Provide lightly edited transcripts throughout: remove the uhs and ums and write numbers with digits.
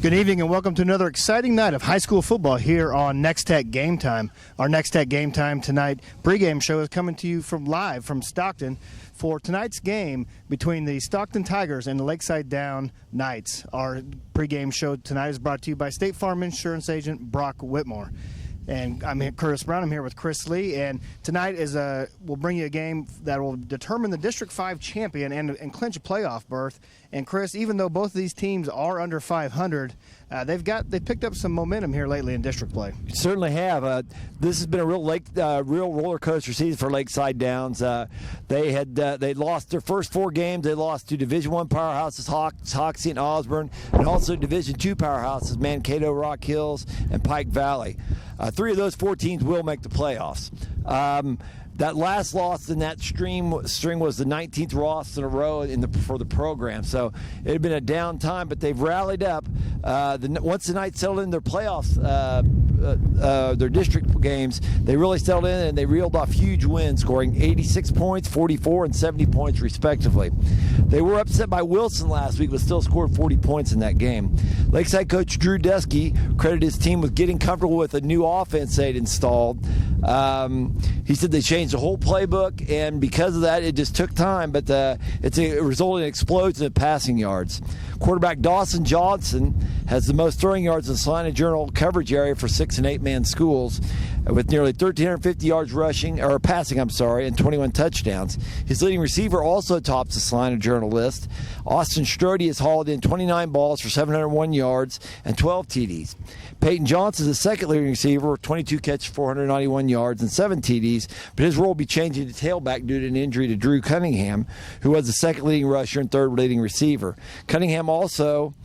Good evening and welcome to another exciting night of high school football here on Nex-Tech Game Time. Our Nex-Tech Game Time tonight pregame show is coming to you live from Stockton for tonight's game between the Stockton Tigers and the Lakeside Knights. Our pregame show tonight is brought to you by State Farm Insurance Agent Brock Whitmore. And I'm Curtis Brown. I'm here with Chris Lee. And tonight we'll bring you a game that will determine the District 5 champion and clinch a playoff berth. And Chris, even though both of these teams are under 500, they've picked up some momentum here lately in district play. Certainly have. This has been a real roller coaster season for Lakeside Downs. They lost their first 4 games. They lost to Division I powerhouses Hoxie and Osborne, and also Division II powerhouses Mankato, Rock Hills, and Pike Valley. 3 of those 4 teams will make the playoffs. That last loss in that string was the 19th loss in a row for the program. So it had been a down time, but they've rallied up. Once the Knights settled in their playoffs, their district games, they really settled in and they reeled off huge wins, scoring 86 points, 44, and 70 points respectively. They were upset by Wilson last week, but still scored 40 points in that game. Lakeside coach Drew Deskey credited his team with getting comfortable with a new offense they'd installed. He said they changed the whole playbook, and because of that, it just took time, but it resulted in explosion of passing yards. Quarterback Dawson Johnson has the most throwing yards in the Salina Journal coverage area for 6- and 8-man schools, with nearly 1,350 yards passing, and 21 touchdowns. His leading receiver also tops the Salina Journal list. Austin Strode has hauled in 29 balls for 701 yards and 12 TDs. Peyton Johnson is the second leading receiver with 22 catches, 491 yards, and 7 TDs, but his role will be changing to tailback due to an injury to Drew Cunningham, who was the second leading rusher and third leading receiver. Cunningham also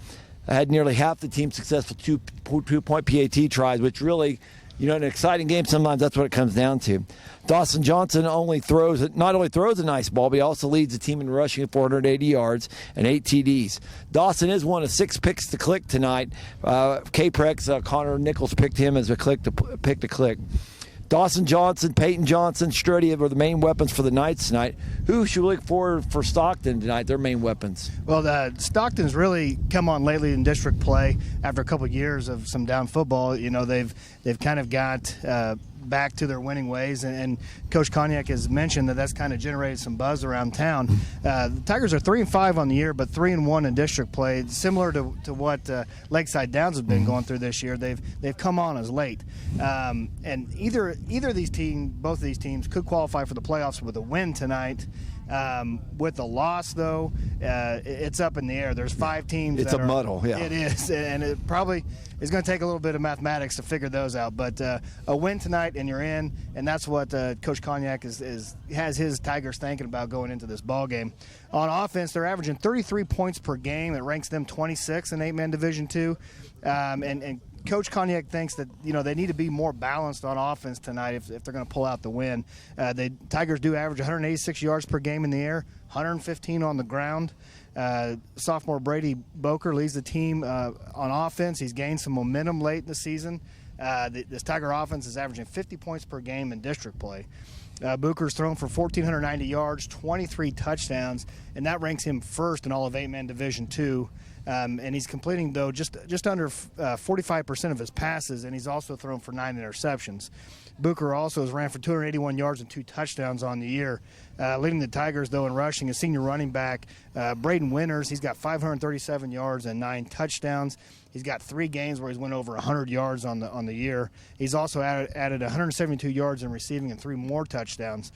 had nearly half the team's successful two-point PAT tries, which really, in an exciting game, sometimes that's what it comes down to. Dawson Johnson not only throws a nice ball, but he also leads the team in rushing at 480 yards and 8 TDs. Dawson is one of 6 picks to click tonight. K-Prex, Connor Nichols picked him as a pick to click. Dawson Johnson, Peyton Johnson, Strode were the main weapons for the Knights tonight. Who should we look for Stockton tonight, their main weapons? Well, Stockton's really come on lately in district play after a couple of years of some down football. They've kind of got back to their winning ways, and Coach Cognac has mentioned that's kind of generated some buzz around town. The Tigers are 3-5 on the year, but 3-1 in district play, similar to what Lakeside Downs have been going through this year. They've come on as late, and either of these teams, both of these teams, could qualify for the playoffs with a win tonight. With the loss, though, it's up in the air. There's 5 teams. It's a muddle, yeah. It is, and it probably is going to take a little bit of mathematics to figure those out. But a win tonight, and you're in, and that's what Coach Cognac has his Tigers thinking about going into this ball game. On offense, they're averaging 33 points per game. It ranks them 26 in 8-man Division II, and Coach Cognac thinks that they need to be more balanced on offense tonight if they're going to pull out the win. The Tigers do average 186 yards per game in the air, 115 on the ground. Sophomore Brady Boker leads the team on offense. He's gained some momentum late in the season. This Tiger offense is averaging 50 points per game in district play. Booker's thrown for 1,490 yards, 23 touchdowns, and that ranks him first in all of 8-man Division II. And he's completing, though, just under 45% of his passes, and he's also thrown for 9 interceptions. Booker also has ran for 281 yards and 2 touchdowns on the year. Leading the Tigers, though, in rushing is senior running back Braden Winters. He's got 537 yards and 9 touchdowns. He's got 3 games where he's went over 100 yards on the year. He's also added 172 yards in receiving and 3 more touchdowns.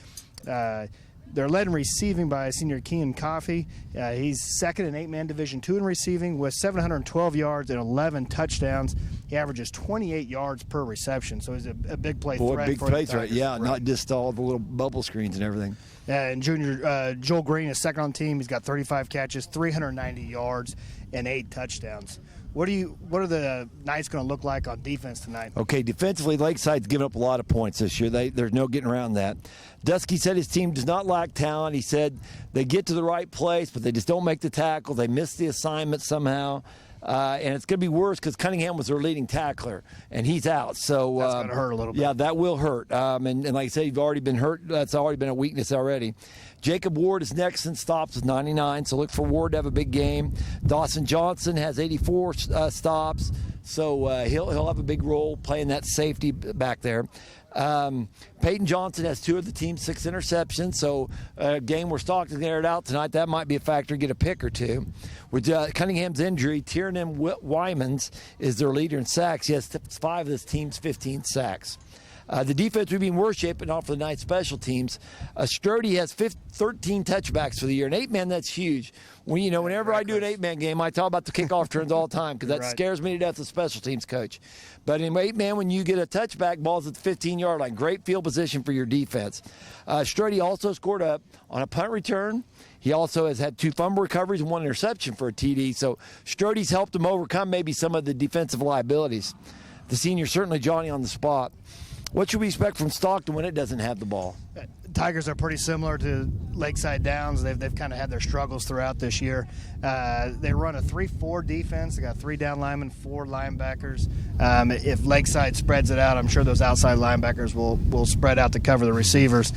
They're led in receiving by senior Kean Coffey. He's second in 8-man Division II in receiving with 712 yards and 11 touchdowns. He averages 28 yards per reception, so he's a big play threat. Big play threat, yeah, right. Not just all the little bubble screens and everything. And junior Joel Green is second on the team. He's got 35 catches, 390 yards, and 8 touchdowns. What are the Knights going to look like on defense tonight? Okay, defensively, Lakeside's given up a lot of points this year. There's no getting around that. Dusky said his team does not lack talent. He said they get to the right place, but they just don't make the tackle. They miss the assignment somehow. and it's going to be worse because Cunningham was their leading tackler, and he's out. So that's going to hurt a little bit. Yeah, that will hurt. And like I said, you've already been hurt. That's already been a weakness already. Jacob Ward is next in stops with 99, so look for Ward to have a big game. Dawson Johnson has 84 stops, so he'll have a big role playing that safety back there. Peyton Johnson has 2 of the team's 6 interceptions, so a game where Stockton aired out tonight, that might be a factor, get a pick or 2. With Cunningham's injury, Tiernan Wymans is their leader in sacks. He has 5 of this team's 15 sacks. The defense would be in worse shape, but not for the Knights special teams. Strody has 13 touchbacks for the year. An 8-man, that's huge. Whenever I do an 8-man game, I talk about the kickoff turns all the time because that scares me to death as a special teams coach. But in 8-man, when you get a touchback, ball's at the 15-yard line. Great field position for your defense. Strody also scored up on a punt return. He also has had 2 fumble recoveries and 1 interception for a TD. So Strody's helped him overcome maybe some of the defensive liabilities. The senior certainly Johnny on the spot. What should we expect from Stockton when it doesn't have the ball? Tigers are pretty similar to Lakeside Downs. They've kind of had their struggles throughout this year. They run a 3-4 defense. They got 3 down linemen, 4 linebackers. If Lakeside spreads it out, I'm sure those outside linebackers will spread out to cover the receivers.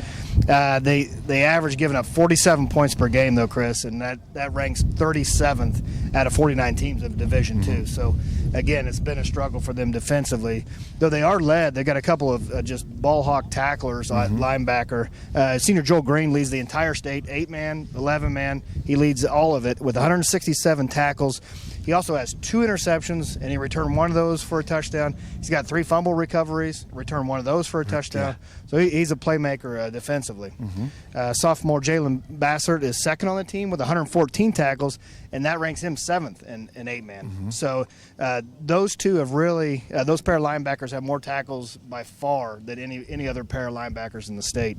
They average giving up 47 points per game, though, Chris, and that ranks 37th out of 49 teams of Division II. So, again, it's been a struggle for them defensively. Though they are led, they got a couple of just ball hawk tacklers at linebacker. Senior Joel Green leads the entire state, 8-man, 11-man. He leads all of it with 167 tackles. He also has 2 interceptions, and he returned 1 of those for a touchdown. He's got 3 fumble recoveries, returned 1 of those for a touchdown. Yeah. So he's a playmaker defensively. Sophomore Jalen Bassert is second on the team with 114 tackles, and that ranks him 7th in 8-man. So those two have really those pair of linebackers have more tackles by far than any other pair of linebackers in the state.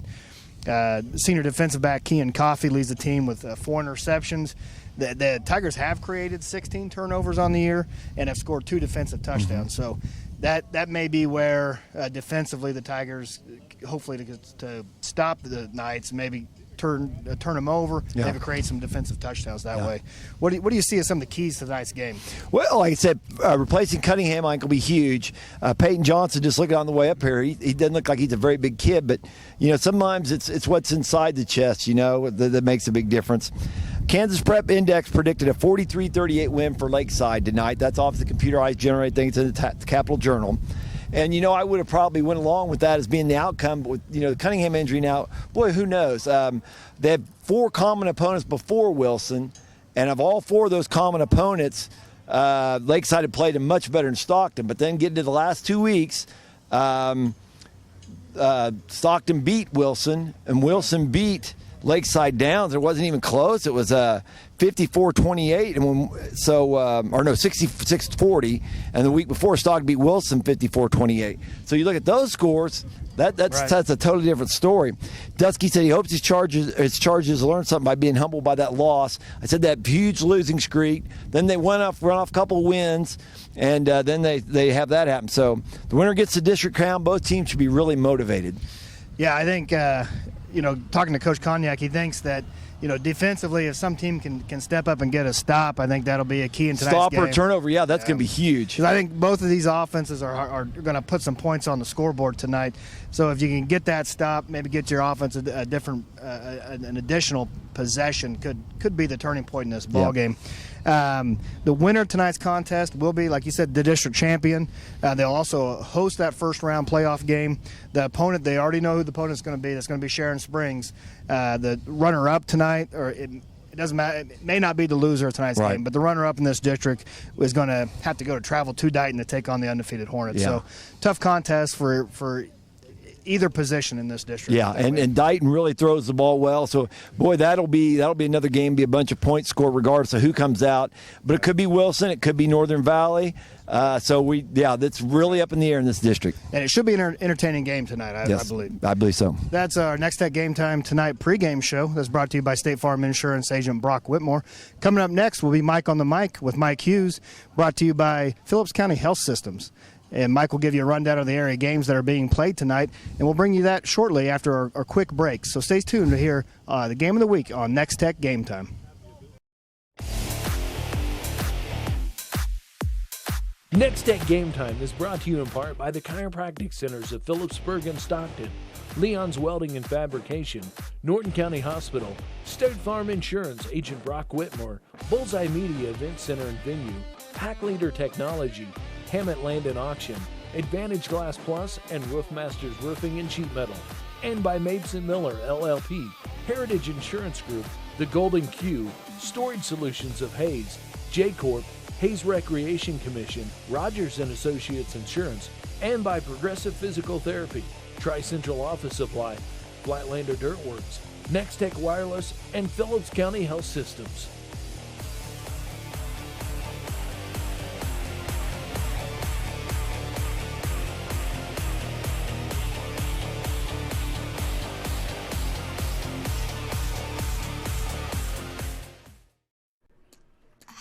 Senior defensive back Kean Coffey leads the team with 4 interceptions. The Tigers have created 16 turnovers on the year and have scored 2 defensive touchdowns. So that may be where defensively the Tigers, hopefully to stop the Knights, maybe turn them over, maybe create some defensive touchdowns that way. What do you see as some of the keys to tonight's game? Well, like I said, replacing Cunningham, I think, will be huge. Peyton Johnson, just looking on the way up here, he doesn't look like he's a very big kid, but sometimes it's what's inside the chest, that makes a big difference. Kansas Prep Index predicted a 43-38 win for Lakeside tonight. That's off the computerized generated thing. It's in the Capital Journal. And, I would have probably went along with that as being the outcome. But with, the Cunningham injury now, boy, who knows? They had 4 common opponents before Wilson. And of all 4 of those common opponents, Lakeside had played them much better than Stockton. But then getting to the last 2 weeks, Stockton beat Wilson, and Wilson beat Lakeside Downs. It wasn't even close. It was 54-28, and 66-40. And the week before, Stockton beat Wilson 54-28. So you look at those scores. That's a totally different story. Dusky said he hopes his Chargers learn something by being humbled by that loss. I said that huge losing streak. Then they run off a couple of wins, and then they have that happen. So the winner gets the district crown. Both teams should be really motivated. Yeah, I think talking to Coach Cognac, he thinks that defensively, if some team can step up and get a stop, I think that'll be a key in tonight's game. Stop or turnover, that's going to be huge. 'Cause I think both of these offenses are going to put some points on the scoreboard tonight. So if you can get that stop, maybe get your offense an additional possession, could be the turning point in this ball game. The winner of tonight's contest will be, like you said, the district champion. They'll also host that first-round playoff game. The opponent, they already know who the opponent's going to be. That's going to be Sharon Springs. The runner-up tonight, or it doesn't matter. It may not be the loser of tonight's game, but the runner-up in this district is going to have to travel to Dighton to take on the undefeated Hornets. So tough contest for either position in this district. Yeah, and Dighton really throws the ball well. So, boy, that'll be another game, be a bunch of points scored regardless of who comes out. But it could be Wilson, it could be Northern Valley. That's really up in the air in this district. And it should be an entertaining game tonight, I believe. I believe so. That's our Nex-Tech Game Time tonight pregame show. That's brought to you by State Farm Insurance agent Brock Whitmore. Coming up next will be Mike on the Mic with Mike Hughes, brought to you by Phillips County Health Systems. And Mike will give you a rundown of the area games that are being played tonight, and we'll bring you that shortly after our quick break. So stay tuned to hear the game of the week on Nex-Tech Game Time. Nex-Tech Game Time is brought to you in part by the chiropractic centers of Phillipsburg and Stockton, Leon's Welding and Fabrication, Norton County Hospital, State Farm Insurance, Agent Brock Whitmore, Bullseye Media Event Center and Venue, Pack Leader Technology, Hammett Land and Auction, Advantage Glass Plus, and Roofmasters Roofing and Sheet Metal, and by Mapes & Miller, LLP, Heritage Insurance Group, The Golden Q, Storage Solutions of Hayes, J-Corp, Hayes Recreation Commission, Rogers & Associates Insurance, and by Progressive Physical Therapy, Tri-Central Office Supply, Flatlander Dirt Works, Nex-Tech Wireless, and Phillips County Health Systems.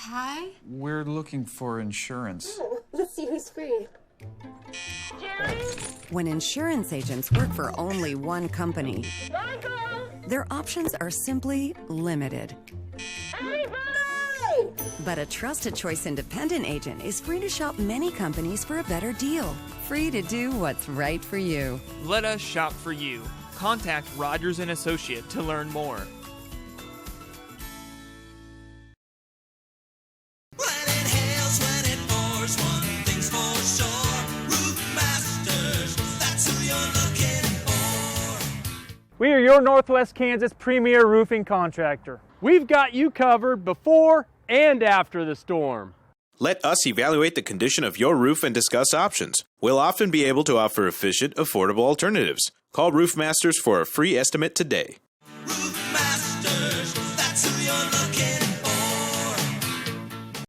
Hi? We're looking for insurance. Oh, let's see who's free. Jerry? When insurance agents work for only one company, Michael? their options are simply limited. Everybody! But a Trusted Choice independent agent is free to shop many companies for a better deal. Free to do what's right for you. Let us shop for you. Contact Rogers & Associate to learn more. We are your Northwest Kansas premier roofing contractor. We've got you covered before and after the storm. Let us evaluate the condition of your roof and discuss options. We'll often be able to offer efficient, affordable alternatives. Call Roofmasters for a free estimate today. Roofmasters, that's who you're looking for.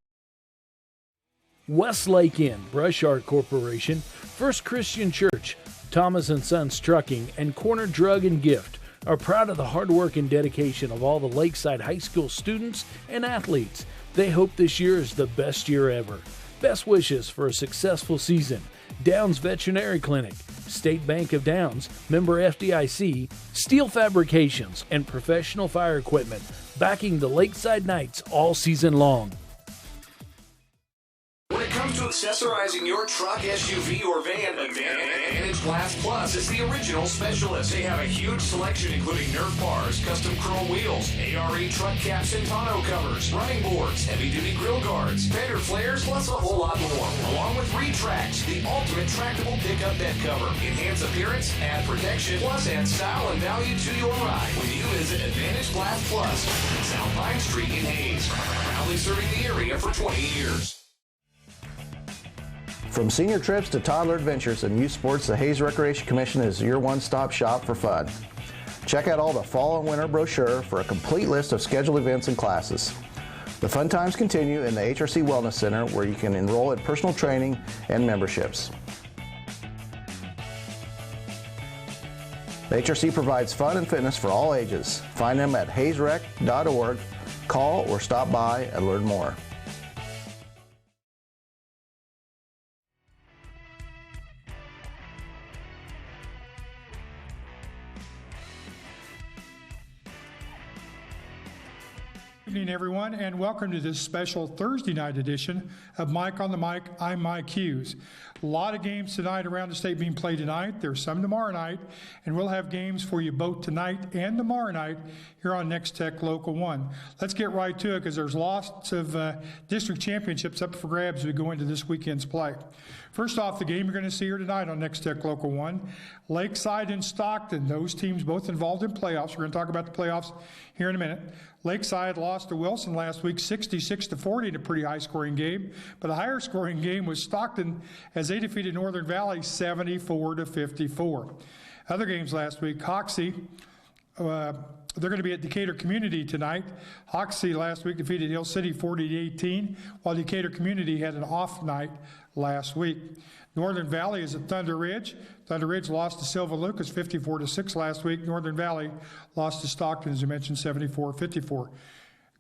Westlake Inn, Brush Art Corporation, First Christian Church, Thomas & Sons Trucking, and Corner Drug and Gift are proud of the hard work and dedication of all the Lakeside High School students and athletes. They hope this year is the best year ever. Best wishes for a successful season. Downs Veterinary Clinic, State Bank of Downs, member FDIC, Steel Fabrications, and Professional Fire Equipment, backing the Lakeside Knights all season long. When it comes to accessorizing your truck, SUV, or van, Advantage Glass Plus is the original specialist. They have a huge selection including Nerf bars, custom chrome wheels, ARE truck caps and tonneau covers, running boards, heavy-duty grill guards, fender flares, plus a whole lot more. Along with Retrax, the ultimate tractable pickup bed cover. Enhance appearance, add protection, plus add style and value to your ride. When you visit Advantage Glass Plus, South Pine Street in Hayes, proudly serving the area for 20 years. From senior trips to toddler adventures and youth sports, the Hayes Recreation Commission is your one-stop shop for fun. Check out all the fall and winter brochure for a complete list of scheduled events and classes. The fun times continue in the HRC Wellness Center, where you can enroll in personal training and memberships. The HRC provides fun and fitness for all ages. Find them at hayesrec.org. Call or stop by and learn more. Good evening, everyone, and welcome to this special Thursday night edition of Mike on the Mic, I'm Mike Hughes. A lot of games tonight around the state being played tonight. There's some tomorrow night, and we'll have games for you both tonight and tomorrow night here on Nex-Tech Local 1. Let's get right to it because there's lots of district championships up for grabs as we go into this weekend's play. First off, the game you're going to see here tonight on Nex-Tech Local 1, Lakeside and Stockton, those teams both involved in playoffs. We're going to talk about the playoffs here in a minute. Lakeside lost to Wilson last week 66-40 in a pretty high-scoring game, but a higher-scoring game was Stockton as they defeated Northern Valley 74-54. Other games last week, Hoxie, they're going to be at Decatur Community tonight. Hoxie last week defeated Hill City 40-18, while Decatur Community had an off night last week. Northern Valley is at Thunder Ridge. Thunder Ridge lost to Silva Lucas 54-6 last week. Northern Valley lost to Stockton, as you mentioned, 74-54.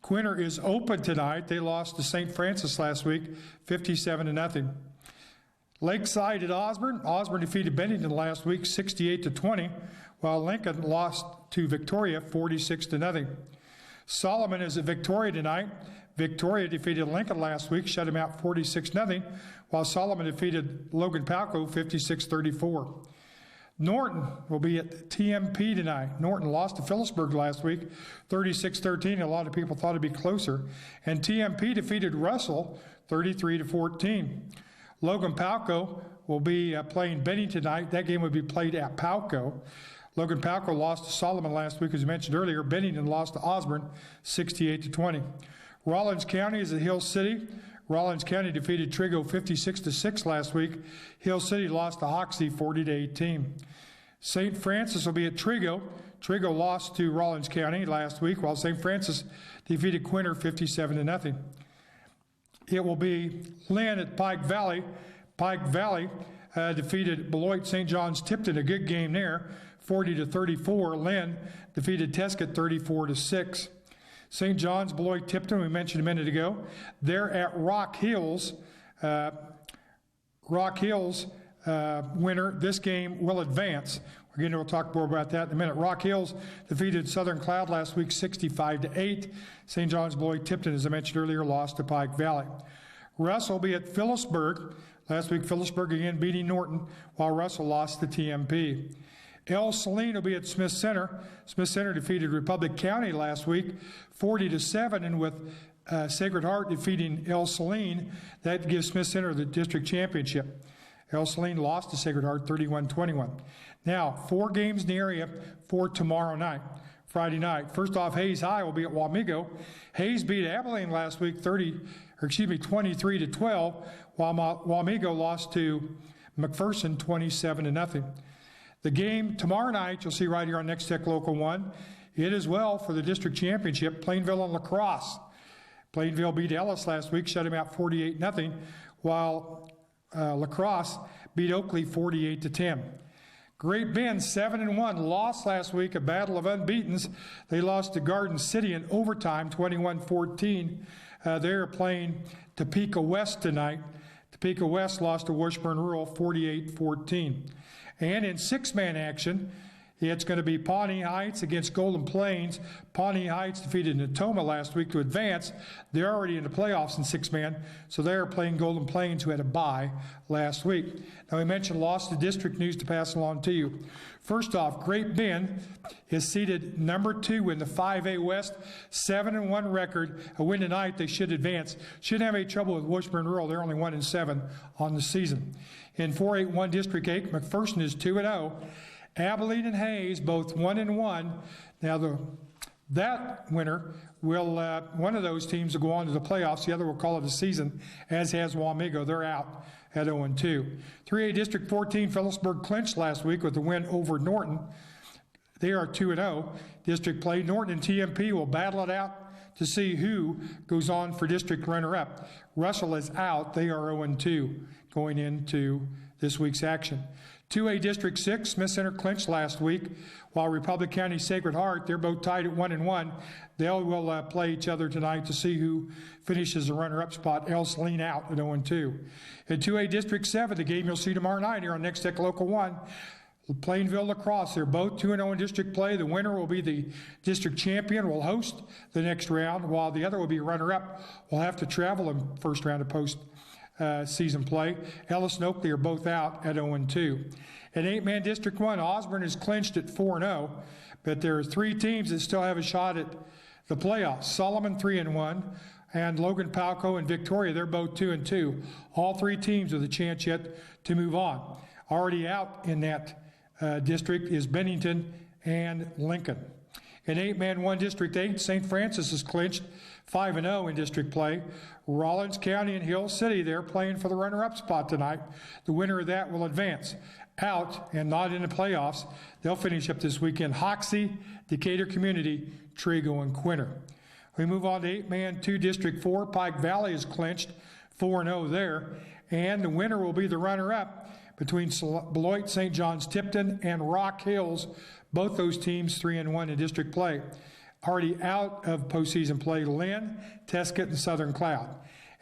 Quinter is open tonight. They lost to St. Francis last week, 57-0. Lakeside at Osborne. Osborne defeated Bennington last week, 68-20, while Lincoln lost to Victoria, 46-0. Solomon is at Victoria tonight. Victoria defeated Lincoln last week, shut him out 46-0, while Solomon defeated Logan Palco 56-34. Norton will be at TMP tonight. Norton lost to Phillipsburg last week, 36-13. A lot of people thought it'd be closer. And TMP defeated Russell 33-14. Logan Palco will be playing Benny tonight. That game will be played at Palco. Logan Palco lost to Solomon last week, as mentioned earlier. Bennington lost to Osborne 68-20. Rawlins County is at Hill City. Rawlins County defeated Trigo 56-6 last week. Hill City lost to Hoxie 40-18. St. Francis will be at Trigo. Trigo lost to Rawlins County last week, while St. Francis defeated Quinter 57-0. It will be Lynn at Pike Valley. Pike Valley defeated Beloit St. John's Tipton, a good game there, 40-34. Lynn defeated Tesket 34-6. St. John's Beloit Tipton, we mentioned a minute ago. They're at Rock Hills. Rock Hills winner, this game will advance. Again, we'll talk more about that in a minute. Rock Hills defeated Southern Cloud last week 65-8. St. John's Beloit Tipton, as I mentioned earlier, lost to Pike Valley. Russell will be at Phillipsburg. Last week, Phillipsburg again beating Norton, while Russell lost to TMP. El Saline will be at Smith Center. Smith Center defeated Republic County last week, 40-7, and with Sacred Heart defeating El Saline, that gives Smith Center the district championship. El Saline lost to Sacred Heart 31-21. Now, 4 games in the area for tomorrow night, Friday night. First off, Hayes High will be at Wamego. Hayes beat Abilene last week 23-12, while Wamego lost to McPherson 27-0. The game tomorrow night, you'll see right here on Nex-Tech Local 1, it is well for the district championship, Plainville and La Crosse. Plainville beat Ellis last week, shut him out 48-0, while La Crosse beat Oakley 48-10. Great Bend 7-1, lost last week, a battle of unbeatens. They lost to Garden City in overtime, 21-14. They're playing Topeka West tonight. Topeka West lost to Washburn Rural 48-14. And in 6-man action, it's going to be Pawnee Heights against Golden Plains. Pawnee Heights defeated Natoma last week to advance. They're already in the playoffs in 6-man, so they're playing Golden Plains, who had a bye last week. Now, we mentioned lost to district news to pass along to you. First off, Great Bend is seated number 2 in the 5A West, 7-1 record. A win tonight, they should advance. Shouldn't have any trouble with Washburn Rural. They're only 1-7 on the season. In 4-8-1 District 8, McPherson is 2-0. Abilene and Hayes, both 1-1. Now, that winner will, one of those teams will go on to the playoffs. The other will call it a season, as has Wamego. They're out at 0-2. 3A District 14, Phillipsburg clinched last week with the win over Norton. They are 2-0. District play. Norton and TMP will battle it out to see who goes on for district runner-up. Russell is out. They are 0-2 going into this week's action. 2A District 6, Smith Center clinched last week, while Republic County Sacred Heart, they're both tied at 1-1. They will play each other tonight to see who finishes the runner-up spot. El Saline out at 0-2. In 2A District 7, the game you'll see tomorrow night here on Nex-Tech Local 1, Plainville La Crosse, they're both 2-0 in district play. The winner will be the district champion, will host the next round, while the other will be runner-up. Will have to travel in first round of post-season play. Ellis and Oakley are both out at 0-2. In 8-man District 1, Osborne is clinched at 4-0, but there are 3 teams that still have a shot at the playoffs. Solomon 3-1, and Logan Palco and Victoria, they're both 2-2. All 3 teams with a chance yet to move on. Already out in that district is Bennington and Lincoln. In 8-man 1 District 8, St. Francis is clinched 5-0 in district play. Rawlins County and Hill City, they're playing for the runner-up spot tonight. The winner of that will advance. Out and not in the playoffs, they'll finish up this weekend. Hoxie, Decatur Community, Trigo, and Quinter. We move on to 8-man 2 District 4. Pike Valley is clinched 4-0 there. And the winner will be the runner-up between Beloit, St. John's, Tipton, and Rock Hills. Both those teams 3-1 in district play. Already out of postseason play, Lynn, Tesket, and Southern Cloud.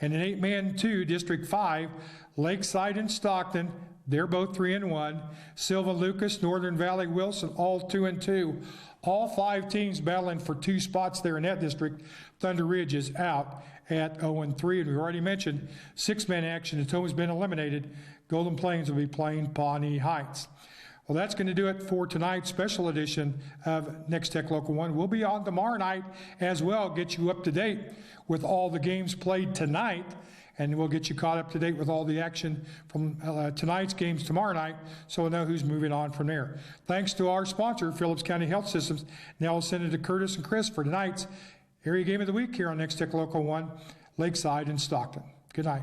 And in 8-man 2, District 5, Lakeside and Stockton, they're both 3-1. Sylvan Lucas, Northern Valley, Wilson, all 2-2. All 5 teams battling for 2 spots there in that district. Thunder Ridge is out at 0-3. And we already mentioned six-man action. Atoma's been eliminated. Golden Plains will be playing Pawnee Heights. Well, that's going to do it for tonight's special edition of Nex-Tech Local 1. We'll be on tomorrow night as well, get you up to date with all the games played tonight, and we'll get you caught up to date with all the action from tonight's games tomorrow night, so we'll know who's moving on from there. Thanks to our sponsor, Phillips County Health Systems. Now we'll send it to Curtis and Chris for tonight's area game of the week here on Nex-Tech Local 1, Lakeside and Stockton. Good night.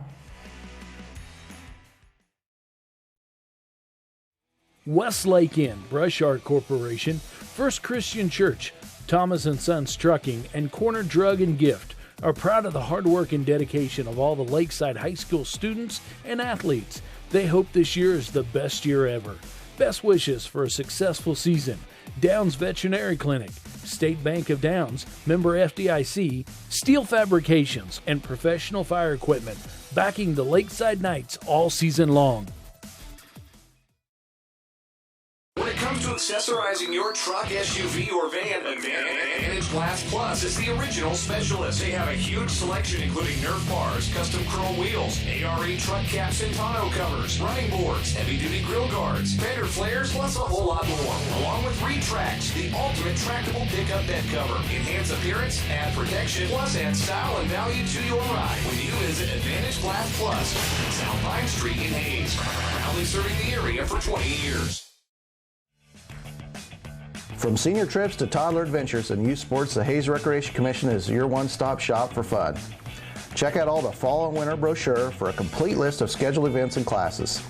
Westlake Inn, Brushard Corporation, First Christian Church, Thomas & Sons Trucking, and Corner Drug and Gift are proud of the hard work and dedication of all the Lakeside High School students and athletes. They hope this year is the best year ever. Best wishes for a successful season. Downs Veterinary Clinic, State Bank of Downs, member FDIC, Steel Fabrications, and Professional Fire Equipment, backing the Lakeside Knights all season long. When it comes to accessorizing your truck, SUV, or van, Advantage Glass Plus is the original specialist. They have a huge selection including Nerf bars, custom chrome wheels, ARE truck caps and tonneau covers, running boards, heavy-duty grill guards, fender flares, plus a whole lot more. Along with Retracts, the ultimate tractable pickup bed cover. Enhance appearance, add protection, plus add style and value to your ride when you visit Advantage Glass Plus, South Pine Street in Hayes. Proudly serving the area for 20 years. From senior trips to toddler adventures and youth sports, the Hayes Recreation Commission is your one-stop shop for fun. Check out all the fall and winter brochure for a complete list of scheduled events and classes.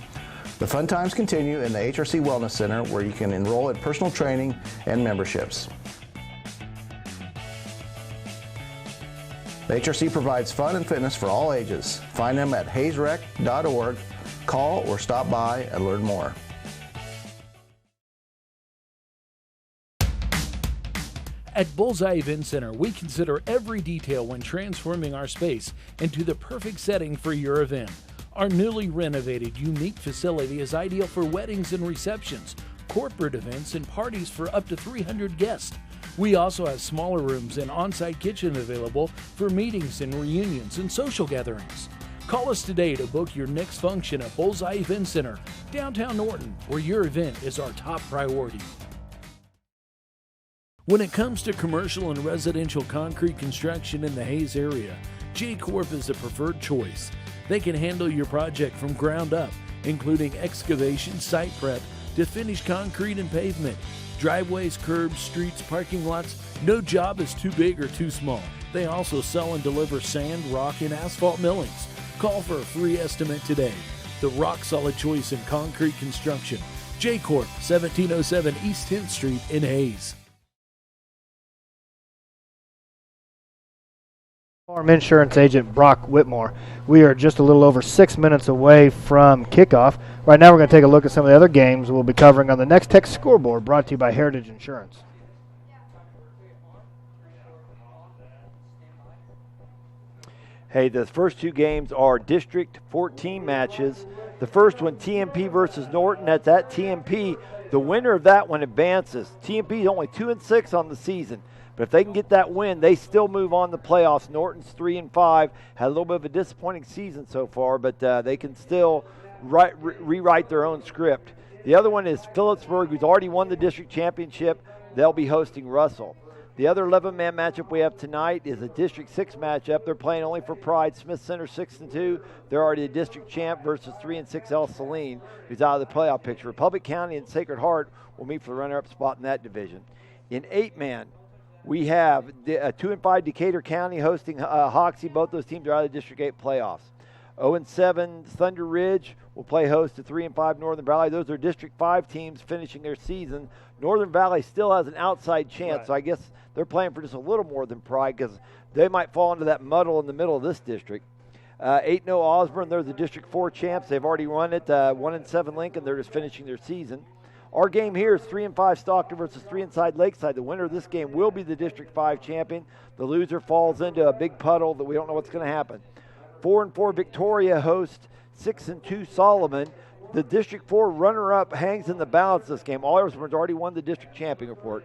The fun times continue in the HRC Wellness Center, where you can enroll in personal training and memberships. The HRC provides fun and fitness for all ages. Find them at hayesrec.org. Call or stop by and learn more. At Bullseye Event Center, we consider every detail when transforming our space into the perfect setting for your event. Our newly renovated, unique facility is ideal for weddings and receptions, corporate events, and parties for up to 300 guests. We also have smaller rooms and on-site kitchen available for meetings and reunions and social gatherings. Call us today to book your next function at Bullseye Event Center, downtown Norton, where your event is our top priority. When it comes to commercial and residential concrete construction in the Hayes area, J-Corp is the preferred choice. They can handle your project from ground up, including excavation, site prep, to finished concrete and pavement, driveways, curbs, streets, parking lots. No job is too big or too small. They also sell and deliver sand, rock, and asphalt millings. Call for a free estimate today. The rock-solid choice in concrete construction. J-Corp, 1707 East 10th Street in Hayes. Farm Insurance Agent Brock Whitmore. We are just a little over 6 minutes away from kickoff. Right now we're going to take a look at some of the other games we'll be covering on the Nex-Tech scoreboard, brought to you by Heritage Insurance. Hey, the first two games are District 14 matches. The first one, TMP versus Norton. That's at TMP. The winner of that one advances. TMP is only 2-6 on the season. But if they can get that win, they still move on to playoffs. Norton's 3-5. Had a little bit of a disappointing season so far, but they can still rewrite their own script. The other one is Phillipsburg, who's already won the district championship. They'll be hosting Russell. The other 11-man matchup we have tonight is a District 6 matchup. They're playing only for pride. Smith Center 6-2. They're already a district champ versus 3-6 El Saline, who's out of the playoff picture. Republic County and Sacred Heart will meet for the runner-up spot in that division. In 8-man, we have 2-5 Decatur County hosting Hoxie. Both those teams are out of the District 8 playoffs. 0-7 Thunder Ridge will play host to 3-5 Northern Valley. Those are District 5 teams finishing their season. Northern Valley still has an outside chance, right. So I guess they're playing for just a little more than pride because they might fall into that muddle in the middle of this district. 8-0 Osborne, they're the District 4 champs. They've already run it. 1-7 Lincoln, they're just finishing their season. Our game here is 3-5 Stockton versus 3-inside Lakeside. The winner of this game will be the District 5 champion. The loser falls into a big puddle that we don't know what's going to happen. 4-4 Victoria hosts 6-2 Solomon. The District 4 runner-up hangs in the balance this game. Osborne's already won the district champion report.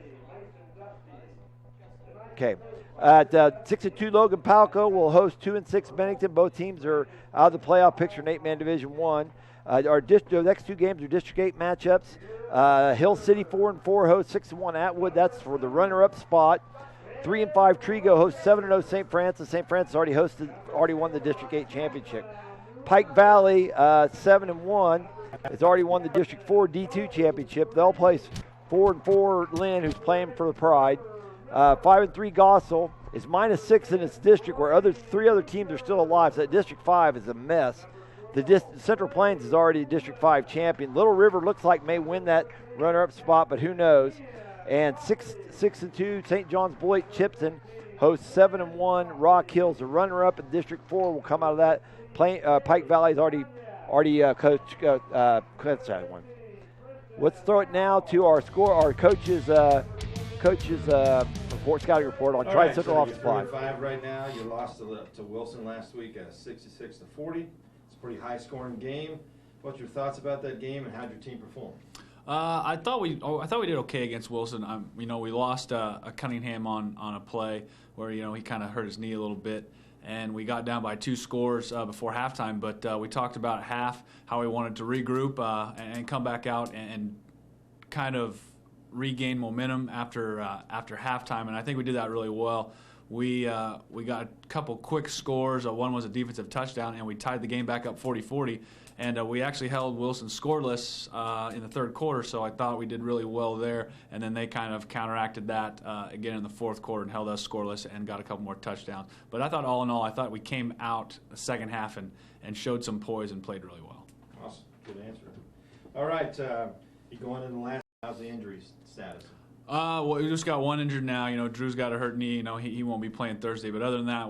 Okay. At 6-2, Logan Palco will host 2-6 Bennington. Both teams are out of the playoff picture in 8-man Division One. Our next two games are District 8 matchups. Hill City 4-4 hosts 6-1 Atwood. That's for the runner-up spot. 3-5 Trigo hosts 7-0 St. Francis. St. Francis already won the District 8 championship. Pike Valley 7-1 has already won the District 4 D2 championship. They'll place 4-4 Lynn, who's playing for the Pride. 5-3 Gossel is -6 in its district, where three other teams are still alive. So that District 5 is a mess. The Central Plains is already District 5 champion. Little River looks like may win that runner-up spot, but who knows? And 6-2 St. John's Beloit Chipton hosts 7-1 Rock Hills. The runner-up in District 4 will come out of that. Pike Valley's already coached that one. Let's throw it now to our coaches' report, scouting report on Tri-Central Office Supply. 5 right now. You lost to Wilson last week at 66-40. It's a pretty high-scoring game. What's your thoughts about that game, and how'd your team perform? I thought we did okay against Wilson. We lost a Cunningham on a play where he kind of hurt his knee a little bit, and we got down by 2 scores before halftime. But we talked about at half how we wanted to regroup and come back out and kind of regain momentum after halftime, and I think we did that really well. We got a couple quick scores. One was a defensive touchdown, and we tied the game back up 40-40. And we actually held Wilson scoreless in the third quarter, so I thought we did really well there. And then they kind of counteracted that again in the fourth quarter and held us scoreless and got a couple more touchdowns. But I thought all in all, I thought we came out the second half and showed some poise and played really well. Awesome. Good answer. All right. You going in the last, how's the injury status? Well, we just got one injured now. Drew's got a hurt knee. He won't be playing Thursday. But other than that,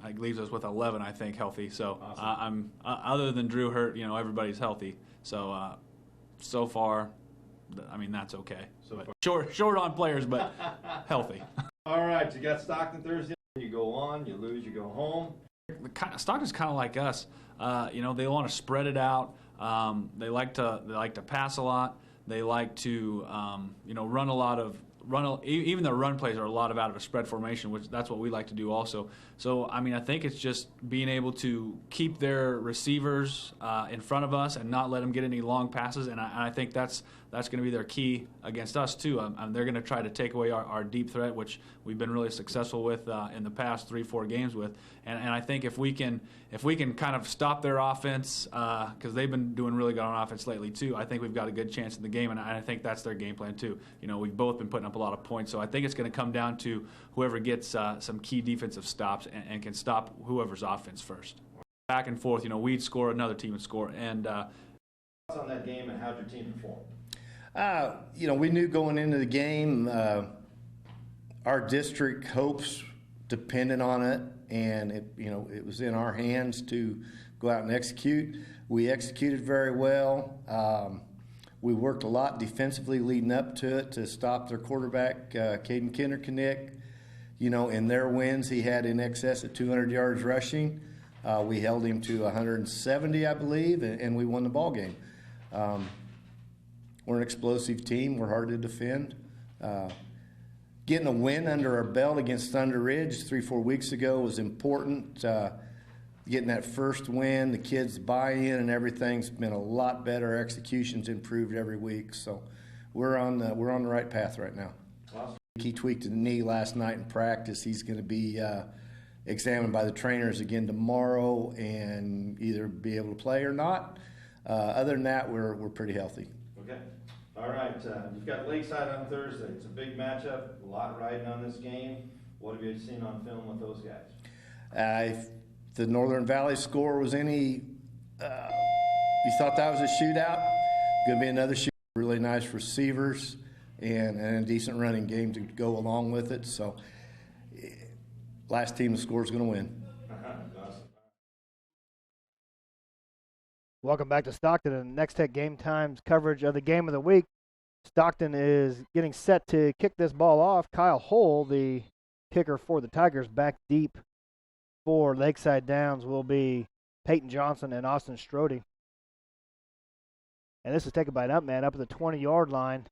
it leaves us with 11, I think, healthy. So awesome. Other than Drew hurt, everybody's healthy. So so far, that's okay. Short on players, but healthy. All right, you got Stockton Thursday. You go on, you lose, you go home. Stockton's kind of like us. They want to spread it out. They like to pass a lot. They like to run a lot of. Even their run plays are a lot of out of a spread formation, which that's what we like to do also. So, I think it's just being able to keep their receivers in front of us and not let them get any long passes, and I think that's going to be their key against us too. They're going to try to take away our deep threat, which we've been really successful with in the past 3-4 games with. And I think if we can kind of stop their offense, because they've been doing really good on offense lately too, I think we've got a good chance in the game, and I think that's their game plan too. We've both been putting up a lot of points, so I think it's going to come down to whoever gets some key defensive stops and can stop whoever's offense first. Back and forth, we'd score, another team would score, and thoughts on that game and how'd your team perform? We knew going into the game, our district hopes depended on it, and it was in our hands to go out and execute. We executed very well. We worked a lot defensively leading up to it to stop their quarterback, Caden Kinderknick. In their wins, he had in excess of 200 yards rushing. We held him to 170, I believe, and we won the ball game. We're an explosive team. We're hard to defend. Getting a win under our belt against Thunder Ridge 3-4 weeks ago was important. Getting that first win, the kids' buy-in and everything's been a lot better. Execution's improved every week, so we're on the right path right now. Awesome. He tweaked the knee last night in practice. He's going to be examined by the trainers again tomorrow and either be able to play or not. Other than that, we're pretty healthy. Okay. All right. You've got Lakeside on Thursday. It's a big matchup. A lot riding on this game. What have you seen on film with those guys? If the Northern Valley score was any, you thought that was a shootout, going to be another shootout. Really nice receivers and a decent running game to go along with it. So last team to score is going to win. Awesome. Welcome back to Stockton and Nex-Tech Game Time's coverage of the game of the week. Stockton is getting set to kick this ball off. Kyle Hull, the kicker for the Tigers, back deep for Lakeside Downs will be Peyton Johnson and Austin Strode. And this is taken by an up man up at the 20-yard line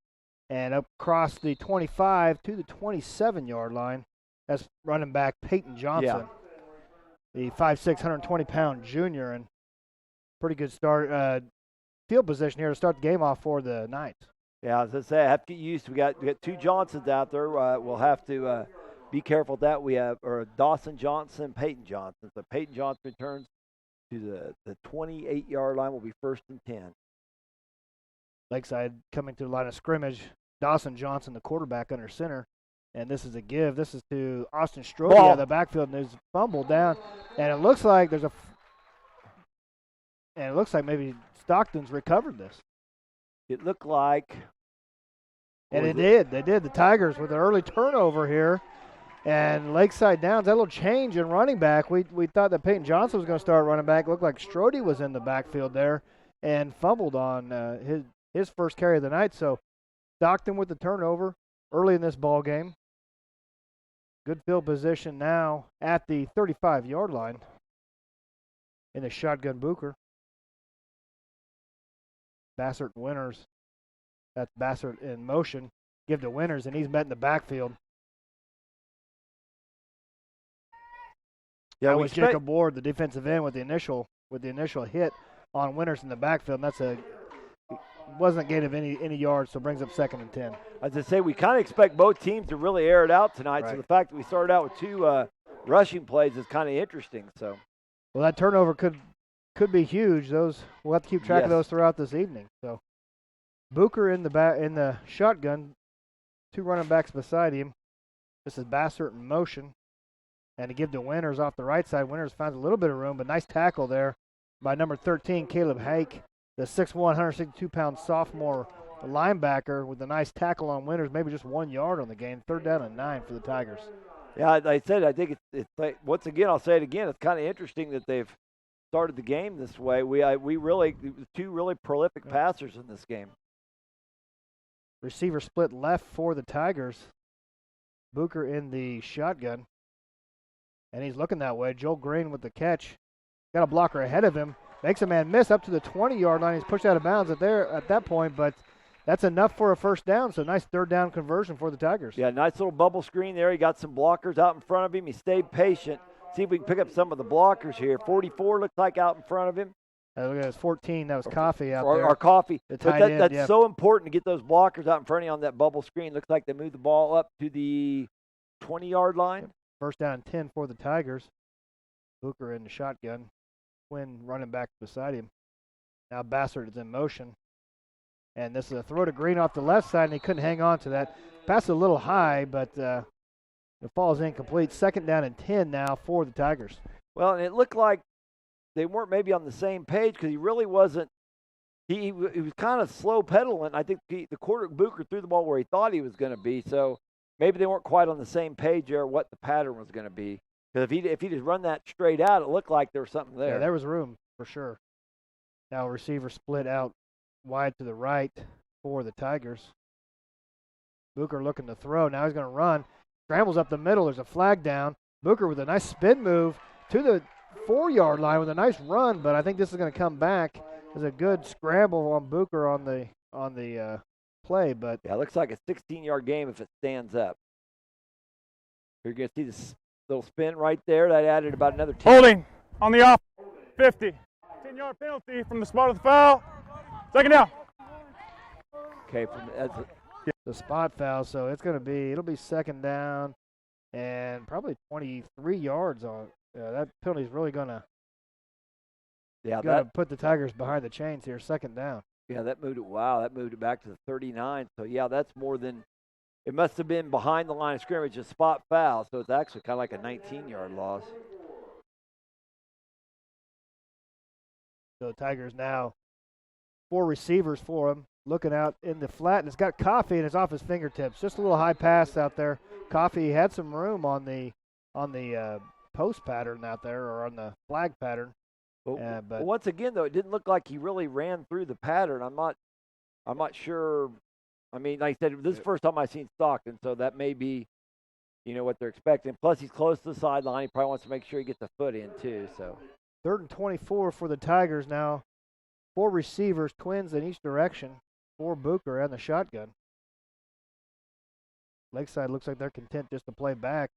and up across the 25 to the 27-yard line. That's running back Peyton Johnson, the 5'6", 120-pound junior, and pretty good start field position here to start the game off for the Knights. Yeah, as I say, I have to get used to. We got two Johnsons out there. We'll have to be careful with that. We have Dawson Johnson, Peyton Johnson. So Peyton Johnson returns to the 28-yard line. Will be 1st and 10. Lakeside coming to the line of scrimmage. Dawson Johnson, the quarterback, under center. And this is a give. This is to Austin Strode out of the backfield, and there's fumbled down. And it looks like maybe Stockton's recovered this. It looked like. And it did. They did. The Tigers with an early turnover here. And Lakeside Downs, that little change in running back. We thought that Peyton Johnson was going to start running back. It looked like Strode was in the backfield there and fumbled on his first carry of the night. So Stockton with the turnover early in this ball game. Good field position now at the 35-yard line in the shotgun Booker. Bassert Winters. That's Bassert in motion. Give to Winters, and he's met in the backfield. Yeah, that was Jacob Ward, the defensive end, with the initial hit on Winters in the backfield. And wasn't a gain of any yards, so brings up 2nd and 10. As I say, we kind of expect both teams to really air it out tonight. Right. So the fact that we started out with two rushing plays is kind of interesting. So, well, that turnover could be huge. We'll have to keep track of those throughout this evening. So, Booker in the shotgun, 2 running backs beside him. This is Bassert in motion, and to give to Winters off the right side. Winters finds a little bit of room, but nice tackle there by number 13, Caleb Hake, the 6'1", 162-pound sophomore linebacker, with a nice tackle on Winters, maybe just 1 yard on the game. 3rd down and 9 for the Tigers. Yeah, I said, I think it's like, once again, I'll say it again, it's kind of interesting that they've started the game this way. We really, 2 really prolific passers in this game. Receiver split left for the Tigers. Booker in the shotgun, and he's looking that way. Joel Green with the catch. Got a blocker ahead of him. Makes a man miss up to the 20-yard line. He's pushed out of bounds at that point, but that's enough for a 1st down. So nice 3rd down conversion for the Tigers. Yeah, nice little bubble screen there. He got some blockers out in front of him. He stayed patient. See if we can pick up some of the blockers here. 44 looks like out in front of him. Look at his 14. That was Coffee out there. Our Coffee. The but that's so important to get those blockers out in front of you on that bubble screen. Looks like they moved the ball up to the 20-yard line. 1st down and 10 for the Tigers. Booker in the shotgun. Quinn running back beside him. Now Bassert is in motion. And this is a throw to Green off the left side, and he couldn't hang on to that. Pass a little high, but it falls incomplete. 2nd down and 10 now for the Tigers. Well, and it looked like they weren't maybe on the same page because he really wasn't. He was kind of slow pedaling. I think the Booker threw the ball where he thought he was going to be. So maybe they weren't quite on the same page there what the pattern was going to be. Because if he just run that straight out, it looked like there was something there. Yeah, there was room for sure. Now receiver split out wide to the right for the Tigers. Booker looking to throw. Now he's going to run. Scrambles up the middle. There's a flag down. Booker with a nice spin move to the 4-yard line with a nice run, but I think this is going to come back. There's a good scramble on Booker on the play, but yeah, it looks like a 16-yard game if it stands up. You're going to see this little spin right there. That added about another 10. Holding on the off 50. 10-yard penalty from the spot of the foul. 2nd down. Okay, the spot foul, so it'll be 2nd down and probably 23 yards on. That penalty is really gonna put the Tigers behind the chains here. 2nd down. Yeah, that moved it. Wow, that moved it back to the 39. So yeah, that's more than. It must have been behind the line of scrimmage, a spot foul. So it's actually kind of like a 19-yard loss. So the Tigers now 4 receivers for him, looking out in the flat, and it's got Coffee, and it's off his fingertips. Just a little high pass out there. Coffee had some room on the post pattern out there, or on the flag pattern. But once again, though, it didn't look like he really ran through the pattern. I'm not sure. I mean, like I said, this is the first time I've seen Stockton, so that may be, what they're expecting. Plus, he's close to the sideline. He probably wants to make sure he gets the foot in, too. So 3rd and 24 for the Tigers now. 4 receivers, twins in each direction. 4 Booker and the shotgun. Lakeside looks like they're content just to play back.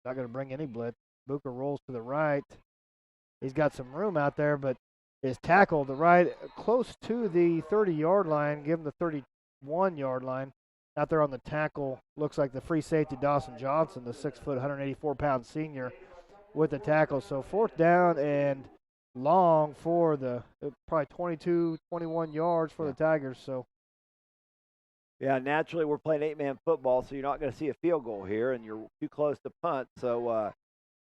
Not going to bring any blitz. Booker rolls to the right. He's got some room out there, but is tackled right close to the 30-yard line, give him the 31-yard line. Out there on the tackle, looks like the free safety Dawson Johnson, the 6-foot, 184-pound senior, with the tackle. So 4th down and long for the probably 22, 21 yards for the Tigers. So yeah, naturally we're playing 8-man football, so you're not going to see a field goal here, and you're too close to punt. So,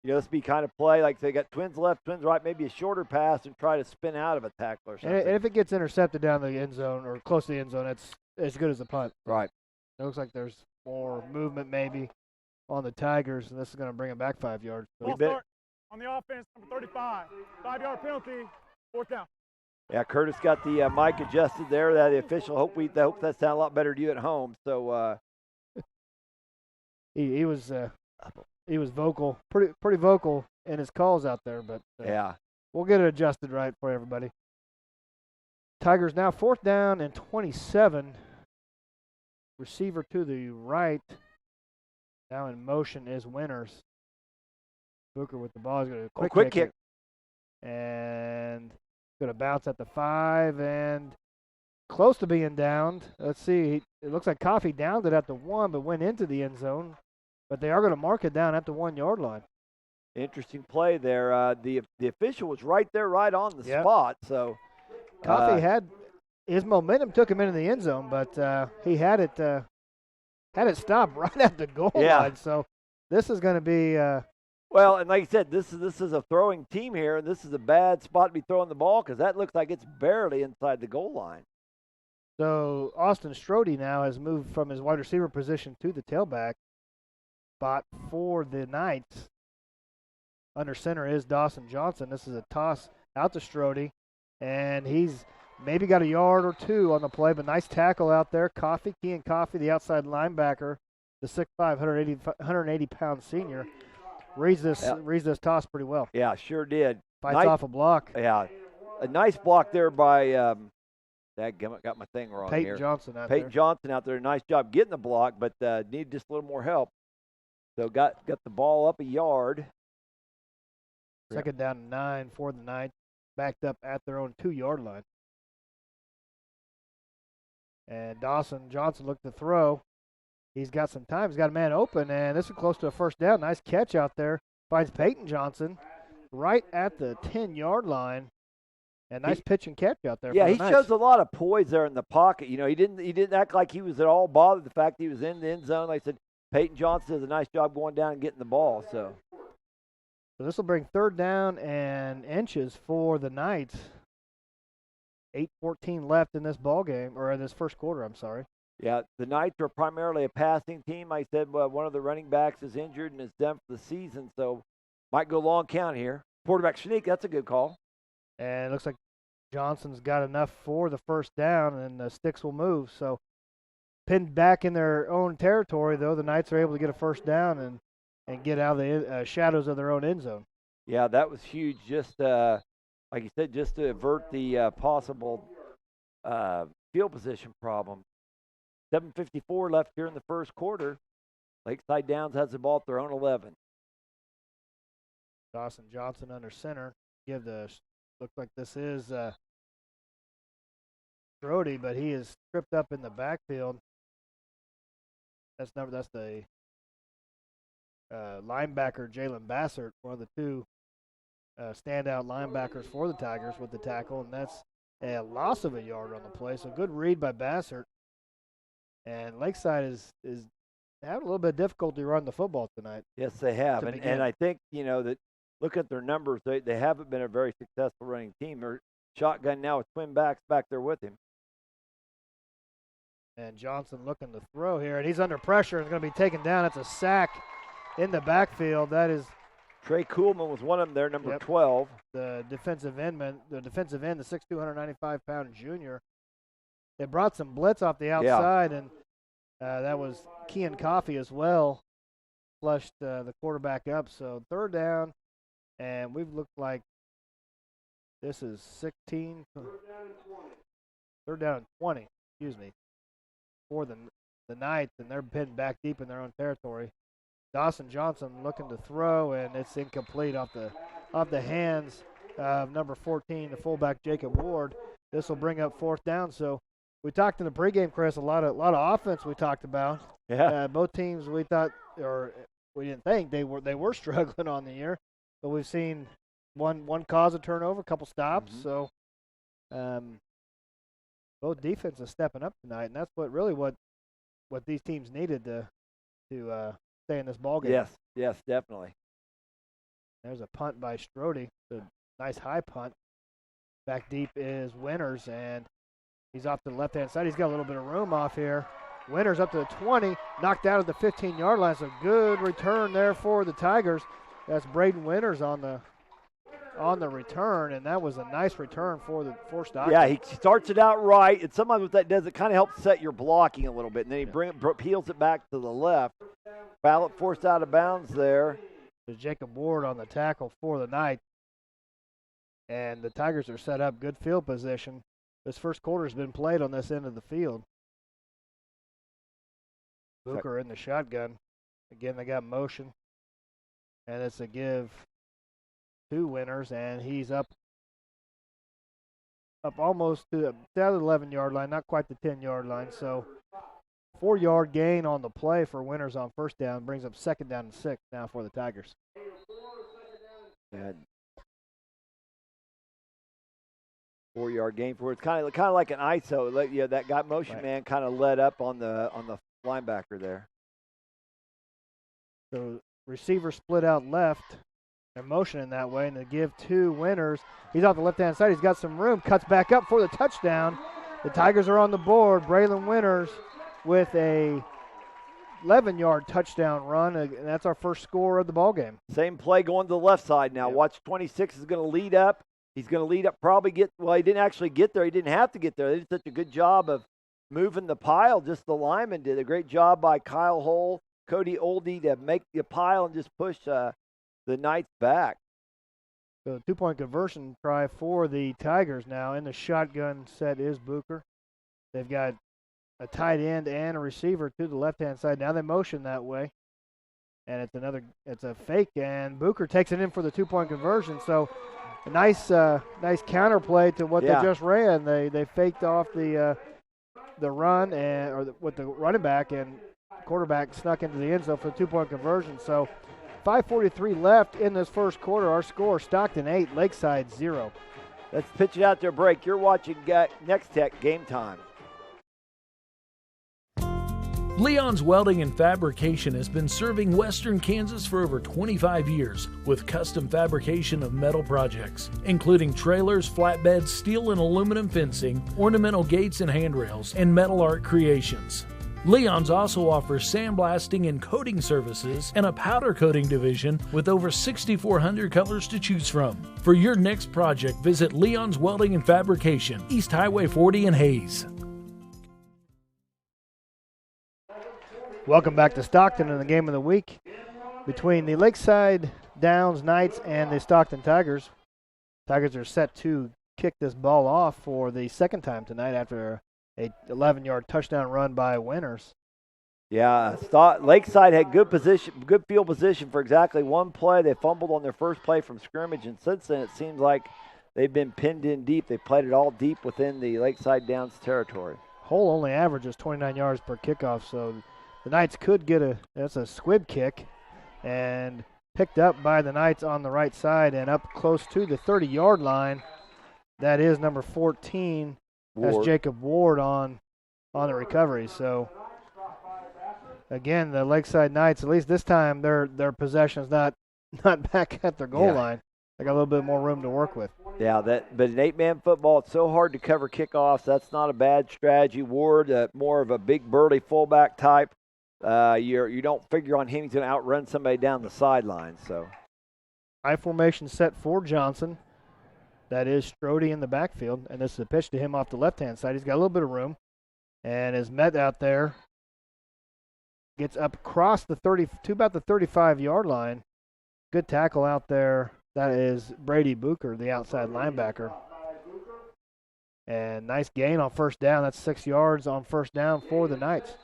this be kind of play like they got twins left, twins right, maybe a shorter pass and try to spin out of a tackle or something. And if it gets intercepted down the end zone or close to the end zone, it's as good as a punt. Right. It looks like there's more movement maybe on the Tigers, and this is going to bring them back 5 yards. Ball start on the offense, number 35. 5-yard penalty, 4th down. Yeah, Curtis got the mic adjusted there. That the official hope that sounded a lot better to you at home. So he was vocal, pretty vocal in his calls out there. But yeah, we'll get it adjusted right for everybody. Tigers now 4th down and 27. Receiver to the right. Now in motion is Winters. Booker with the ball. He's going to quick kick. And going to bounce at the 5 and close to being downed. Let's see. It looks like Coffee downed it at the 1 but went into the end zone. But they are going to mark it down at the 1-yard line. Interesting play there. The official was right there, right on the spot. So Coffee had his momentum took him into the end zone, but he had it stopped right at the goal line. So this is going to be well, and like you said, this is a throwing team here, and this is a bad spot to be throwing the ball because that looks like it's barely inside the goal line. So Austin Strode now has moved from his wide receiver position to the tailback spot for the Knights. Under center is Dawson Johnson. This is a toss out to Strode, and he's maybe got a yard or two on the play, but nice tackle out there. Kean Coffee, the outside linebacker, the 6'5", 180-pound senior, reads this toss pretty well. Yeah, sure did. Fights off a block. Yeah, a nice block there by got my thing wrong Peyton here. Peyton Johnson out there. Nice job getting the block, but need just a little more help. So got the ball up a yard. 2nd down and 9 for the Knights, backed up at their own 2-yard line. And Dawson Johnson looked to throw. He's got some time. He's got a man open, and this is close to a 1st down. Nice catch out there. Finds Peyton Johnson right at the 10-yard line. And nice pitch and catch out there. Yeah, for he the shows a lot of poise there in the pocket. You know, he didn't act like he was at all bothered the fact that he was in the end zone. Like I said, Peyton Johnson does a nice job going down and getting the ball. So this will bring 3rd down and inches for the Knights. 8:14 left in this ball game, or in this first quarter, I'm sorry. Yeah, the Knights are primarily a passing team. I said one of the running backs is injured and is done for the season, so might go long count here. Quarterback sneak, that's a good call. And it looks like Johnson's got enough for the 1st down, and the sticks will move. So pinned back in their own territory, though, the Knights are able to get a 1st down and get out of the shadows of their own end zone. Yeah, that was huge. Just like you said, just to avert the possible field position problem. 7:54 left here in the first quarter. Lakeside Downs has the ball at their own 11. Dawson Johnson under center. Looks like this is Brody, but he is tripped up in the backfield. That's the linebacker Jalen Bassert, one of the two standout linebackers for the Tigers with the tackle, and that's a loss of a yard on the play. So good read by Bassert. And Lakeside is having a little bit of difficulty running the football tonight. Yes, they have. And I think, that look at their numbers. They haven't been a very successful running team. They're shotgun now with twin backs back there with him. And Johnson looking to throw here, and he's under pressure and is going to be taken down. That's a sack in the backfield. That is Trey Kuhlman was one of them there, number 12. The defensive end, the 6'2", 195-pound junior. They brought some blitz off the outside, and that was Kean Coffee as well. Flushed the quarterback up. So 3rd down, and we've looked like this is 16. 3rd down and 20, for the Knights, and they're pinned back deep in their own territory. Dawson Johnson looking to throw, and it's incomplete off the hands of number 14, the fullback Jacob Ward. This will bring up 4th down. So we talked in the pregame, Chris, a lot of offense we talked about. Yeah. Both teams we thought, or we didn't think they were struggling on the year, but we've seen one cause a turnover, a couple stops. So both defenses stepping up tonight, and that's what these teams needed to stay in this ballgame. Yes, definitely. There's a punt by Strode, a nice high punt. Back deep is Winters, and he's off to the left-hand side. He's got a little bit of room off here. Winters up to the 20, knocked out at the 15-yard line. So good return there for the Tigers. That's Braden Winters on the return, and that was a nice return for Stockton. Yeah, he starts it out right, and sometimes what that does, it kind of helps set your blocking a little bit, and then he peels it back to the left. Ballot forced out of bounds there. There's Jacob Ward on the tackle for the Knights. And the Tigers are set up, good field position. This first quarter has been played on this end of the field. Booker in the shotgun. Again, they got motion. And it's a give to Winters, and he's up almost to the 11-yard line, not quite the 10-yard line. So 4-yard gain on the play for Winters on first down, brings up 2nd down and 6 now for the Tigers. And 4-yard gain for it. It's kind of like an ISO. That got motion man kind of led up on the linebacker there. So receiver split out left. They're motioning that way, and they give to Winters. He's off the left-hand side. He's got some room. Cuts back up for the touchdown. The Tigers are on the board. Braylon Winters with a 11-yard touchdown run, and that's our first score of the ballgame. Same play going to the left side now. Yep. Watch 26 is going to lead up. He's going to lead up, he didn't actually get there. He didn't have to get there. They did such a good job of moving the pile. Just the linemen did a great job by Kyle Hull, Cody Oldie to make the pile and just push the Knights back. So 2-point conversion try for the Tigers now. In the shotgun set is Booker. They've got a tight end and a receiver to the left-hand side. Now they motion that way. And it's a fake, and Booker takes it in for the 2-point conversion. So a nice counterplay to what they just ran. They faked off the run with the running back, and quarterback snuck into the end zone for the 2-point conversion. So 5:43 left in this first quarter. Our score: Stockton 8, Lakeside 0. Let's pitch it out there. Break. You're watching Nex-Tech Game Time. Leon's Welding and Fabrication has been serving Western Kansas for over 25 years with custom fabrication of metal projects, including trailers, flatbeds, steel and aluminum fencing, ornamental gates and handrails, and metal art creations. Leon's also offers sandblasting and coating services and a powder coating division with over 6,400 colors to choose from. For your next project, visit Leon's Welding and Fabrication, East Highway 40 in Hayes. Welcome back to Stockton in the game of the week between the Lakeside Downs Knights and the Stockton Tigers. Tigers are set to kick this ball off for the second time tonight after a 11-yard touchdown run by Winters. Yeah, Lakeside had good field position for exactly one play. They fumbled on their first play from scrimmage, and since then it seems like they've been pinned in deep. They played it all deep within the Lakeside Downs territory. Hull only averages 29 yards per kickoff, so the Knights could get that's a squib kick, and picked up by the Knights on the right side and up close to the 30-yard line. That is number 14. That's Jacob Ward on the recovery. So, again, the Lakeside Knights, at least this time, their possession's not back at their goal line. They got a little bit more room to work with. Yeah, but in 8-man football, it's so hard to cover kickoffs. That's not a bad strategy. Ward, more of a big burly fullback type. You don't figure on him. He's going to outrun somebody down the sideline. So, I formation set for Johnson. That is Strode in the backfield, and this is a pitch to him off the left-hand side. He's got a little bit of room, and is met out there. Gets up across the 30 to about the 35-yard line. Good tackle out there. That is Brady Booker, the outside linebacker. And nice gain on first down. That's 6 yards on first down for the Knights.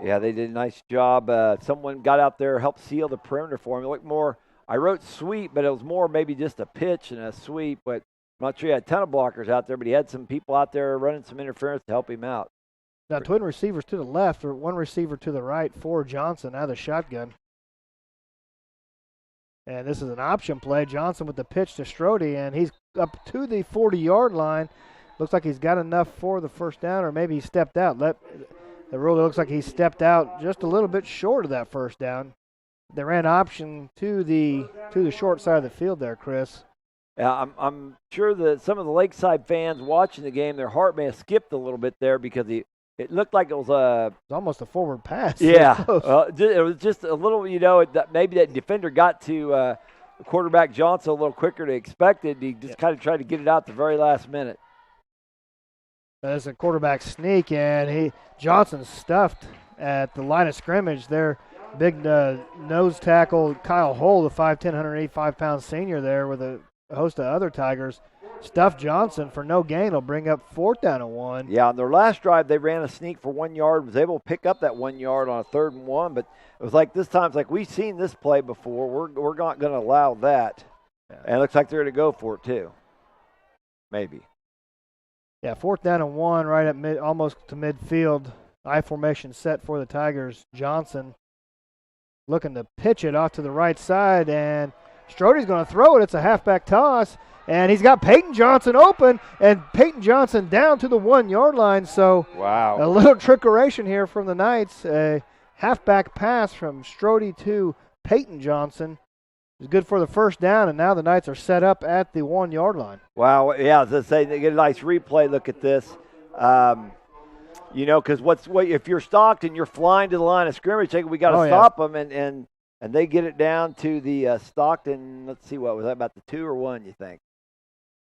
Yeah, they did a nice job. Someone got out there, helped seal the perimeter for him. It looked more, I wrote sweep, but it was more maybe just a pitch and a sweep. But I'm not sure he had a ton of blockers out there, but he had some people out there running some interference to help him out. Now, twin receivers to the left, or one receiver to the right for Johnson out of the shotgun. And this is an option play. Johnson with the pitch to Strode, and he's up to the 40-yard line. Looks like he's got enough for the first down, or maybe he stepped out. It really looks like he stepped out just a little bit short of that first down. They ran option to the short side of the field there, Chris. Yeah, I'm sure that some of the Lakeside fans watching the game, their heart may have skipped a little bit there because it looked like it was almost a forward pass. Yeah, it was just a little, maybe that defender got to quarterback Johnson a little quicker than expected. He just kind of tried to get it out the very last minute. That's a quarterback sneak, and Johnson stuffed at the line of scrimmage there. Big nose tackle Kyle Hull, the 5'10", 185-pound senior there with a host of other Tigers. Stuffed Johnson for no gain. Will bring up 4th down and 1. Yeah, on their last drive, they ran a sneak for 1 yard, was able to pick up that 1 yard on a 3rd and 1, but it was like this time, it's like we've seen this play before. We're not going to allow that. Yeah. And it looks like they're going to go for it, too. Maybe. Yeah, 4th down and 1 right at almost to midfield. I formation set for the Tigers. Johnson looking to pitch it off to the right side, and Strode's going to throw it. It's a halfback toss, and he's got Peyton Johnson open, and Peyton Johnson down to the 1 yard line. So wow, a little trickeration here from the Knights. A halfback pass from Strode to Peyton Johnson is good for the first down, and now the Knights are set up at the 1 yard line. Wow, yeah, as I say, they get a nice replay look at this. Because if you're Stockton, you're flying to the line of scrimmage, we got to stop them, and they get it down to the Stockton. Let's see, what was that, about the 2 or 1? You think?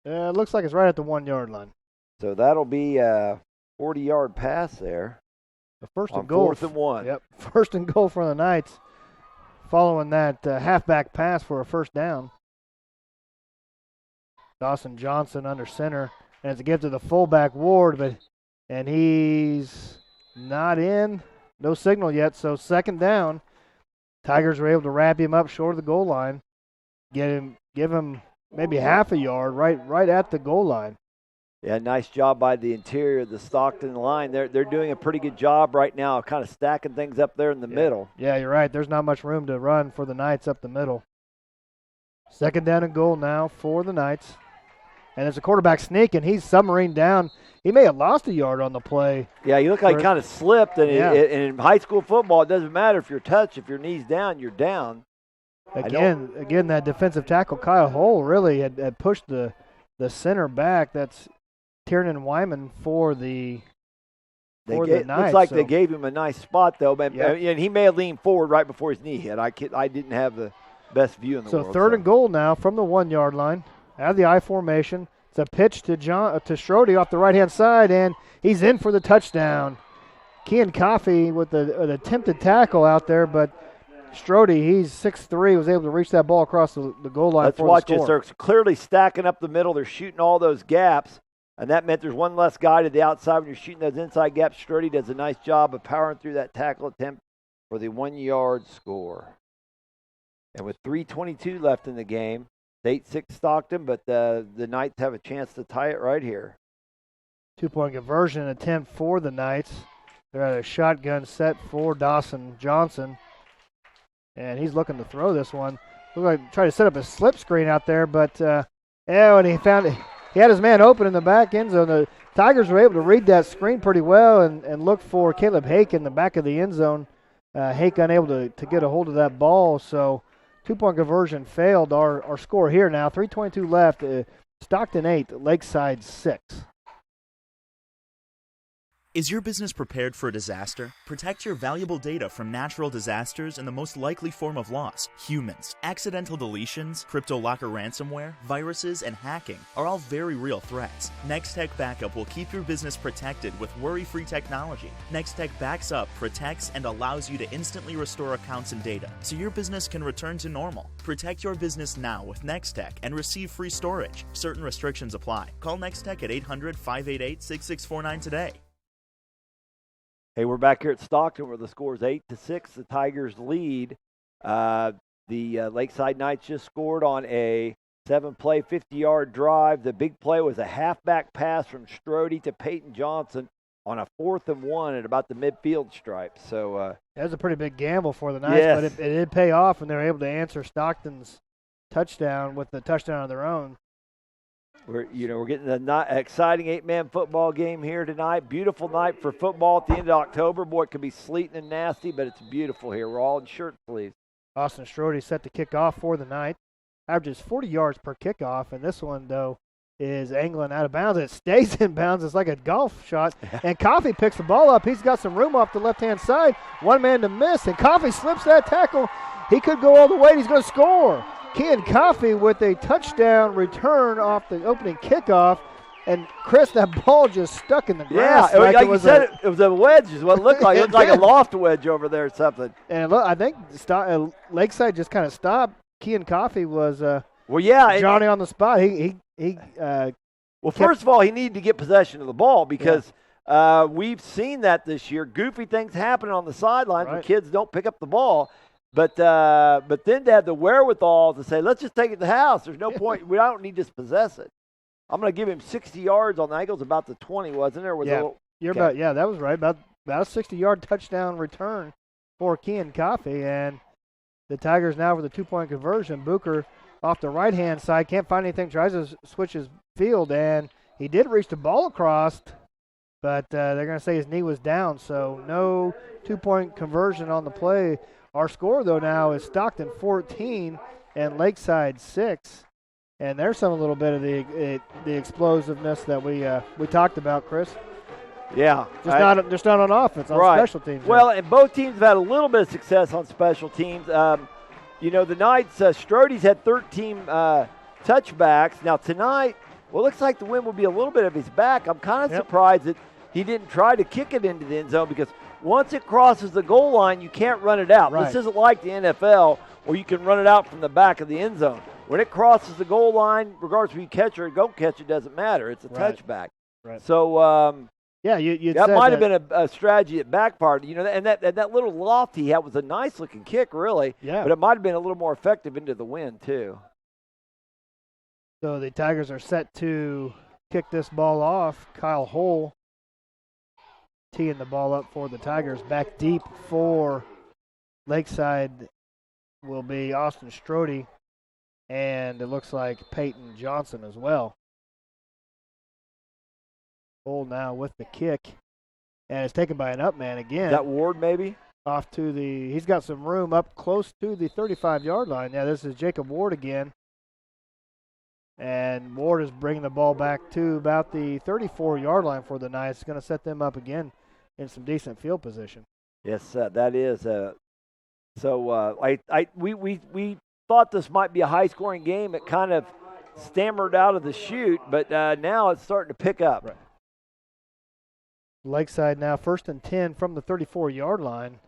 It looks like it's right at the 1 yard line. So that'll be a 40-yard pass there. The first and goal. 4th and 1. Yep, 1st and goal for the Knights. Following that halfback pass for a first down. Dawson Johnson under center, and it's a give to the fullback Ward, and he's not in. No signal yet, so 2nd down. Tigers were able to wrap him up short of the goal line. Give him maybe half a yard right at the goal line. Yeah, nice job by the interior of the Stockton line. They're doing a pretty good job right now, kind of stacking things up there in the middle. Yeah, you're right. There's not much room to run for the Knights up the middle. 2nd down and goal now for the Knights. And it's a quarterback sneak, and he's submarine down. He may have lost a yard on the play. Yeah, he looked like he kind of slipped. And in high school football, it doesn't matter if you're touched. If your knee's down, you're down. Again, that defensive tackle, Kyle Hull, really had pushed the center back. That's Tiernan Wyman for the Knights. Looks like they gave him a nice spot, though. And he may have leaned forward right before his knee hit. I didn't have the best view in the world. So 3rd and goal now from the 1 yard line. Out of the I formation. It's a pitch to Strode off the right-hand side, and he's in for the touchdown. Kean Coffey with an attempted tackle out there, but Strode, he's 6'3", was able to reach that ball across the goal line. Let's watch this. They're clearly stacking up the middle. They're shooting all those gaps, and that meant there's one less guy to the outside when you're shooting those inside gaps. Strode does a nice job of powering through that tackle attempt for the 1 yard score. And with 3:22 left in the game, 8-6 Stockton, but the Knights have a chance to tie it right here. 2-point conversion attempt for the Knights. They're at a shotgun set for Dawson Johnson, and he's looking to throw this one. Looked like try to set up a slip screen out there, but when he had his man open in the back end zone. The Tigers were able to read that screen pretty well and look for Caleb Hake in the back of the end zone. Hake unable to get a hold of that ball, so 2-point conversion failed. Our score here now, 3:22 left. Stockton 8, Lakeside 6. Is your business prepared for a disaster? Protect your valuable data from natural disasters and the most likely form of loss, humans. Accidental deletions, crypto locker ransomware, viruses, and hacking are all very real threats. Nex-Tech Backup will keep your business protected with worry-free technology. Nex-Tech backs up, protects, and allows you to instantly restore accounts and data so your business can return to normal. Protect your business now with Nex-Tech and receive free storage. Certain restrictions apply. Call Nex-Tech at 800-588-6649 today. Hey, we're back here at Stockton where the score is 8-6. The Tigers lead. The Lakeside Knights just scored on a 7-play, 50-yard drive. The big play was a halfback pass from Strode to Peyton Johnson on a 4th and 1 at about the midfield stripe. So that was a pretty big gamble for the Knights, yes. but it did pay off, and they were able to answer Stockton's touchdown with the touchdown of their own. We're getting an exciting 8-man football game here tonight. Beautiful night for football at the end of October. Boy, it could be sleeting and nasty, but it's beautiful here. We're all in shirt sleeves. Austin Strode set to kick off for the Knights. Averages 40 yards per kickoff, and this one, though, is angling out of bounds. It stays in bounds. It's like a golf shot, and Coffey picks the ball up. He's got some room off the left-hand side. One man to miss, and Coffey slips that tackle. He could go all the way, and he's going to score. Ken Coffey with a touchdown return off the opening kickoff. And, Chris, that ball just stuck in the grass. Yeah, like you said, it was a wedge is what it looked like. It looked like a loft wedge over there or something. And look, I think Lakeside just kind of stopped. Ken Coffey was Johnny on the spot. First of all, he needed to get possession of the ball because we've seen that this year. Goofy things happen on the sidelines when kids don't pick up the ball. But then to have the wherewithal to say, let's just take it to the house. There's no point. We don't need to just possess it. I'm going to give him 60 yards on the ankles, about the 20, wasn't there? That was right. About a 60-yard touchdown return for Ken Coffey. And the Tigers now with a 2-point conversion. Booker off the right-hand side, can't find anything, tries to switch his field, and he did reach the ball across, but they're going to say his knee was down, so no 2-point conversion on the play. Our score, though, now is Stockton 14 and Lakeside 6. And there's a little bit of the explosiveness that we talked about, Chris. Yeah. Just not on offense, on special teams. Well, and both teams have had a little bit of success on special teams. The Knights, Strode's had 13 touchbacks. Now, tonight, it looks like the wind will be a little bit of his back. I'm kind of surprised that he didn't try to kick it into the end zone because once it crosses the goal line, you can't run it out. Right. This isn't like the NFL where you can run it out from the back of the end zone. When it crosses the goal line, regardless if you catch it or don't catch it, doesn't matter. It's a touchback. Right. So, you that might have been a strategy that backfired. And that little loft he had was a nice-looking kick, really. Yeah. But it might have been a little more effective into the wind, too. So the Tigers are set to kick this ball off. Kyle Hull teeing the ball up for the Tigers. Back deep for Lakeside will be Austin Strode, and it looks like Peyton Johnson as well. Hull now with the kick, and it's taken by an up man again. Is that Ward, maybe? He's got some room up close to the 35-yard line. Yeah, this is Jacob Ward again. And Ward is bringing the ball back to about the 34-yard line for the Knights. It's going to set them up again in some decent field position. Yes, that is. We thought this might be a high-scoring game. It kind of stammered out of the chute, but now it's starting to pick up. Right. Lakeside now 1st and 10 from the 34-yard line.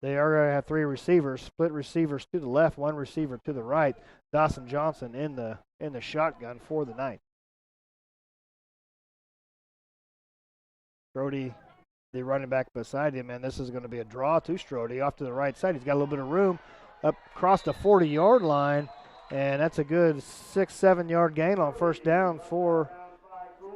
They are going to have 3 receivers, split receivers to the left, 1 receiver to the right. Dawson Johnson in the shotgun for the Knights. Strode, the running back beside him, and this is going to be a draw to Strode off to the right side. He's got a little bit of room up across the 40-yard line, and that's a good 6-7 yard gain on first down for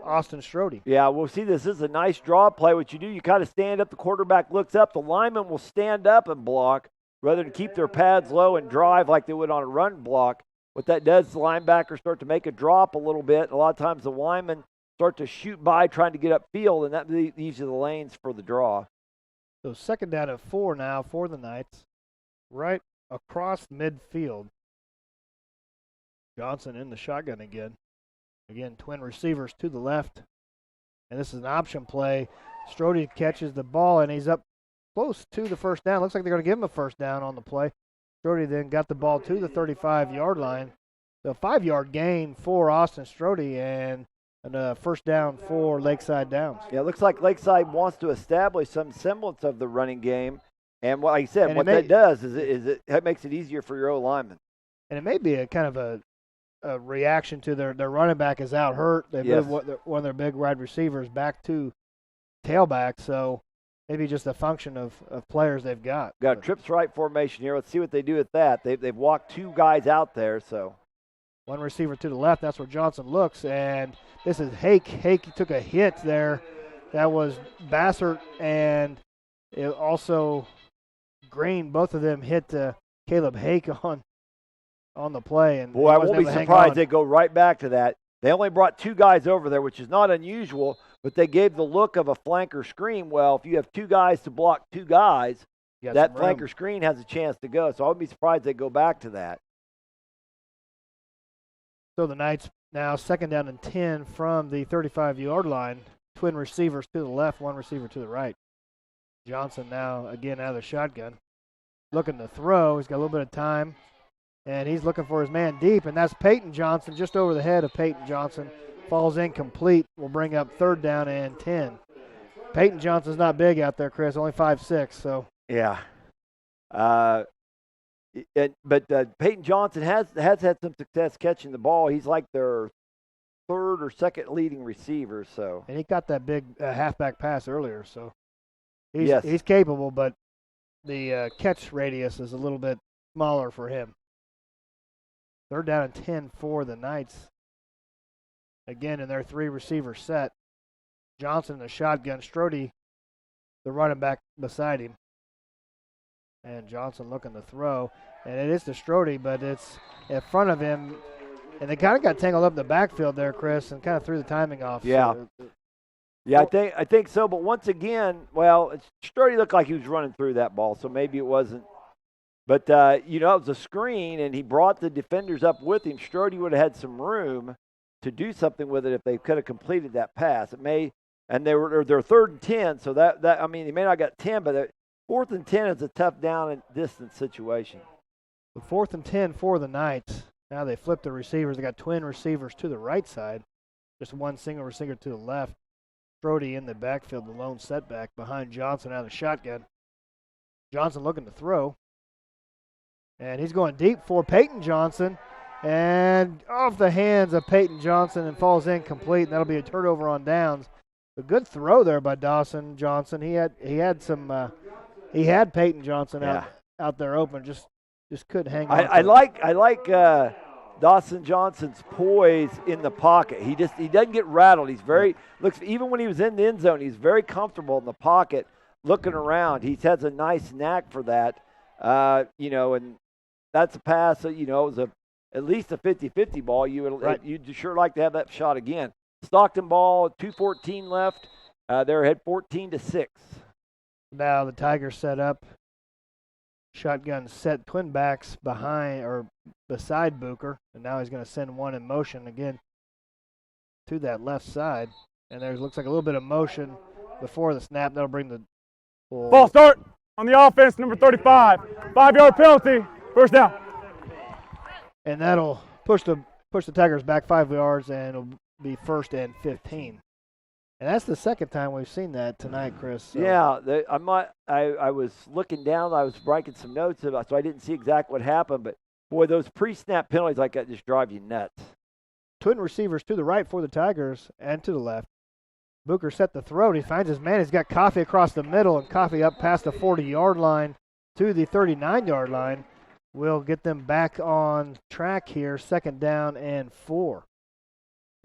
Austin Strode. Yeah, we'll see. This is a nice draw play. What you do, you kind of stand up, the quarterback looks up, the lineman will stand up and block rather than keep their pads low and drive like they would on a run block. What that does, the linebackers start to make a drop a little bit. A lot of times the linemen start to shoot by trying to get upfield, and that leaves you the lanes for the draw. So 2nd down and 4 now for the Knights, right across midfield. Johnson in the shotgun again. Again, twin receivers to the left. And this is an option play. Strode catches the ball, and he's up close to the first down. Looks like they're going to give him a first down on the play. Strode then got the ball to the 35-yard line. So 5-yard gain for Austin Strode, and a first down for Lakeside Downs. Yeah, it looks like Lakeside wants to establish some semblance of the running game. And like I said, what that does is it makes it easier for your O-lineman. And it may be a kind of a reaction to their running back is out hurt. They moved one of their big wide receivers back to tailback. So maybe just a function of players they've got. Got a trips right formation here. Let's see what they do with that. They've walked 2 guys out there, so. One receiver to the left. That's where Johnson looks, and this is Hake. Hake took a hit there. That was Bassert and also Green. Both of them hit Caleb Hake on the play. And boy, I won't be surprised they go right back to that. They only brought 2 guys over there, which is not unusual, but they gave the look of a flanker screen. Well, if you have 2 guys to block 2 guys, that flanker screen has a chance to go. So I would be surprised they go back to that. So the Knights now 2nd down and 10 from the 35-yard line. Twin receivers to the left, 1 receiver to the right. Johnson now again out of the shotgun. Looking to throw. He's got a little bit of time. And he's looking for his man deep, and that's Peyton Johnson just over the head of Peyton Johnson. Falls incomplete. Will bring up 3rd down and 10. Peyton Johnson's not big out there, Chris. Only 5'6", so. Yeah. But Peyton Johnson has had some success catching the ball. He's like their 3rd or 2nd leading receiver. So. And he got that big halfback pass earlier, so he's capable, but the catch radius is a little bit smaller for him. 3rd down and 10 for the Knights. Again, in their 3-receiver set. Johnson, the shotgun. Strode, the running back beside him. And Johnson looking to throw. And it is to Strode, but it's in front of him. And they kind of got tangled up in the backfield there, Chris, and kind of threw the timing off. Yeah. Yeah, I think so. But once again, Strode looked like he was running through that ball, so maybe it wasn't. But, it was a screen, and he brought the defenders up with him. Strode would have had some room to do something with it if they could have completed that pass. They're 3rd and 10, so they may not got 10, but 4th and 10 is a tough down and distance situation. The 4th and 10 for the Knights. Now they flip the receivers. They got twin receivers to the right side. Just 1 single receiver to the left. Strode in the backfield, the lone setback behind Johnson out of the shotgun. Johnson looking to throw. And he's going deep for Peyton Johnson. And off the hands of Peyton Johnson and falls incomplete. And that'll be a turnover on downs. A good throw there by Dawson Johnson. He had Peyton Johnson out there open. Just couldn't hang on. I like Dawson Johnson's poise in the pocket. He doesn't get rattled. He's even when he was in the end zone, he's very comfortable in the pocket, looking around. He has a nice knack for that. And that's a pass that, it was at least a 50-50 ball. You'd sure like to have that shot again. Stockton ball, 2:14 left. They're ahead 14-6. Now the Tigers set up. Shotgun set, twin backs behind or beside Booker. And now he's going to send one in motion again to that left side. And there looks like a little bit of motion before the snap. That'll bring the ball start on the offense, number 35. 5-yard penalty, 1st down. And that'll push the Tigers back 5 yards, and it'll be 1st and 15. And that's the 2nd time we've seen that tonight, Chris. So. Yeah, I was looking down. I was writing some notes about, so I didn't see exactly what happened. But boy, those pre-snap penalties like that just drive you nuts. Twin receivers to the right for the Tigers and to the left. Booker set the throw. He finds his man. He's got Coffee across the middle, and Coffee up past the 40-yard line to the 39-yard line. We'll get them back on track here. 2nd down and 4.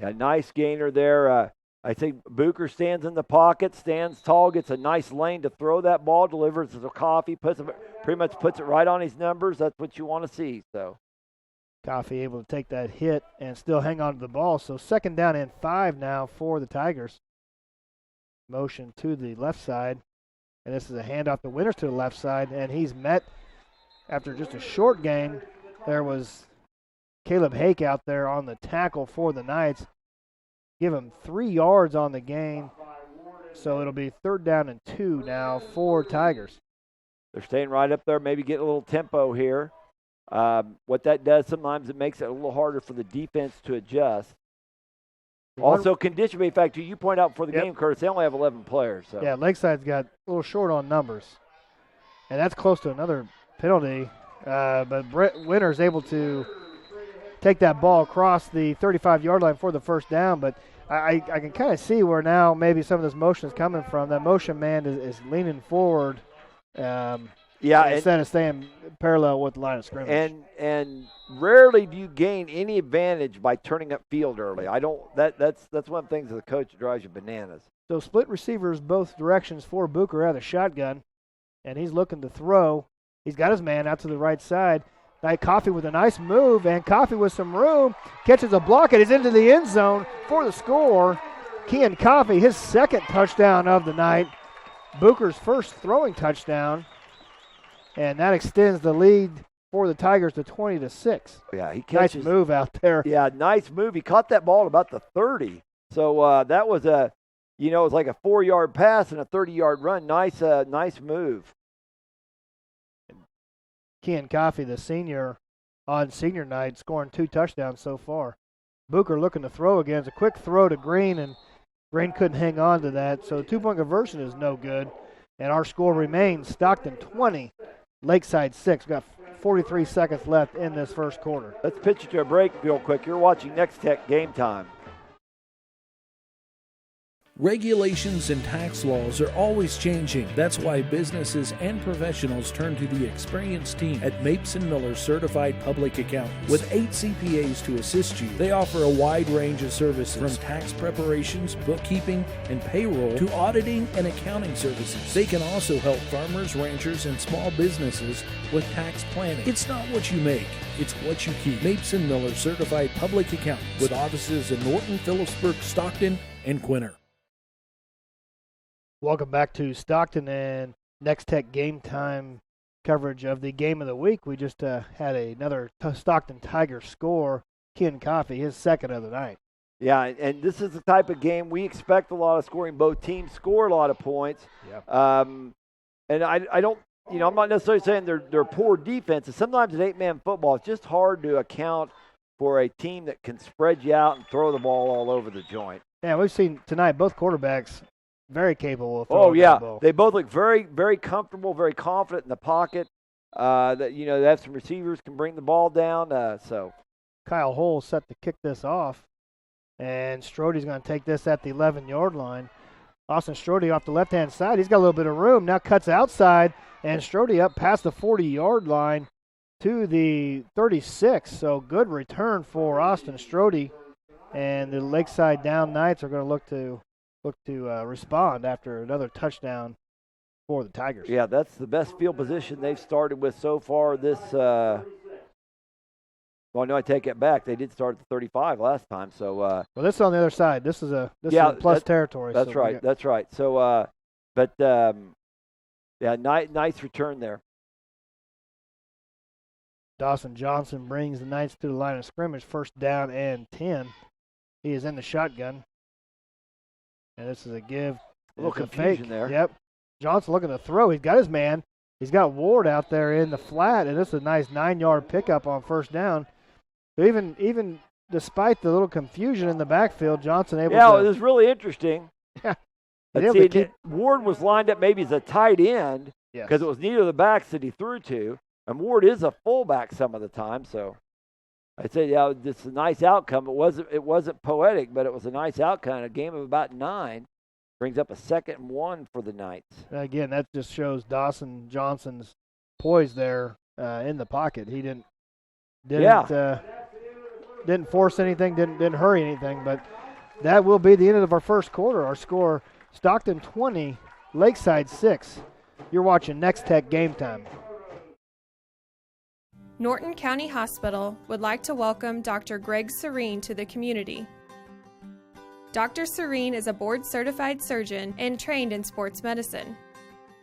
Yeah, nice gainer there. I think Booker stands in the pocket, stands tall, gets a nice lane to throw that ball, delivers it to Coffee, pretty much puts it right on his numbers. That's what you want to see. So, Coffee able to take that hit and still hang on to the ball. So 2nd down and 5 now for the Tigers. Motion to the left side, and this is a handoff to Winters to the left side, and he's met after just a short gain. There was Caleb Hake out there on the tackle for the Knights. Give him 3 yards on the gain, so it'll be 3rd down and 2 now for Tigers. They're staying right up there, maybe get a little tempo here. What that does, sometimes it makes it a little harder for the defense to adjust. Also, condition by fact, you point out for the game, Curtis, they only have 11 players. So. Yeah, Lakeside's got a little short on numbers. And that's close to another penalty. But Winters able to take that ball across the 35-yard line for the 1st down. But I can kind of see where now maybe some of this motion is coming from. That motion man is leaning forward instead of staying parallel with the line of scrimmage. And rarely do you gain any advantage by turning up field early. That's one of the things as a coach that drives you bananas. So split receivers both directions for Booker out of the shotgun, and he's looking to throw. He's got his man out to the right side. Coffee with a nice move, and Coffee with some room, catches a block, and is into the end zone for the score. Kean Coffee, his second touchdown of the night. Booker's first throwing touchdown, and that extends the lead for the Tigers to 20-6. Yeah, he catches. Nice move out there. Yeah, nice move. He caught that ball at about the 30. So that was it was like a 4-yard pass and a 30-yard run. Nice move. Kean Coffey, the senior on senior night, scoring 2 touchdowns so far. Booker looking to throw again. It's a quick throw to Green, and Green couldn't hang on to that. So the 2-point conversion is no good. And our score remains Stockton 20, Lakeside 6. We've got 43 seconds left in this first quarter. Let's pitch it to a break real quick. You're watching Nex-Tech Game Time. Regulations and tax laws are always changing. That's why businesses and professionals turn to the experienced team at Mapes & Miller Certified Public Accountants. With 8 CPAs to assist you, they offer a wide range of services from tax preparations, bookkeeping, and payroll to auditing and accounting services. They can also help farmers, ranchers, and small businesses with tax planning. It's not what you make, it's what you keep. Mapes & Miller Certified Public Accountants with offices in Norton, Phillipsburg, Stockton, and Quinter. Welcome back to Stockton and Nex-Tech Game Time coverage of the game of the week. We just had another Stockton Tigers score. Kean Coffey, his second of the night. Yeah, and this is the type of game we expect a lot of scoring. Both teams score a lot of points. Yep. And I don't, I'm not necessarily saying they're poor defenses. Sometimes in 8-man football, it's just hard to account for a team that can spread you out and throw the ball all over the joint. Yeah, we've seen tonight both quarterbacks very capable of throwing the ball. They both look very, very comfortable, very confident in the pocket. They have some receivers can bring the ball down. Kyle Hull set to kick this off, and Strode's going to take this at the 11-yard line. Austin Strode off the left-hand side. He's got a little bit of room. Now cuts outside, and Strode up past the 40-yard line to the 36. So good return for Austin Strode, and the Lakeside Down Knights are going to look to respond after another touchdown for the Tigers. Yeah, that's the best field position they've started with so far this well, no, I take it back. They did start at the 35 last time. So well, this is on the other side. This is plus territory. That's right. That's right. So nice return there. Dawson Johnson brings the Knights to the line of scrimmage, first down and 10. He is in the shotgun. And this is a give. A little confusion there. Yep. Johnson looking to throw. He's got his man. He's got Ward out there in the flat, and this is a nice 9-yard pickup on first down. So even despite the little confusion in the backfield, Johnson able to. Yeah, it was really interesting. Yeah. Ward was lined up maybe as a tight end because it was neither of the backs that he threw to, and Ward is a fullback some of the time. So I'd say, this is a nice outcome. It wasn't poetic, but it was a nice outcome. A game of about 9 brings up a 2nd and 1 for the Knights. Again, that just shows Dawson Johnson's poise there in the pocket. He didn't force anything, didn't hurry anything. But that will be the end of our first quarter. Our score: Stockton 20, Lakeside 6. You're watching Nex-Tech Game Time. Norton County Hospital would like to welcome Dr. Greg Serene to the community. Dr. Serene is a board-certified surgeon and trained in sports medicine.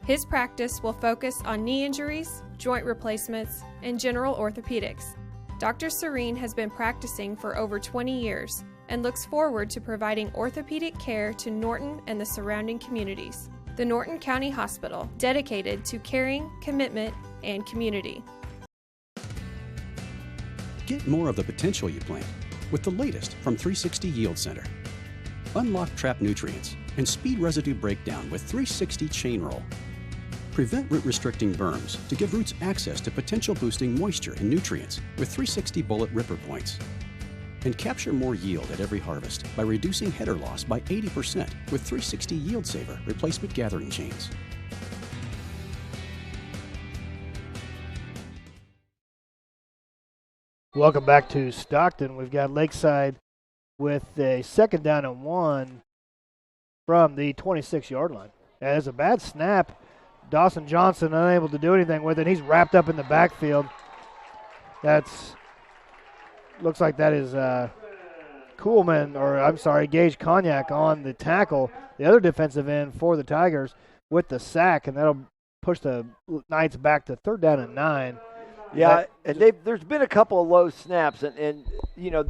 His practice will focus on knee injuries, joint replacements, and general orthopedics. Dr. Serene has been practicing for over 20 years and looks forward to providing orthopedic care to Norton and the surrounding communities. The Norton County Hospital, dedicated to caring, commitment, and community. Get more of the potential you plant with the latest from 360 Yield Center. Unlock trapped nutrients and speed residue breakdown with 360 Chain Roll. Prevent root-restricting berms to give roots access to potential boosting moisture and nutrients with 360 Bullet Ripper Points. And capture more yield at every harvest by reducing header loss by 80% with 360 Yield Saver replacement gathering chains. Welcome back to Stockton. We've got Lakeside with a 2nd down and 1 from the 26-yard line. And it's a bad snap. Dawson Johnson unable to do anything with it. He's wrapped up in the backfield. Looks like that is Gage Cognac on the tackle, the other defensive end for the Tigers with the sack, and that'll push the Knights back to 3rd down and 9. Yeah, and there's been a couple of low snaps, and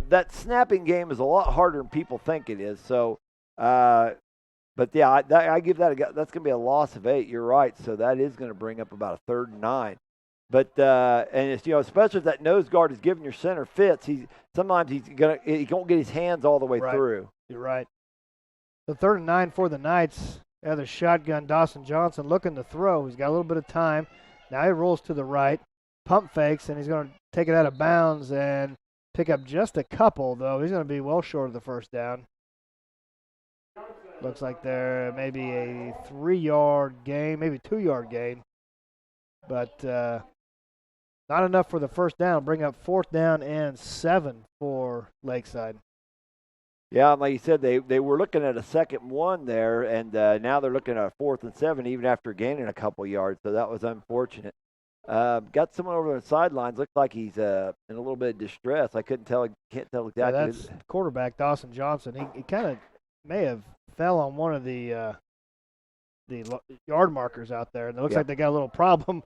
that snapping game is a lot harder than people think it is. So, but yeah, I give that that's going to be a loss of 8. You're right. So that is going to bring up about a 3rd and 9. But and it's especially if that nose guard is giving your center fits, he won't get his hands all the way through. You're right. The 3rd and 9 for the Knights. The shotgun, Dawson Johnson looking to throw. He's got a little bit of time. Now he rolls to the right. Pump fakes, and he's going to take it out of bounds and pick up just a couple, though. He's going to be well short of the 1st down. Looks like there may be a 3-yard gain, maybe 2-yard gain. But not enough for the 1st down. Bring up 4th down and 7 for Lakeside. Yeah, and like you said, they were looking at a 2nd and 1 there, and now they're looking at a 4th and 7 even after gaining a couple yards, so that was unfortunate. Got someone over on the sidelines. Looks like he's in a little bit of distress. I can't tell exactly. Yeah, that's quarterback Dawson Johnson. He kind of may have fell on one of the yard markers out there, and it looks like they got a little problem.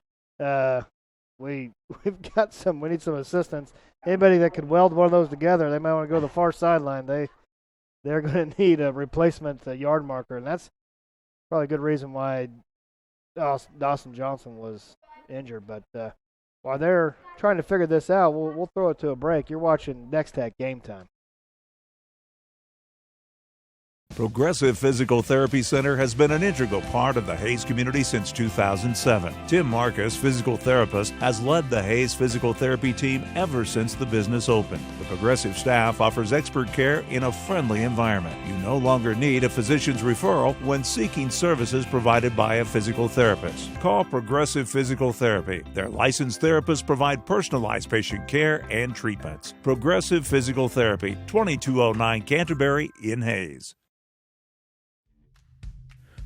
We need some assistance. Anybody that could weld one of those together, they might want to go to the far sideline. They're going to need a replacement yard marker, and that's probably a good reason why Dawson Johnson was injured. But while they're trying to figure this out, we'll throw it to a break. You're watching Nex-Tech Game Time. Progressive Physical Therapy Center has been an integral part of the Hayes community since 2007. Tim Marcus, physical therapist, has led the Hayes physical therapy team ever since the business opened. The Progressive staff offers expert care in a friendly environment. You no longer need a physician's referral when seeking services provided by a physical therapist. Call Progressive Physical Therapy. Their licensed therapists provide personalized patient care and treatments. Progressive Physical Therapy, 2209 Canterbury in Hayes.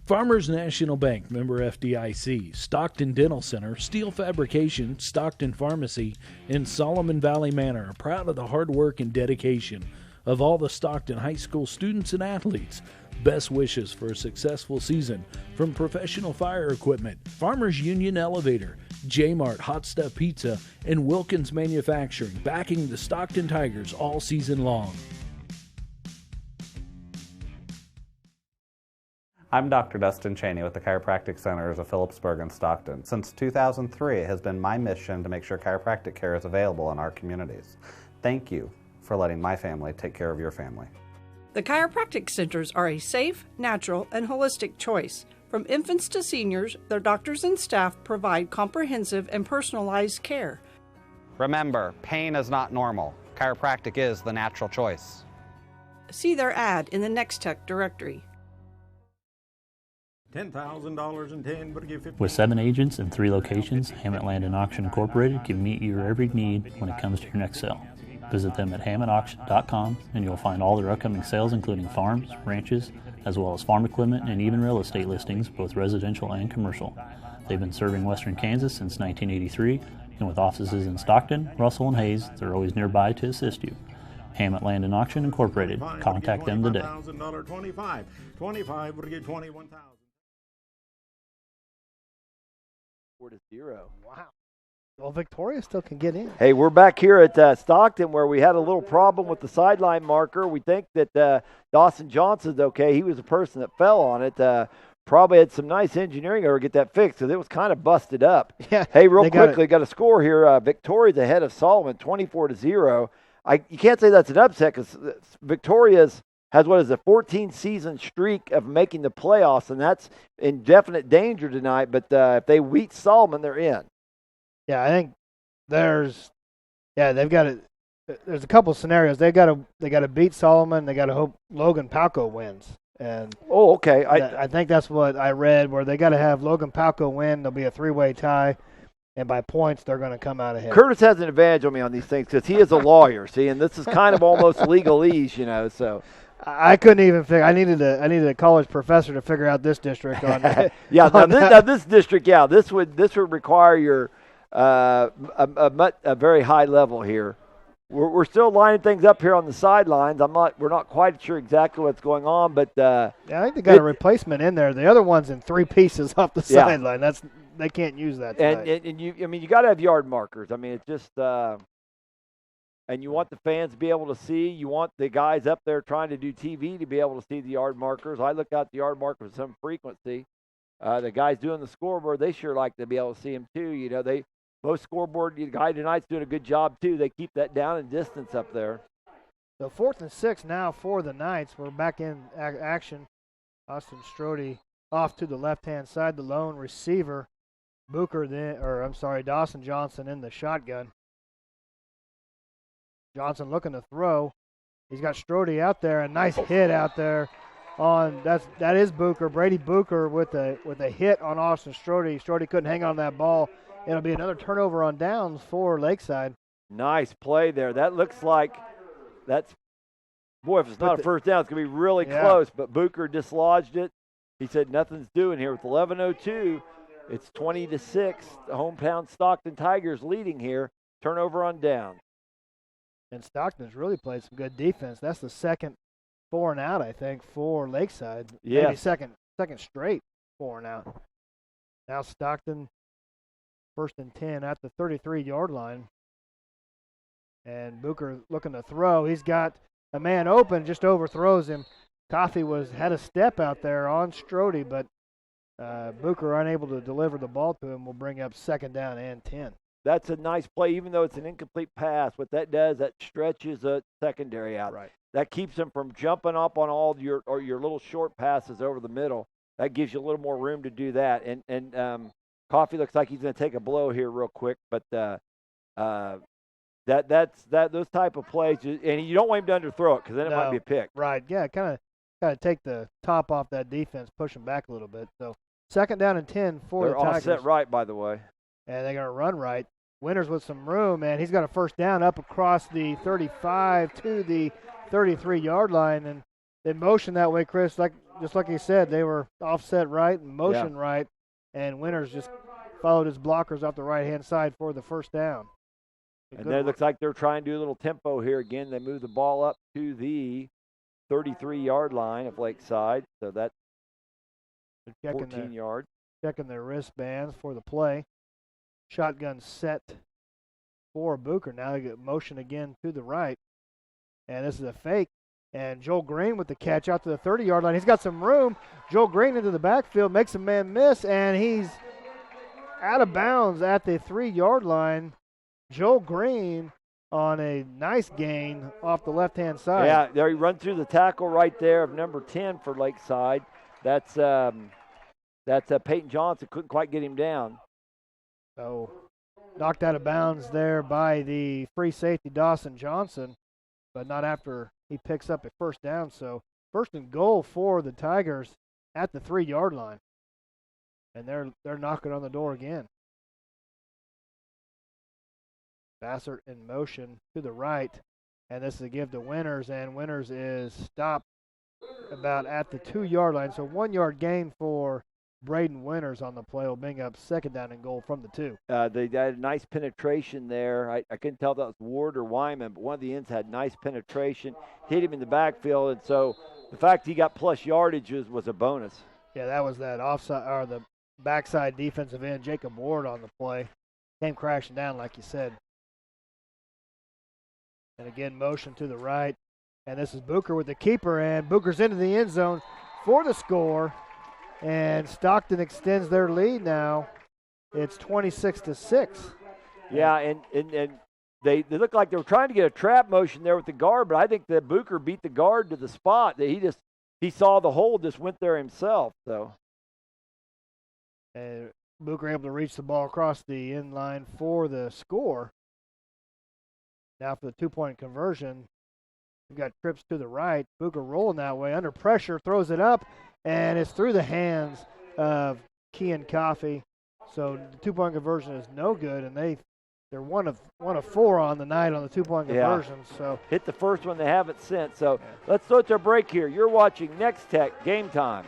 Farmers National Bank, member FDIC, Stockton Dental Center, Steel Fabrication, Stockton Pharmacy, and Solomon Valley Manor are proud of the hard work and dedication of all the Stockton High School students and athletes. Best wishes for a successful season from Professional Fire Equipment, Farmers Union Elevator, J-Mart Hot Stuff Pizza, and Wilkins Manufacturing, backing the Stockton Tigers all season long. I'm Dr. Dustin Cheney with the Chiropractic Centers of Phillipsburg and Stockton. Since 2003, it has been my mission to make sure chiropractic care is available in our communities. Thank you for letting my family take care of your family. The chiropractic centers are a safe, natural, and holistic choice. From infants to seniors, their doctors and staff provide comprehensive and personalized care. Remember, pain is not normal. Chiropractic is the natural choice. See their ad in the Nex-Tech directory. $10,000 in 10, but give 50. With 7 agents and 3 locations, Hammett Land and Auction Incorporated can meet your every need when it comes to your next sale. Visit them at hammettauction.com and you'll find all their upcoming sales, including farms, ranches, as well as farm equipment and even real estate listings, both residential and commercial. They've been serving Western Kansas since 1983, and with offices in Stockton, Russell, and Hayes, they're always nearby to assist you. Hammett Land and Auction Incorporated. Contact them today. $25 would get $21,000. 4-0. Wow. Well, Victoria still can get in. Hey, we're back here at Stockton where we had a little problem with the sideline marker. We think that Dawson Johnson's okay. He was the person that fell on it. Probably had some nice engineering to get that fixed because it was kind of busted up. Yeah. Hey, real quickly, got a score here. Victoria's ahead of Solomon, 24-0. You can't say that's an upset because Victoria's has what is a 14-season streak of making the playoffs, and that's in definite danger tonight. But if they beat Solomon, they're in. Yeah, I think they've got it. there's a couple scenarios. They got to beat Solomon. They got to hope Logan Palco wins. And okay. I think that's what I read, where they got to have Logan Palco win. There'll be a 3-way tie, and by points they're going to come out ahead. Curtis has an advantage on me on these things because he is a lawyer. See, and this is kind of almost legalese, So I couldn't even figure. I needed a college professor to figure out this district on. Now this district, this would require your a very high level here. We're still lining things up here on the sidelines. We're not quite sure exactly what's going on, but I think they got a replacement in there. The other one's in 3 pieces off the sideline. They can't use that tonight. And you got to have yard markers. I mean, it's just and you want the fans to be able to see. You want the guys up there trying to do TV to be able to see the yard markers. I look out the yard markers with some frequency. The guys doing the scoreboard, they sure like to be able to see them too. Most scoreboard guy tonight's doing a good job too. They keep that down in distance up there. So 4th and 6 now for the Knights. We're back in action. Austin Strode off to the left-hand side. The lone receiver, Dawson Johnson in the shotgun. Johnson looking to throw. He's got Strode out there. A nice hit out there that is Booker. Brady Booker with a hit on Austin Strode. Strode couldn't hang on that ball. It'll be another turnover on downs for Lakeside. Nice play there. That looks like if it's not a first down, it's going to be really close. But Booker dislodged it. He said nothing's doing here with 11:02. It's 20-6. The hometown Stockton Tigers leading here. Turnover on down. And Stockton's really played some good defense. That's the second 4 and out, I think, for Lakeside. Yeah. Maybe second straight 4 and out. Now Stockton, 1st and 10 at the 33-yard line. And Booker looking to throw. He's got a man open, just overthrows him. Coffey had a step out there on Strode, but Booker unable to deliver the ball to him will bring up 2nd down and 10. That's a nice play, even though it's an incomplete pass. What that does, that stretches a secondary out. Right. That keeps them from jumping up on all your little short passes over the middle. That gives you a little more room to do that. And Coffey looks like he's going to take a blow here real quick, but those type of plays, and you don't want him to underthrow it because then it might be a pick. Right. Yeah. Kind of take the top off that defense, push them back a little bit. So 2nd down and 10 for the Tigers. They're all set right, by the way. And they're going to run right. Winters with some room, and he's got a 1st down up across the 35 to the 33-yard line. And they motioned that way, Chris, just like you said. They were offset right and motion right, and Winters just followed his blockers off the right-hand side for the 1st down. And then it looks like they're trying to do a little tempo here again. They move the ball up to the 33-yard line of Lakeside, so that's 14 yards. Checking their wristbands for the play. Shotgun set for Booker. Now they get motion again to the right. And this is a fake. And Joel Green with the catch out to the 30-yard line. He's got some room. Joel Green into the backfield, makes a man miss, and he's out of bounds at the 3-yard line. Joel Green on a nice gain off the left-hand side. Yeah, there he run through the tackle right there of number 10 for Lakeside. That's Peyton Johnson. Couldn't quite get him down. So knocked out of bounds there by the free safety Dawson Johnson, but not after he picks up a 1st down. So 1st and goal for the Tigers at the 3-yard line. And they're knocking on the door again. Bassert in motion to the right, and this is a give to Winters, and Winters is stopped about at the 2-yard line. So 1-yard gain for Braden Winters on the play will bring up 2nd down and goal from the 2. They had a nice penetration there. I couldn't tell if that was Ward or Wyman, but one of the ends had nice penetration, hit him in the backfield, and so the fact he got plus yardage was a bonus. Yeah, that was that offside or the backside defensive end, Jacob Ward, on the play. Came crashing down, like you said. And again, motion to the right. And this is Booker with the keeper, and Booker's into the end zone for the score. And Stockton extends their lead now. It's 26-6. Yeah, and they look like they were trying to get a trap motion there with the guard, but I think that Booker beat the guard to the spot. That he saw the hole, just went there himself. So. And Booker able to reach the ball across the end line for the score. Now for the two-point conversion, we've got trips to the right. Booker rolling that way, under pressure, throws it up, and it's through the hands of Kean Coffey. So the two-point conversion is no good, and they're one of 4 on the night on the two-point conversions. So hit the first one they haven't since. So let's throw it to a break here. You're watching Nex-Tech Game Time.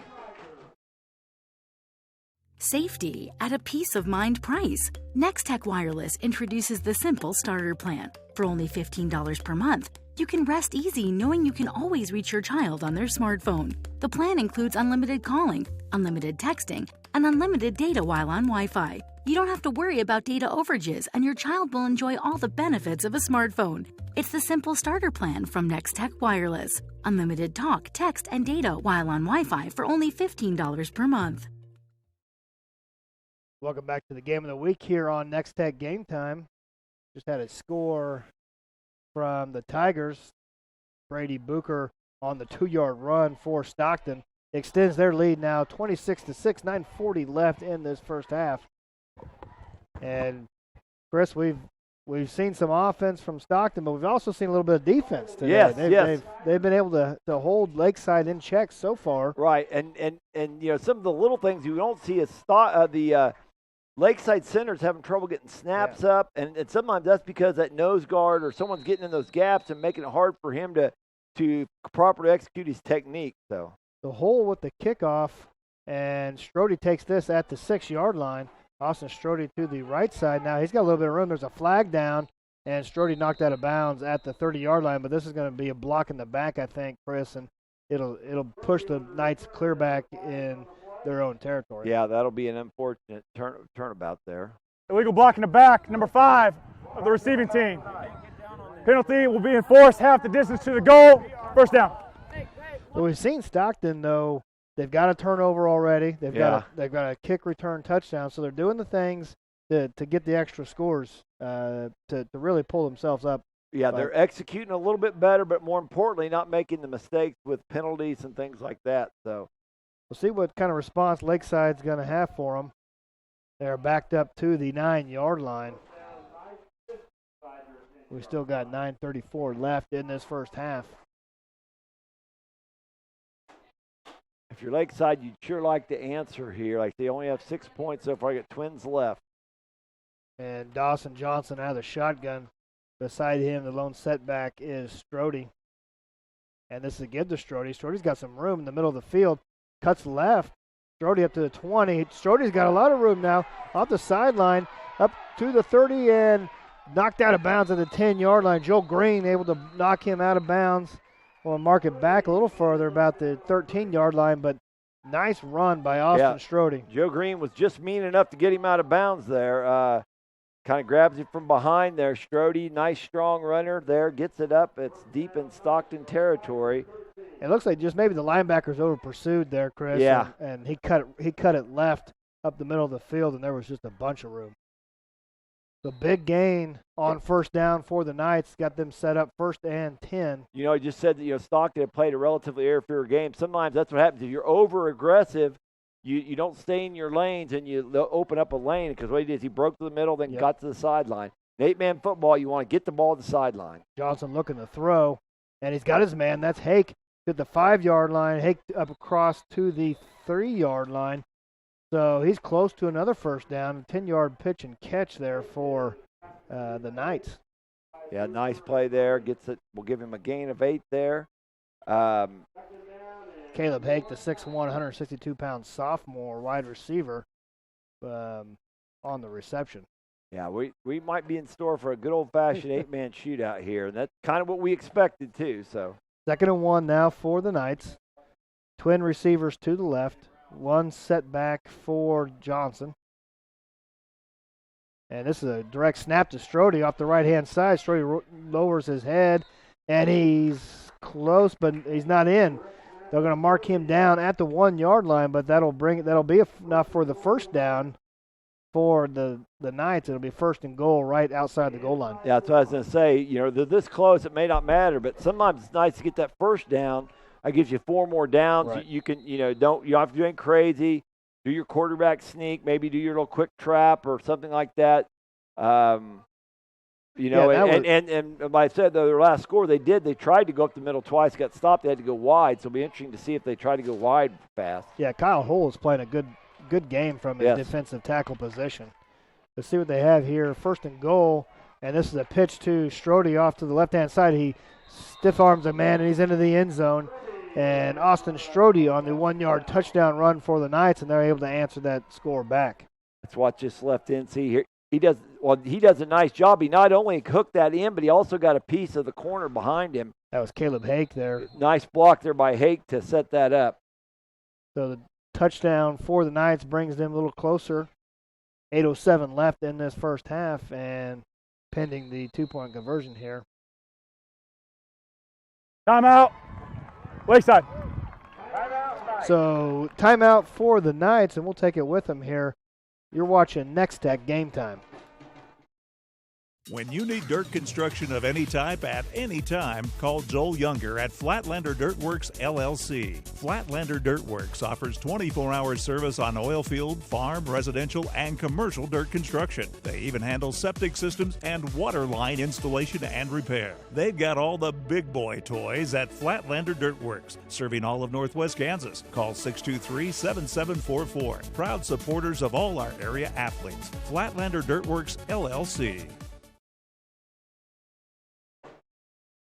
Safety at a peace of mind price. Nex-Tech Wireless introduces the simple starter plan. For only $15 per month, you can rest easy knowing you can always reach your child on their smartphone. The plan includes unlimited calling, unlimited texting, and unlimited data while on Wi-Fi. You don't have to worry about data overages, and your child will enjoy all the benefits of a smartphone. It's the simple starter plan from Nex-Tech Wireless. Unlimited talk, text, and data while on Wi-Fi for only $15 per month. welcome back to the game of the week here on Nex-Tech Game Time. Just had a score from the Tigers. Brady Booker on the 2-yard run for Stockton. Extends their lead now 26-6, 9:40 left in this first half. And Chris, we've seen some offense from Stockton, but we've also seen a little bit of defense today. Yes, they've been able to hold Lakeside in check so far. Right, and you know, some of the little things you don't see is the Lakeside center's having trouble getting snaps up, and sometimes that's because that nose guard or someone's getting in those gaps and making it hard for him to properly execute his technique. So the hole with the kickoff, and Strode takes this at the 6-yard line. Austin Strode to the right side now. He's got a little bit of room. There's a flag down, and Strode knocked out of bounds at the 30-yard line, but this is going to be a block in the back, I think, Chris, and it'll push the Knights clear back in their own territory. Yeah, that'll be an unfortunate turnabout there. Illegal block in the back, number 5 of the receiving team. Penalty will be enforced half the distance to the goal. First down. Well, we've seen Stockton, though. They've got a turnover already. They've got a kick return touchdown. So they're doing the things to get the extra scores to really pull themselves up. Yeah, they're executing a little bit better, but more importantly, not making the mistakes with penalties and things like that. So we'll see what kind of response Lakeside's going to have for them. They're backed up to the 9-yard line. We still got 9:34 left in this first half. If you're Lakeside, you'd sure like to answer here. Like, they only have 6 points so far. I got Twins left. And Dawson Johnson out of the shotgun. Beside him, the lone setback is Strode. And this is a give to Strode. Strode's got some room in the middle of the field. Cuts left. Strode up to the 20. Strode's got a lot of room now. Off the sideline, up to the 30, and knocked out of bounds at the 10-yard line. Joe Green able to knock him out of bounds. We'll mark it back a little further, about the 13-yard line, but nice run by Austin Strode. Joe Green was just mean enough to get him out of bounds there. Kind of grabs it from behind there. Strode, nice strong runner there, gets it up. It's deep in Stockton territory. It looks like just maybe the linebackers over pursued there, Chris. Yeah. And he cut it left up the middle of the field, and there was just a bunch of room. The big gain on first down for the Knights got them set up 1st and 10. You know, he just said that, Stockton had played a relatively air-free game. Sometimes that's what happens. If you're over-aggressive, you don't stay in your lanes and you open up a lane, because what he did is he broke to the middle, then got to the sideline. In 8-man football, you want to get the ball to the sideline. Johnson looking to throw, and he's got his man. That's Hake to the 5-yard line. Hake up across to the 3-yard line. So he's close to another first down, 10-yard pitch and catch there for the Knights. Yeah, nice play there. Gets it. We'll give him a gain of 8 there. Caleb Hake, the 6'1", 162-pound sophomore wide receiver, on the reception. Yeah, we might be in store for a good old-fashioned 8-man shootout here, and that's kind of what we expected too. So 2nd and 1 now for the Knights. Twin receivers to the left. One setback for Johnson. And this is a direct snap to Strode off the right-hand side. Strode lowers his head, and he's close, but he's not in. They're going to mark him down at the 1-yard line, but that'll be enough for the first down for the Knights. It'll be 1st and goal right outside the goal line. Yeah, that's what I was going to say. They're this close, it may not matter, but sometimes it's nice to get that first down. That gives you 4 more downs. Right. You can, you don't have to do anything crazy. Do your quarterback sneak, maybe do your little quick trap or something like that. You know, Yeah, and I said their last score, they tried to go up the middle twice, got stopped, they had to go wide. So it'll be interesting to see if they try to go wide fast. Yeah, Kyle Hull is playing a good game from his defensive tackle position. Let's see what they have here. First and goal, and this is a pitch to Strode off to the left-hand side. He stiff arms a man, and he's into the end zone. And Austin Strode on the 1-yard touchdown run for the Knights, and they're able to answer that score back. Let's watch this left end. See here, he does a nice job. He not only hooked that in, but he also got a piece of the corner behind him. That was Caleb Hake there. Nice block there by Hake to set that up. So the touchdown for the Knights brings them a little closer. 8:07 left in this first half, and pending the 2-point conversion here. Timeout. Lakeside. So timeout for the Knights, and we'll take it with them here. You're watching Nex-Tech Game Time. When you need dirt construction of any type at any time, call Joel Younger at Flatlander Dirt Works, LLC. Flatlander Dirt Works offers 24-hour service on oil field, farm, residential, and commercial dirt construction. They even handle septic systems and water line installation and repair. They've got all the big boy toys at Flatlander Dirt Works, serving all of Northwest Kansas. Call 623-7744. Proud supporters of all our area athletes. Flatlander Dirt Works, LLC.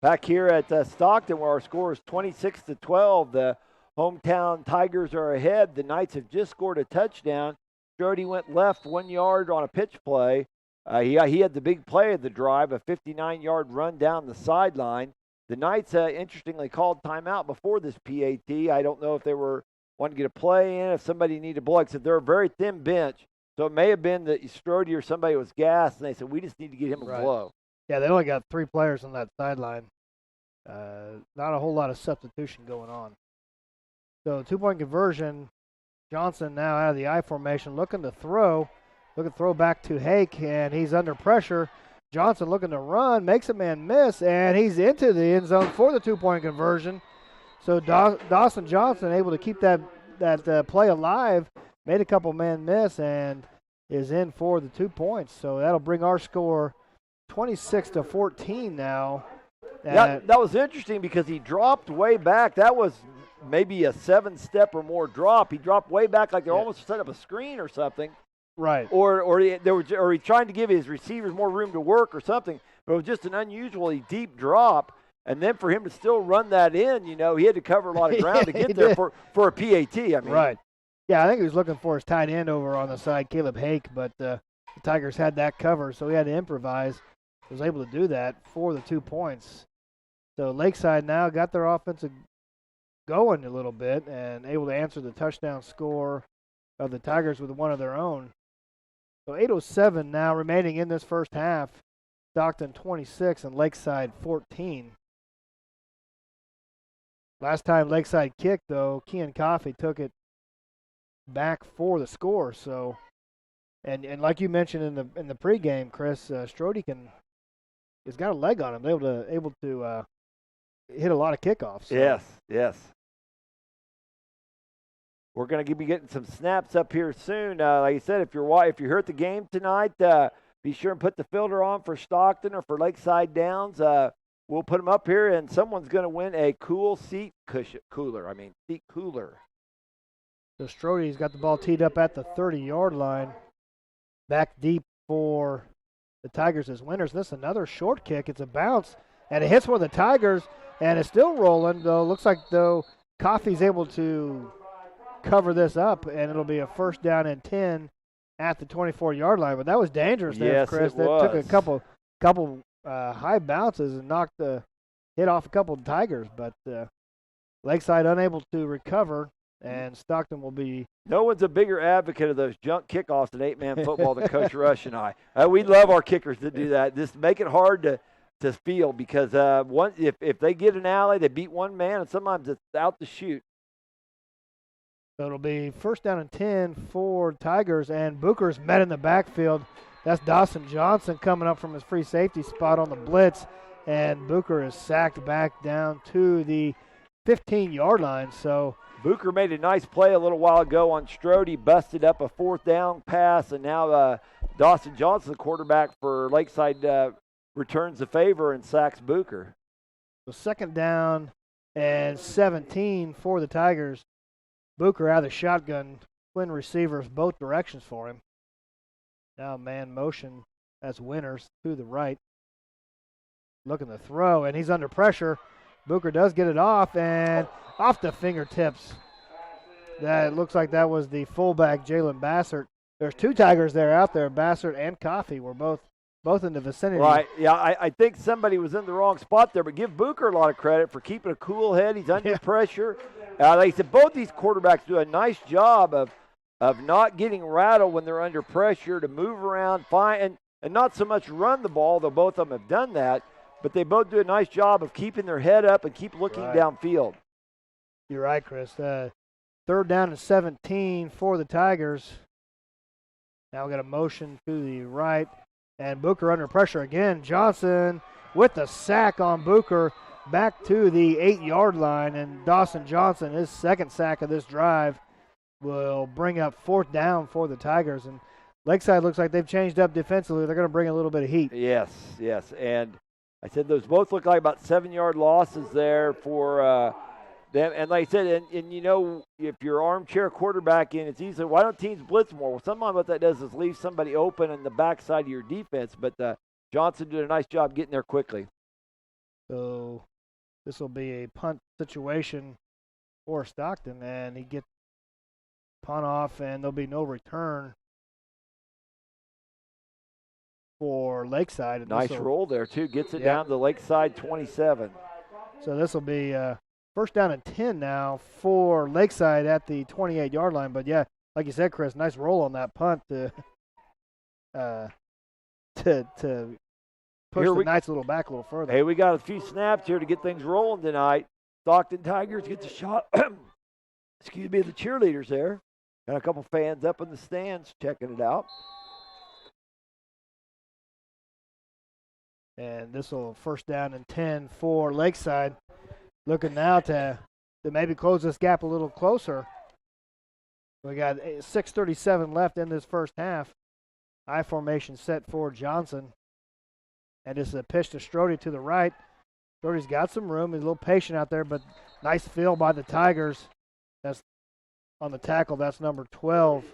Back here at Stockton, where our score is 26-12, the hometown Tigers are ahead. The Knights have just scored a touchdown. Strode went left 1 yard on a pitch play. He had the big play of the drive, a 59-yard run down the sideline. The Knights, interestingly, called timeout before this PAT. I don't know if they were wanting to get a play in, if somebody needed a blow. Except they're a very thin bench, so it may have been that Strode or somebody was gassed, and they said, we just need to get him a blow. Yeah, they only got 3 players on that sideline. Not a whole lot of substitution going on. So 2-point conversion. Johnson now out of the I formation, looking to throw. Looking to throw back to Hake, and he's under pressure. Johnson looking to run, makes a man miss, and he's into the end zone for the 2-point conversion. So Dawson Johnson able to keep that play alive, made a couple men miss, and is in for the 2 points. So that'll bring our score 26-14 now. That was interesting because he dropped way back. That was maybe a 7-step or more drop. He dropped way back like they almost set up a screen or something. Right. Or he's trying to give his receivers more room to work or something. But it was just an unusually deep drop. And then for him to still run that in, he had to cover a lot of ground to get there for a PAT. I mean, right. Yeah, I think he was looking for his tight end over on the side, Caleb Hake, but the Tigers had that covered, so he had to improvise. Was able to do that for the 2 points. So Lakeside now got their offensive going a little bit and able to answer the touchdown score of the Tigers with one of their own. So 8:07 now remaining in this first half. Stockton 26 and Lakeside 14. Last time Lakeside kicked, though, Kean Coffey took it back for the score. So, and like you mentioned in the pregame, Chris, Strode has got a leg on him. They're able to hit a lot of kickoffs. So. Yes. We're going to be getting some snaps up here soon. Like I said, if you're here at the game tonight, be sure and put the filter on for Stockton or for Lakeside Downs. We'll put them up here, and someone's going to win a cool seat cooler. So Strode's got the ball teed up at the 30-yard line. Back deep for the Tigers as winners. This is another short kick. It's a bounce, and it hits one of the Tigers, and it's still rolling, though. Looks like, Coffey's able to cover this up, and it'll be a first down and 10 at the 24-yard line. But that was dangerous there, Chris. It was. Took a couple high bounces and knocked the hit off a couple of Tigers, but Lakeside unable to recover, and Stockton will be. No one's a bigger advocate of those junk kickoffs in 8-man football than Coach Rush and I. We love our kickers to do that. Just make it hard to field because if they get an alley, they beat one man, and sometimes it's out to shoot. So it'll be first down and 10 for Tigers, and Booker's met in the backfield. That's Dawson Johnson coming up from his free safety spot on the blitz, and Booker is sacked back down to the 15-yard line. So Booker made a nice play a little while ago on Strode. He busted up a 4th down pass, and now Dawson Johnson, the quarterback for Lakeside returns the favor and sacks Booker. So 2nd down and 17 for the Tigers. Booker out of the shotgun, twin receivers both directions for him. Now man motion as Winters to the right. Looking to throw, and he's under pressure. Booker does get it off, and off the fingertips. That looks like that was the fullback, Jalen Bassert. There's 2 Tigers there out there. Bassert and Coffey were both in the vicinity. Right, yeah, I think somebody was in the wrong spot there, but give Booker a lot of credit for keeping a cool head. He's under pressure. Like I said, both these quarterbacks do a nice job of not getting rattled when they're under pressure, to move around, and not so much run the ball, though both of them have done that, but they both do a nice job of keeping their head up and keep looking downfield. You're right, Chris. 3rd down and 17 for the Tigers. Now we got a motion to the right, and Booker under pressure again. Johnson with the sack on Booker back to the 8-yard line, and Dawson Johnson, his 2nd sack of this drive, will bring up 4th down for the Tigers. And Lakeside looks like they've changed up defensively. They're going to bring a little bit of heat. Yes, and I said those both look like about 7-yard losses there for them. And like I said, and you know, if you're armchair quarterback in, it's easy. Why don't teams blitz more? Well, sometimes what that does is leave somebody open in the backside of your defense. But Johnson did a nice job getting there quickly. So this will be a punt situation for Stockton, and he gets punt off, and there'll be no return for Lakeside. And nice roll there, too. Gets it down to Lakeside 27. So this will be 1st down and 10 now for Lakeside at the 28-yard line. But, yeah, like you said, Chris, nice roll on that punt to push the Knights a little back a little further. Hey, we got a few snaps here to get things rolling tonight. Stockton Tigers gets a shot. Excuse me, the cheerleaders there. Got a couple fans up in the stands checking it out. And this will 1st down and 10 for Lakeside. Looking now to maybe close this gap a little closer. We got 6:37 left in this first half. I formation set for Johnson. And this is a pitch to Strode to the right. Strode's got some room. He's a little patient out there, but nice fill by the Tigers. That's on the tackle. That's number 12.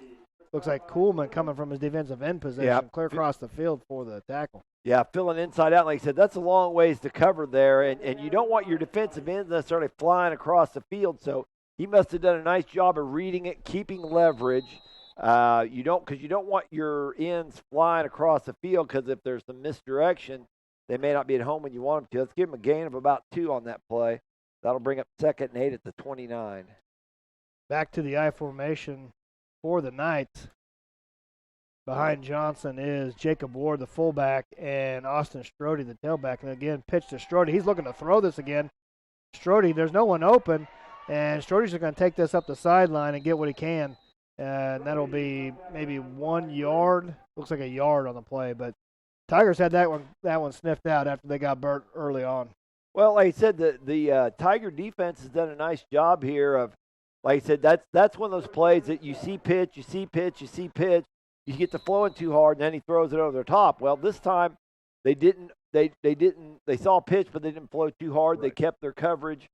Looks like Kuhlman coming from his defensive end position, clear across the field for the tackle. Yeah, filling inside out. Like I said, that's a long ways to cover there, and you don't want your defensive ends necessarily flying across the field, so he must have done a nice job of reading it, keeping leverage. You don't want your ends flying across the field, because if there's some misdirection, they may not be at home when you want them to. Let's give them a gain of about 2 on that play. That'll bring up 2nd and 8 at the 29. Back to the I formation for the Knights. Behind Johnson is Jacob Ward, the fullback, and Austin Strode, the tailback. And again, pitch to Strode. He's looking to throw this again. Strode, there's no one open, and Strode's just going to take this up the sideline and get what he can. And that'll be maybe 1 yard. Looks like a yard on the play, but Tigers had that one sniffed out after they got burnt early on. Well, like I said, the Tiger defense has done a nice job here of, like I said, that's one of those plays that you see pitch, you see pitch, you see pitch. You get to flowing too hard, and then he throws it over the top. Well, this time they didn't. They saw pitch, but they didn't flow too hard. Right. They kept their coverage.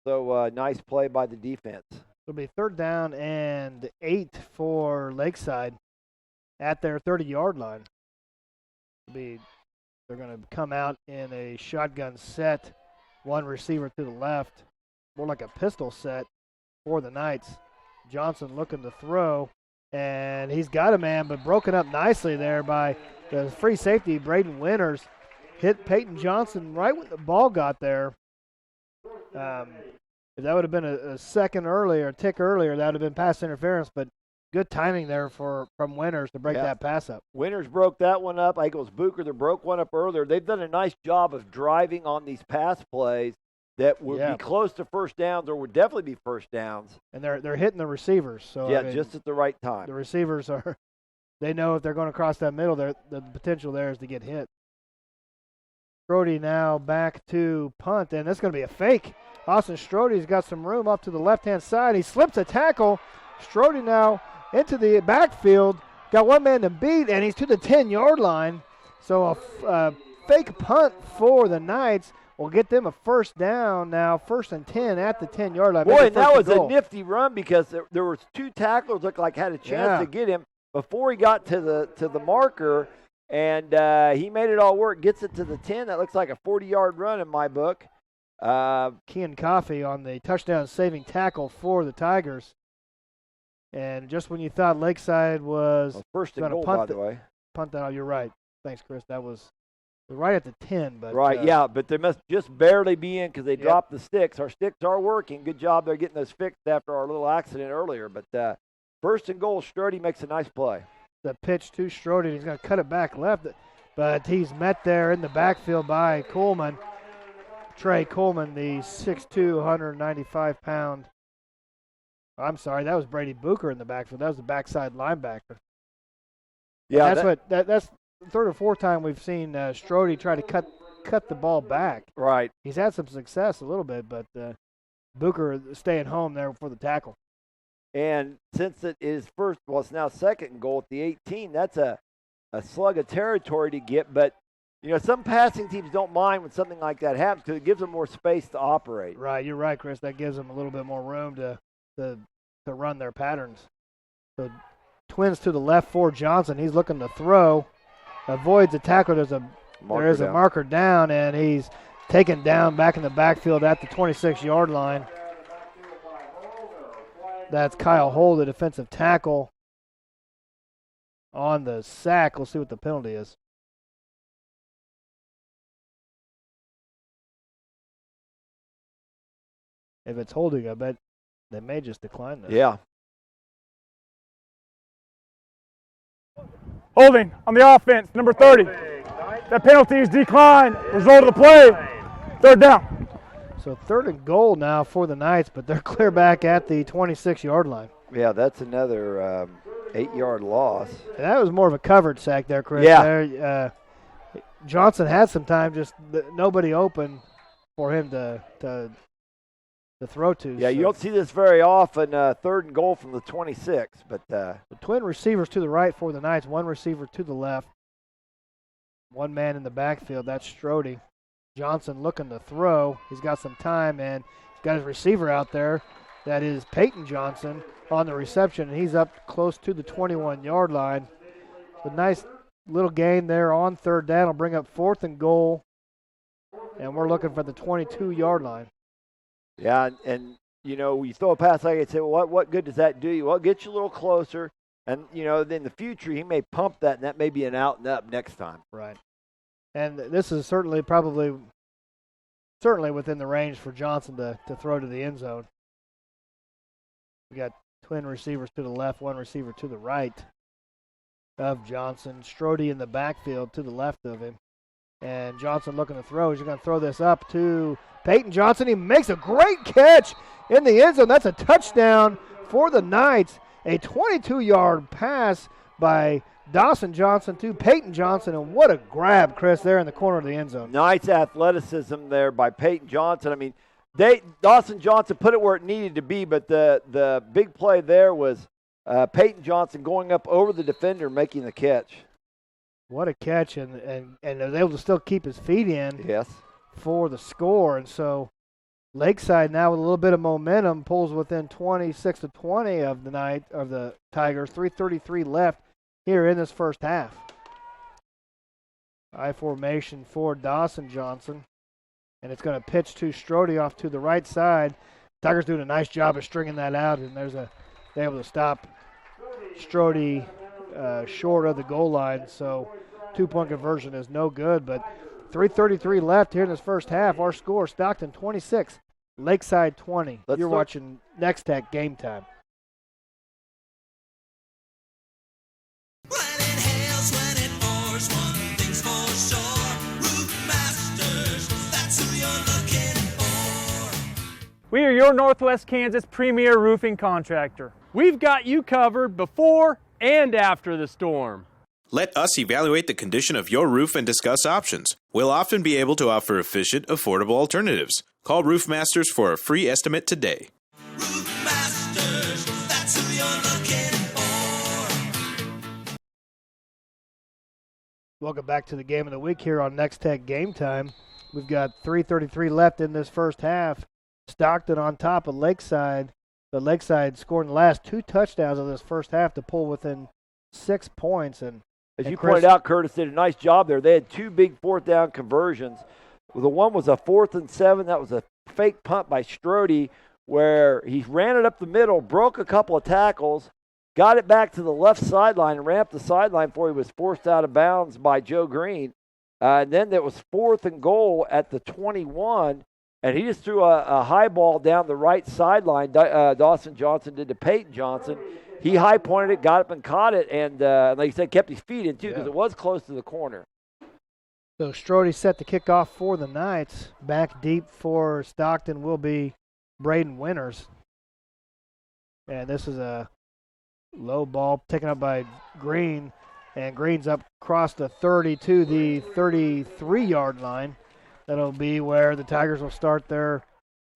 So nice play by the defense. It'll be 3rd down and 8 for Lakeside at their 30-yard line. They're going to come out in a shotgun set, 1 receiver to the left, more like a pistol set for the Knights. Johnson looking to throw. And he's got a man, but broken up nicely there by the free safety, Braden Winters. Hit Peyton Johnson right when the ball got there. If that would have been a second earlier, a tick earlier, that would have been pass interference, but good timing there from Winters to break that pass up. Winters broke that one up. I think it was Booker that broke one up earlier. They've done a nice job of driving on these pass plays that would be close to first downs or would definitely be first downs. And they're hitting the receivers. So just at the right time. The receivers they know if they're going to cross that middle, the potential there is to get hit. Strode now back to punt, and that's going to be a fake. Austin Strode's got some room up to the left-hand side. He slips a tackle. Strode now into the backfield. Got one man to beat, and he's to the 10-yard line. So a fake punt for the Knights will get them a first down now, 1st and 10 at the 10-yard line. Boy, and that was a nifty run because there was 2 tacklers looked like had a chance to get him before he got to the marker, and he made it all work. Gets it to the 10. That looks like a 40-yard run in my book. Kean Coffey on the touchdown-saving tackle for the Tigers. And just when you thought Lakeside was first and going to goal, punt, by the way. Punt that out, you're right. Thanks, Chris. That was right at the 10. But but they must just barely be in because they dropped the sticks. Our sticks are working. Good job they're getting those fixed after our little accident earlier. But first and goal, Strode makes a nice play. The pitch to Strode, he's going to cut it back left, but he's met there in the backfield by Coleman. Trey Coleman, the 6'2", 195-pound. I'm sorry, that was Brady Booker in the backfield. That was the backside linebacker. Yeah, that's the 3rd or 4th time we've seen Strode try to cut the ball back. Right. He's had some success a little bit, but Booker staying home there for the tackle. And since it is first, well, it's now 2nd and goal at the 18. That's a slug of territory to get, but some passing teams don't mind when something like that happens because it gives them more space to operate. Right, you're right, Chris. That gives them a little bit more room to run their patterns. So Twins to the left for Johnson. He's looking to throw. Avoids the tackle. There is a marker down, and he's taken down back in the backfield at the 26-yard line. That's Kyle Hull, the defensive tackle, on the sack. We'll see what the penalty is. If it's holding, I bet they may just decline that. Yeah. Holding on the offense, number 30. That penalty is declined. Result of the play, 3rd down. So 3rd and goal now for the Knights, but they're clear back at the 26-yard line. Yeah, that's another 8-yard loss. And that was more of a covered sack there, Chris. Yeah. Johnson had some time, just nobody open for him to throw to. Yeah, you don't see this very often, 3rd and goal from the 26. But the twin receivers to the right for the Knights, one receiver to the left. One man in the backfield, that's Strode. Johnson looking to throw. He's got some time, and he's got his receiver out there. That is Peyton Johnson on the reception, and he's up close to the 21-yard line. A nice little gain there on 3rd down. Will bring up 4th and goal, and we're looking for the 22-yard line. Yeah, and you throw a pass like I said, what good does that do you? Well, it gets you a little closer, and in the future he may pump that, and that may be an out and up next time. Right. And this is certainly within the range for Johnson to throw to the end zone. We got twin receivers to the left, one receiver to the right of Johnson. Strode in the backfield to the left of him. And Johnson looking to throw. He's going to throw this up to Peyton Johnson. He makes a great catch in the end zone. That's a touchdown for the Knights. A 22-yard pass by Dawson Johnson to Peyton Johnson. And what a grab, Chris, there in the corner of the end zone. Nice athleticism there by Peyton Johnson. I mean, Dawson Johnson put it where it needed to be, but the big play there was Peyton Johnson going up over the defender, making the catch. What a catch, and was able to still keep his feet in. Yes. For the score, and so Lakeside now with a little bit of momentum pulls within 26-20 of the Tigers. 3:33 left here in this first half. I formation for Dawson Johnson, and it's going to pitch to Strode off to the right side. Tigers doing a nice job of stringing that out, and they're able to stop Strode short of the goal line. So 2-point conversion is no good, but 3:33 left here in this first half. Our score, Stockton 26, Lakeside 20. You're watching Nex-Tech Game Time. We are your Northwest Kansas premier roofing contractor. We've got you covered before and after the storm. Let us evaluate the condition of your roof and discuss options. We'll often be able to offer efficient, affordable alternatives. Call Roof Masters for a free estimate today. Welcome back to the game of the week here on Nex-Tech Game Time. We've got 3:33 left in this first half. Stockton on top of Lakeside. The Lakeside scoring the last 2 touchdowns of this first half to pull within 6 points. And as you pointed out, Curtis did a nice job there. They had 2 big 4th down conversions. The one was a 4th and 7. That was a fake punt by Strode where he ran it up the middle, broke a couple of tackles, got it back to the left sideline and ran up the sideline before he was forced out of bounds by Joe Green. And then there was 4th and goal at the 21, and he just threw a high ball down the right sideline. Dawson Johnson did to Peyton Johnson. He high-pointed it, got up and caught it, and like you said, kept his feet in, too, because it was close to the corner. So Strode set to kick off for the Knights. Back deep for Stockton will be Braden Winters. And this is a low ball taken up by Green, and Green's up across the 30 to the 33-yard line. That'll be where the Tigers will start their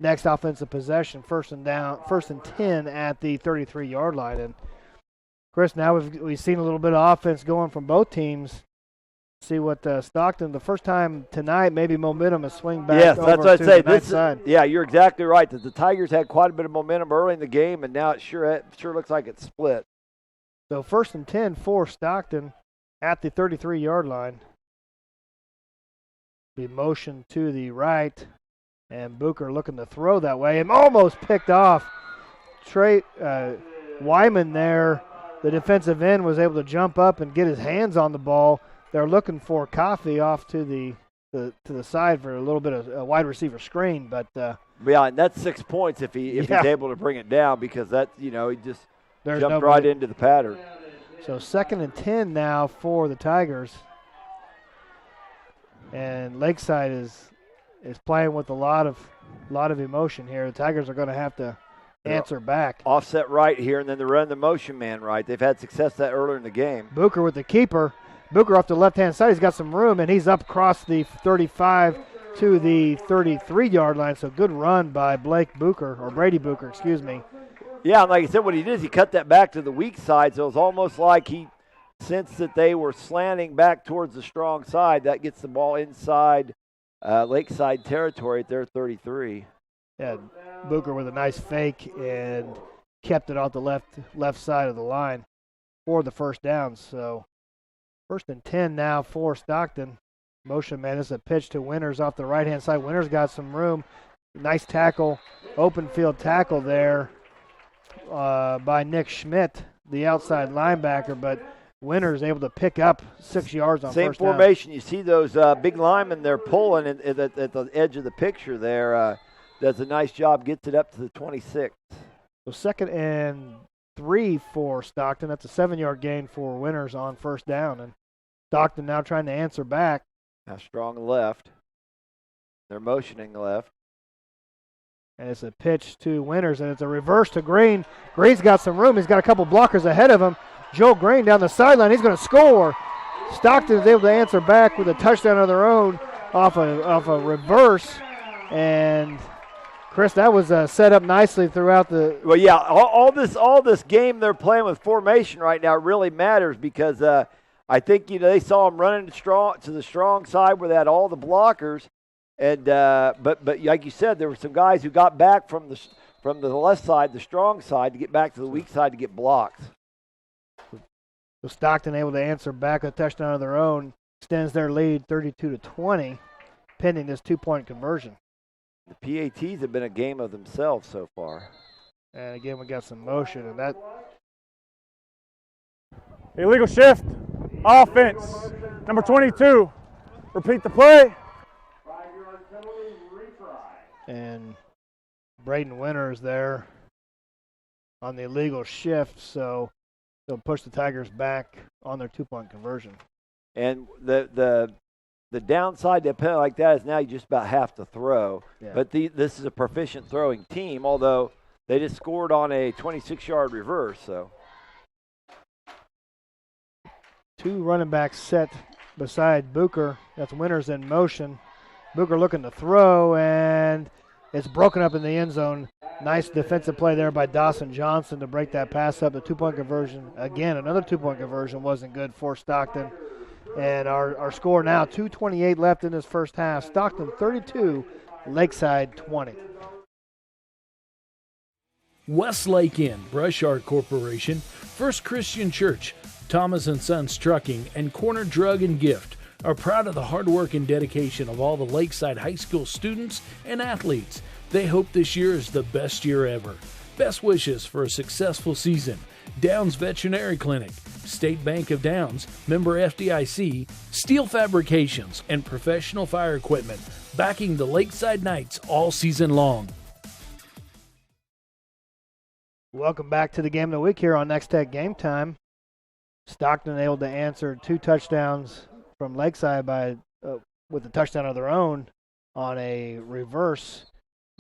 next offensive possession, first and 10 at the 33-yard line. And Chris, now we've seen a little bit of offense going from both teams. See what Stockton, the first time tonight, maybe momentum is swing back. Yes, that's what I'd say. This side. Yeah, you're exactly right. The Tigers had quite a bit of momentum early in the game, and now it sure looks like it's split. So first and 10 for Stockton at the 33-yard line. Be motion to the right, and Booker looking to throw that way, and almost picked off. Wyman there, the defensive end, was able to jump up and get his hands on the ball. They're looking for Coffey off to the side for a little bit of a wide receiver screen, but yeah, and that's 6 points if he's able to bring it down, because that he just jumped right into the pattern. So second and 10 now for the Tigers, and Lakeside is playing with a lot of emotion here. The Tigers are going to have to answer back. Offset right here, and then they run the motion man right. They've had success that earlier in the game. Booker with the keeper. Booker off the left-hand side. He's got some room, and he's up across the 35 to the 33-yard line. So good run by Brady Booker, excuse me. Yeah, and like I said, what he did is he cut that back to the weak side, so it was almost like he sensed that they were slanting back towards the strong side. That gets the ball inside Lakeside territory at their 33. Yeah, Booker with a nice fake and kept it off the left side of the line for the first down. So first and 10 now for Stockton. Motion man, this is a pitch to Winters off the right-hand side. Winters got some room. Nice tackle, open field tackle there by Nick Schmidt, the outside linebacker, but Winters able to pick up 6 yards on same first down. formation. You see those big linemen they're pulling at the edge of the picture there. Does a nice job, gets it up to the 26. So second and 3 for Stockton. That's a 7-yard gain for Winters on first down. And Stockton now trying to answer back. Now strong left. They're motioning left. And it's a pitch to Winters, and it's a reverse to Green. Green's got some room. He's got a couple blockers ahead of him. Joe Green down the sideline. He's going to score. Stockton is able to answer back with a touchdown of their own off a reverse. And Chris, that was set up nicely throughout the. Well, yeah, all this game they're playing with formation right now really matters, because I think they saw them running to the strong side where they had all the blockers, and but like you said, there were some guys who got back from the left side, the strong side, to get back to the weak side to get blocked. So Stockton able to answer back a touchdown of their own, extends their lead 32-20, pending this 2-point conversion. The PATs have been a game of themselves so far. And again, we got some motion, and that. Illegal shift, offense, number 22. Repeat the play. And Braden Winters there on the illegal shift, so they'll push the Tigers back on their 2-point conversion. And the downside to a penalty like that is now you just about have to throw. Yeah. But this is a proficient throwing team, although they just scored on a 26-yard reverse. So 2 running backs set beside Booker. That's Winters in motion. Booker looking to throw, and it's broken up in the end zone. Nice defensive play there by Dawson Johnson to break that pass up. The 2-point conversion, again, another 2-point conversion wasn't good for Stockton. And our score now, 2:28 left in this first half. Stockton 32, Lakeside 20. Westlake Inn, Brushart Corporation, First Christian Church, Thomas & Sons Trucking, and Corner Drug and Gift are proud of the hard work and dedication of all the Lakeside High School students and athletes. They hope this year is the best year ever. Best wishes for a successful season. Downs Veterinary Clinic, State Bank of Downs, member FDIC, Steel Fabrications, and Professional Fire Equipment, backing the Lakeside Knights all season long. Welcome back to the game of the week here on Nex-Tech Game Time. Stockton able to answer 2 touchdowns from Lakeside with a touchdown of their own on a reverse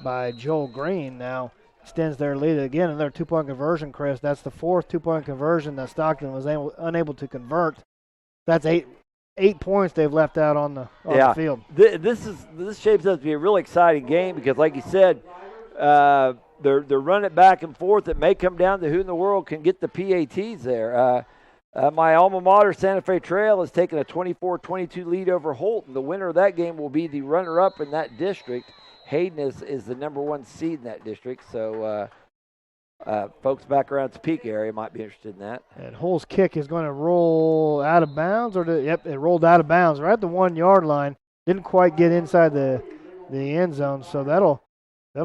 by Joel Green. Now extends their lead again, another 2-point conversion, Chris. That's the 4th 2-point conversion that Stockton was unable to convert. That's eight points they've left out on the field. This shapes up to be a really exciting game because, like you said, they're running it back and forth. It may come down to who in the world can get the PATs there. My alma mater, Santa Fe Trail, has taken a 24-22 lead over Holton. The winner of that game will be the runner-up in that district. Hayden is the number 1 seed in that district, so folks back around Topeka area might be interested in that. And Hull's kick is going to roll out of bounds, it rolled out of bounds right at the 1-yard line. Didn't quite get inside the end zone, so that'll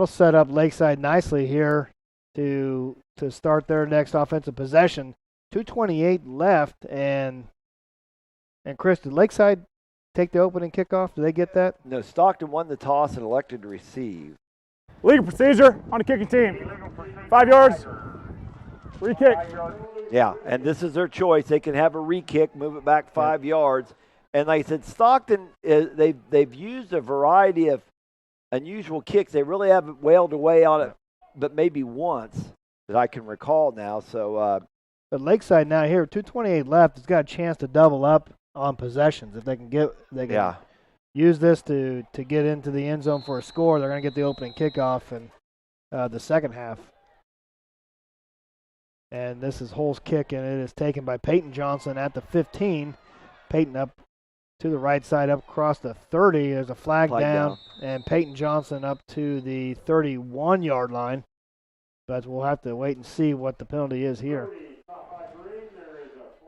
set up Lakeside nicely here to start their next offensive possession. 2:28 left, and Chris, did Lakeside take the opening kickoff? Did they get that? No, Stockton won the toss and elected to receive. Legal procedure on the kicking team. 5 yards, re-kick. Yeah, and this is their choice. They can have a re-kick, move it back 5 yards. And like I said, Stockton, they've used a variety of unusual kicks. They really haven't wailed away on it, but maybe once that I can recall now. So, but Lakeside now here, 2:28 left, has got a chance to double up on possessions. If they can use this to get into the end zone for a score, they're going to get the opening kickoff in the second half. And this is Hull's kick, and it is taken by Peyton Johnson at the 15. Peyton up to the right side, up across the 30. There's a flag down, and Peyton Johnson up to the 31-yard line. But we'll have to wait and see what the penalty is here.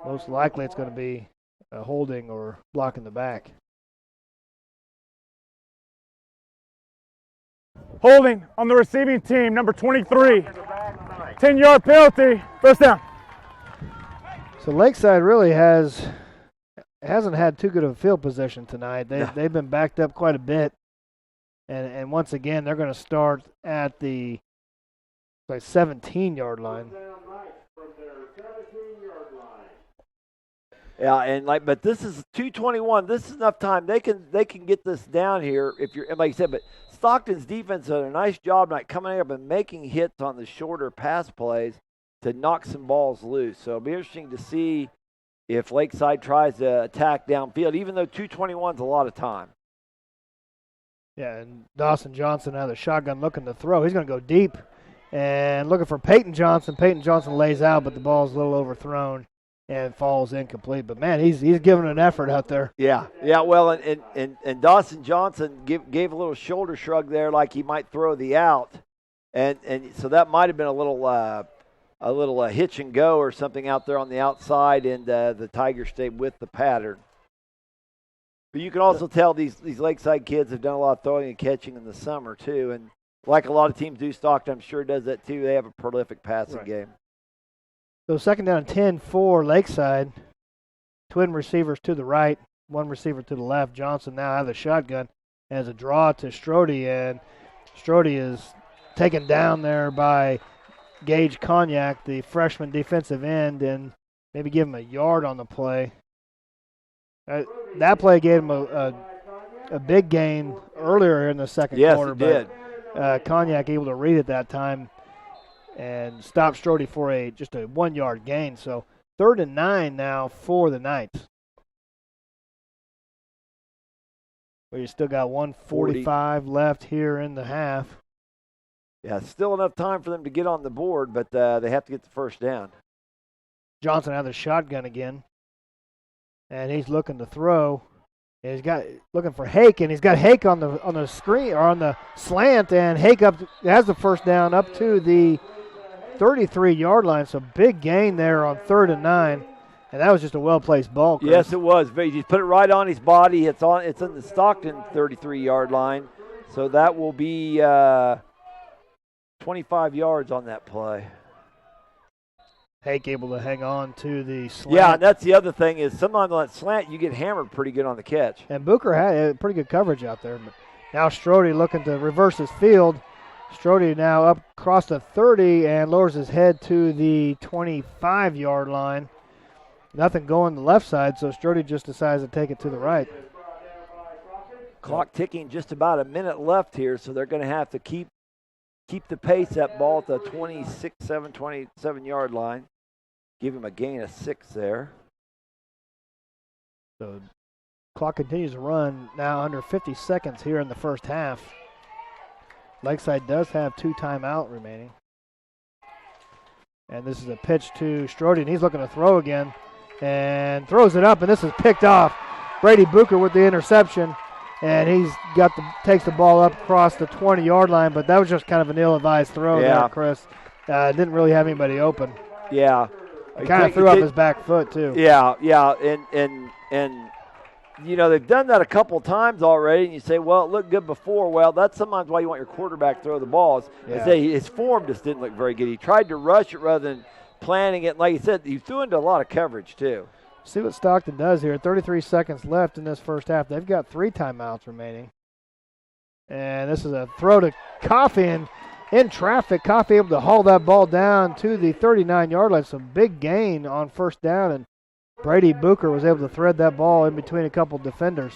Most likely it's going to be a holding or blocking the back. Holding on the receiving team, number 23. 10-yard penalty, first down. So Lakeside really hasn't had too good of a field position tonight. They've been backed up quite a bit. And once again, they're going to start at the 17-yard line. Yeah, but this is 2:21. This is enough time. They can get this down here if you're, like you said. But Stockton's defense did a nice job tonight coming up and making hits on the shorter pass plays to knock some balls loose. So it'll be interesting to see if Lakeside tries to attack downfield, even though 2:21 is a lot of time. Yeah, and Dawson Johnson out of the shotgun looking to throw. He's going to go deep and looking for Peyton Johnson. Peyton Johnson lays out, but the ball's a little overthrown and falls incomplete. But, man, he's giving an effort out there. Yeah, well, and Dawson Johnson gave a little shoulder shrug there like he might throw the out. And so that might have been a little hitch and go or something out there on the outside, and the Tigers stayed with the pattern. But you can also tell these Lakeside kids have done a lot of throwing and catching in the summer too, and like a lot of teams do, Stockton I'm sure does that too. They have a prolific passing game. So second down and 10 for Lakeside. Twin receivers to the right, one receiver to the left. Johnson now out of the shotgun as a draw to Strode, and Strode is taken down there by Gage Cognac, the freshman defensive end, and maybe give him a yard on the play. That play gave him a big gain earlier in the second quarter. Yes, it did. Cognac able to read it that time and stop Strode for just a 1 yard gain. So 3rd and 9 now for the Knights. Well, you still got 1:45 left here in the half. Yeah, still enough time for them to get on the board, but they have to get the first down. Johnson out of the shotgun again. and he's looking to throw. And he's got looking for Hake, and he's got Hake on the screen or on the slant, and Hake has the first down up to the 33-yard line. So big gain there on 3rd and 9, and that was just a well-placed ball, Chris. Yes, it was. He just put it right on his body. It's in the Stockton 33-yard line, so that will be 25 yards on that play. Hake able to hang on to the slant. Yeah, and that's the other thing is sometimes on that slant you get hammered pretty good on the catch. And Booker had pretty good coverage out there. But now Strode looking to reverse his field. Strode now up across the 30 and lowers his head to the 25-yard line. Nothing going the left side, so Strode just decides to take it to the right. Clock ticking, just about a minute left here, so they're going to have to keep the pace, that ball at the 27-yard line. Give him a gain of 6 there. So clock continues to run now under 50 seconds here in the first half. Lakeside does have 2 timeout remaining. And this is a pitch to Strode, and he's looking to throw again. And throws it up, and this is picked off. Brady Booker with the interception. And he's takes the ball up across the 20-yard line, but that was just kind of an ill-advised throw there, Chris. Didn't really have anybody open. Yeah. He kind of threw up his back foot, too. Yeah, and you know, they've done that a couple times already, and you say, well, it looked good before. Well, that's sometimes why you want your quarterback to throw the balls. Yeah. I say his form just didn't look very good. He tried to rush it rather than planning it. Like you said, he threw into a lot of coverage, too. See what Stockton does here. 33 seconds left in this first half. They've got 3 timeouts remaining. And this is a throw to Coffey, and in traffic, Coffey able to haul that ball down to the 39-yard line. So big gain on first down, and Brady Booker was able to thread that ball in between a couple defenders.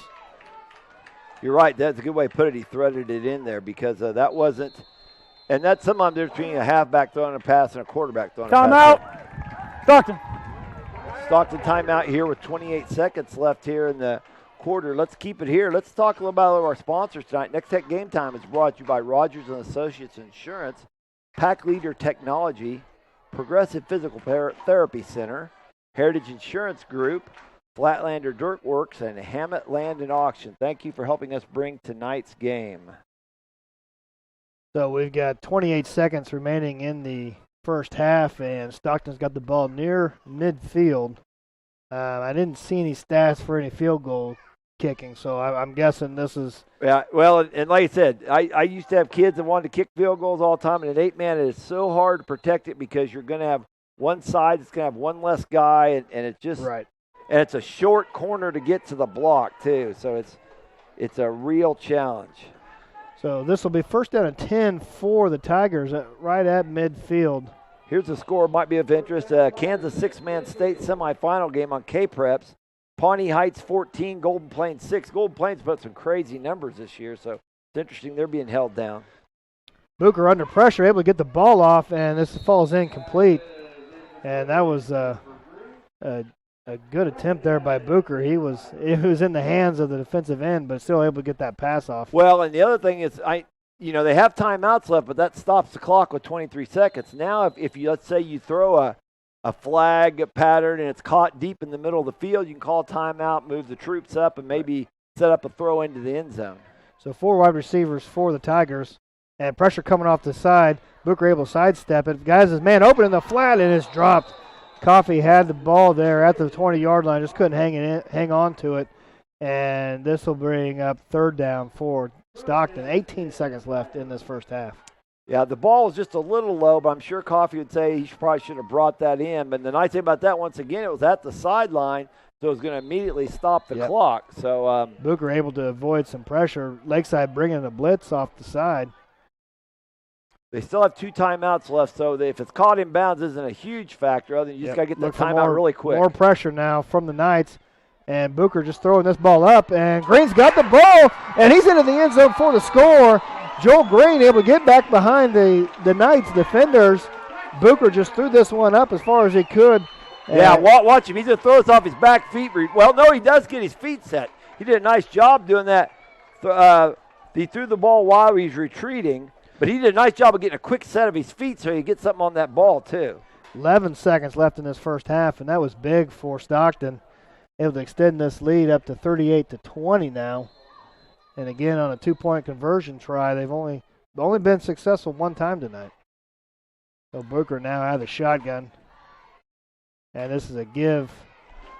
You're right. That's a good way to put it. He threaded it in there because that wasn't – and that's sometimes there's between a halfback throwing a pass and a quarterback throwing a pass. Timeout. Stockton. Stockton timeout here with 28 seconds left here in the quarter. Let's keep it here. Let's talk a little about our sponsors tonight. Nex-Tech Game Time is brought to you by Rogers & Associates Insurance, Pack Leader Technology, Progressive Physical Therapy Center, Heritage Insurance Group, Flatlander Dirt Works, and Hammett Land and Auction. Thank you for helping us bring tonight's game. So we've got 28 seconds remaining in the first half, and Stockton's got the ball near midfield. I didn't see any stats for any field goal kicking, so I'm guessing this is... Yeah, well, and like I said, I used to have kids that wanted to kick field goals all the time, and at 8-man it is so hard to protect it because you're going to have one side that's going to have one less guy, and it's just... Right. And it's a short corner to get to the block, too, so it's a real challenge. So this will be first down and 10 for the Tigers right at midfield. Here's the score, might be of interest. Kansas 6-man state semifinal game on K-Preps. Pawnee Heights 14, Golden Plains 6. Golden Plains put some crazy numbers this year, so it's interesting they're being held down. Booker under pressure, able to get the ball off, and this falls incomplete. And that was a good attempt there by Booker. It was in the hands of the defensive end, but still able to get that pass off. Well, and the other thing is, they have timeouts left, but that stops the clock with 23 seconds. Now, if you, let's say you throw a flag pattern and it's caught deep in the middle of the field, you can call timeout, move the troops up, and maybe set up a throw into the end zone. So 4 wide receivers for the Tigers, and pressure coming off the side. Booker able to sidestep it. Guys, his man open in the flat, and it's dropped. Coffey had the ball there at the 20-yard line, just couldn't hang on to it. And this will bring up third down for Stockton. 18 seconds left in this first half. Yeah, the ball is just a little low, but I'm sure Coffey would say he probably should have brought that in. But the nice thing about that, once again, it was at the sideline, so it was going to immediately stop the clock. So Booker able to avoid some pressure. Lakeside bringing the blitz off the side. They still have 2 timeouts left, so if it's caught in bounds, isn't a huge factor. Other than you just got to get the timeout really quick. More pressure now from the Knights, and Booker just throwing this ball up, and Green's got the ball, and he's into the end zone for the score. Joel Green able to get back behind the Knights defenders. Booker just threw this one up as far as he could. Yeah, watch him. He's going to throw this off his back feet. Well, no, he does get his feet set. He did a nice job doing that. He threw the ball while he was retreating. But he did a nice job of getting a quick set of his feet so he gets something on that ball, too. 11 seconds left in this first half, and that was big for Stockton. able to extend this lead up to 38-20 now. And again, on a 2-point conversion try, they've only been successful one time tonight. So Booker now out of the shotgun. And this is a give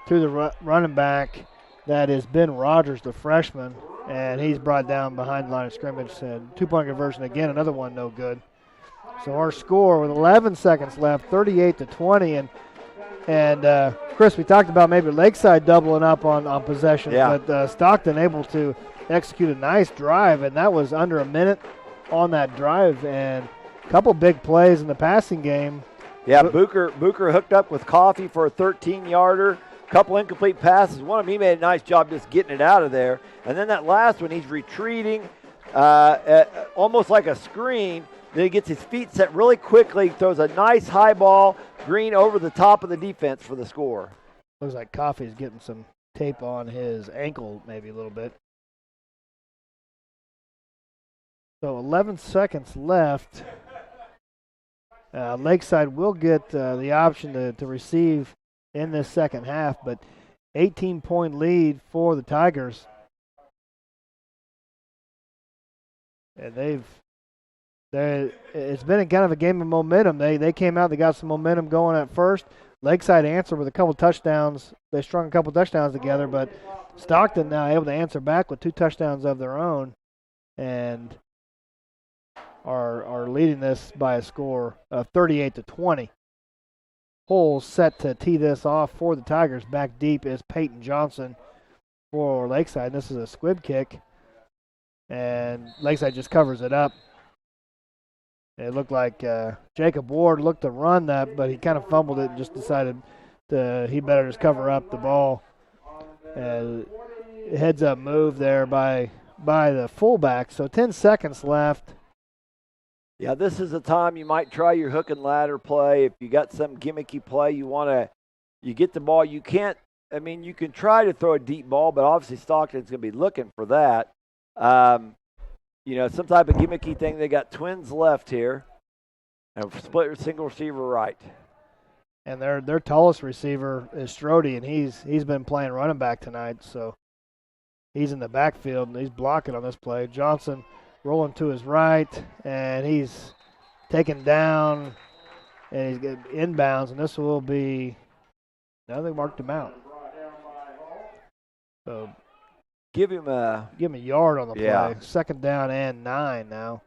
to the running back. That is Ben Rogers, the freshman. And he's brought down behind the line of scrimmage. And 2-point conversion again, another one no good. So our score with 11 seconds left, 38-20. And Chris, we talked about maybe Lakeside doubling up on possession. Yeah. But Stockton able to execute a nice drive. And that was under a minute on that drive. And a couple big plays in the passing game. Yeah, Booker hooked up with Coffee for a 13-yarder. Couple incomplete passes. One of them, he made a nice job just getting it out of there. And then that last one, he's retreating almost like a screen. Then he gets his feet set really quickly, throws a nice high ball, Green over the top of the defense for the score. Looks like Coffey's getting some tape on his ankle maybe a little bit. So 11 seconds left. Lakeside will get the option to receive in this second half, but 18-point lead for the Tigers. And it's been kind of a game of momentum. They came out, they got some momentum going at first. Lakeside answered with a couple touchdowns. They strung a couple touchdowns together, but Stockton now able to answer back with 2 touchdowns of their own and are leading this by a score of 38-20. Holes set to tee this off for the Tigers. Back deep is Peyton Johnson for Lakeside. This is a squib kick, and Lakeside just covers it up. It looked like Jacob Ward looked to run that, but he kind of fumbled it and just decided he better just cover up the ball. Heads up move there by the fullback. So 10 seconds left. Yeah, this is the time you might try your hook and ladder play. If you got some gimmicky play, you get the ball. You can try to throw a deep ball, but obviously Stockton's going to be looking for that. Some type of gimmicky thing. They got twins left here, and split single receiver right. And their tallest receiver is Strode, and he's been playing running back tonight, so he's in the backfield and he's blocking on this play. Johnson rolling to his right, and he's taken down, and he's getting inbounds, and this will be, now they marked him out. So give him a yard on the play. Yeah. 2nd down and 9 now.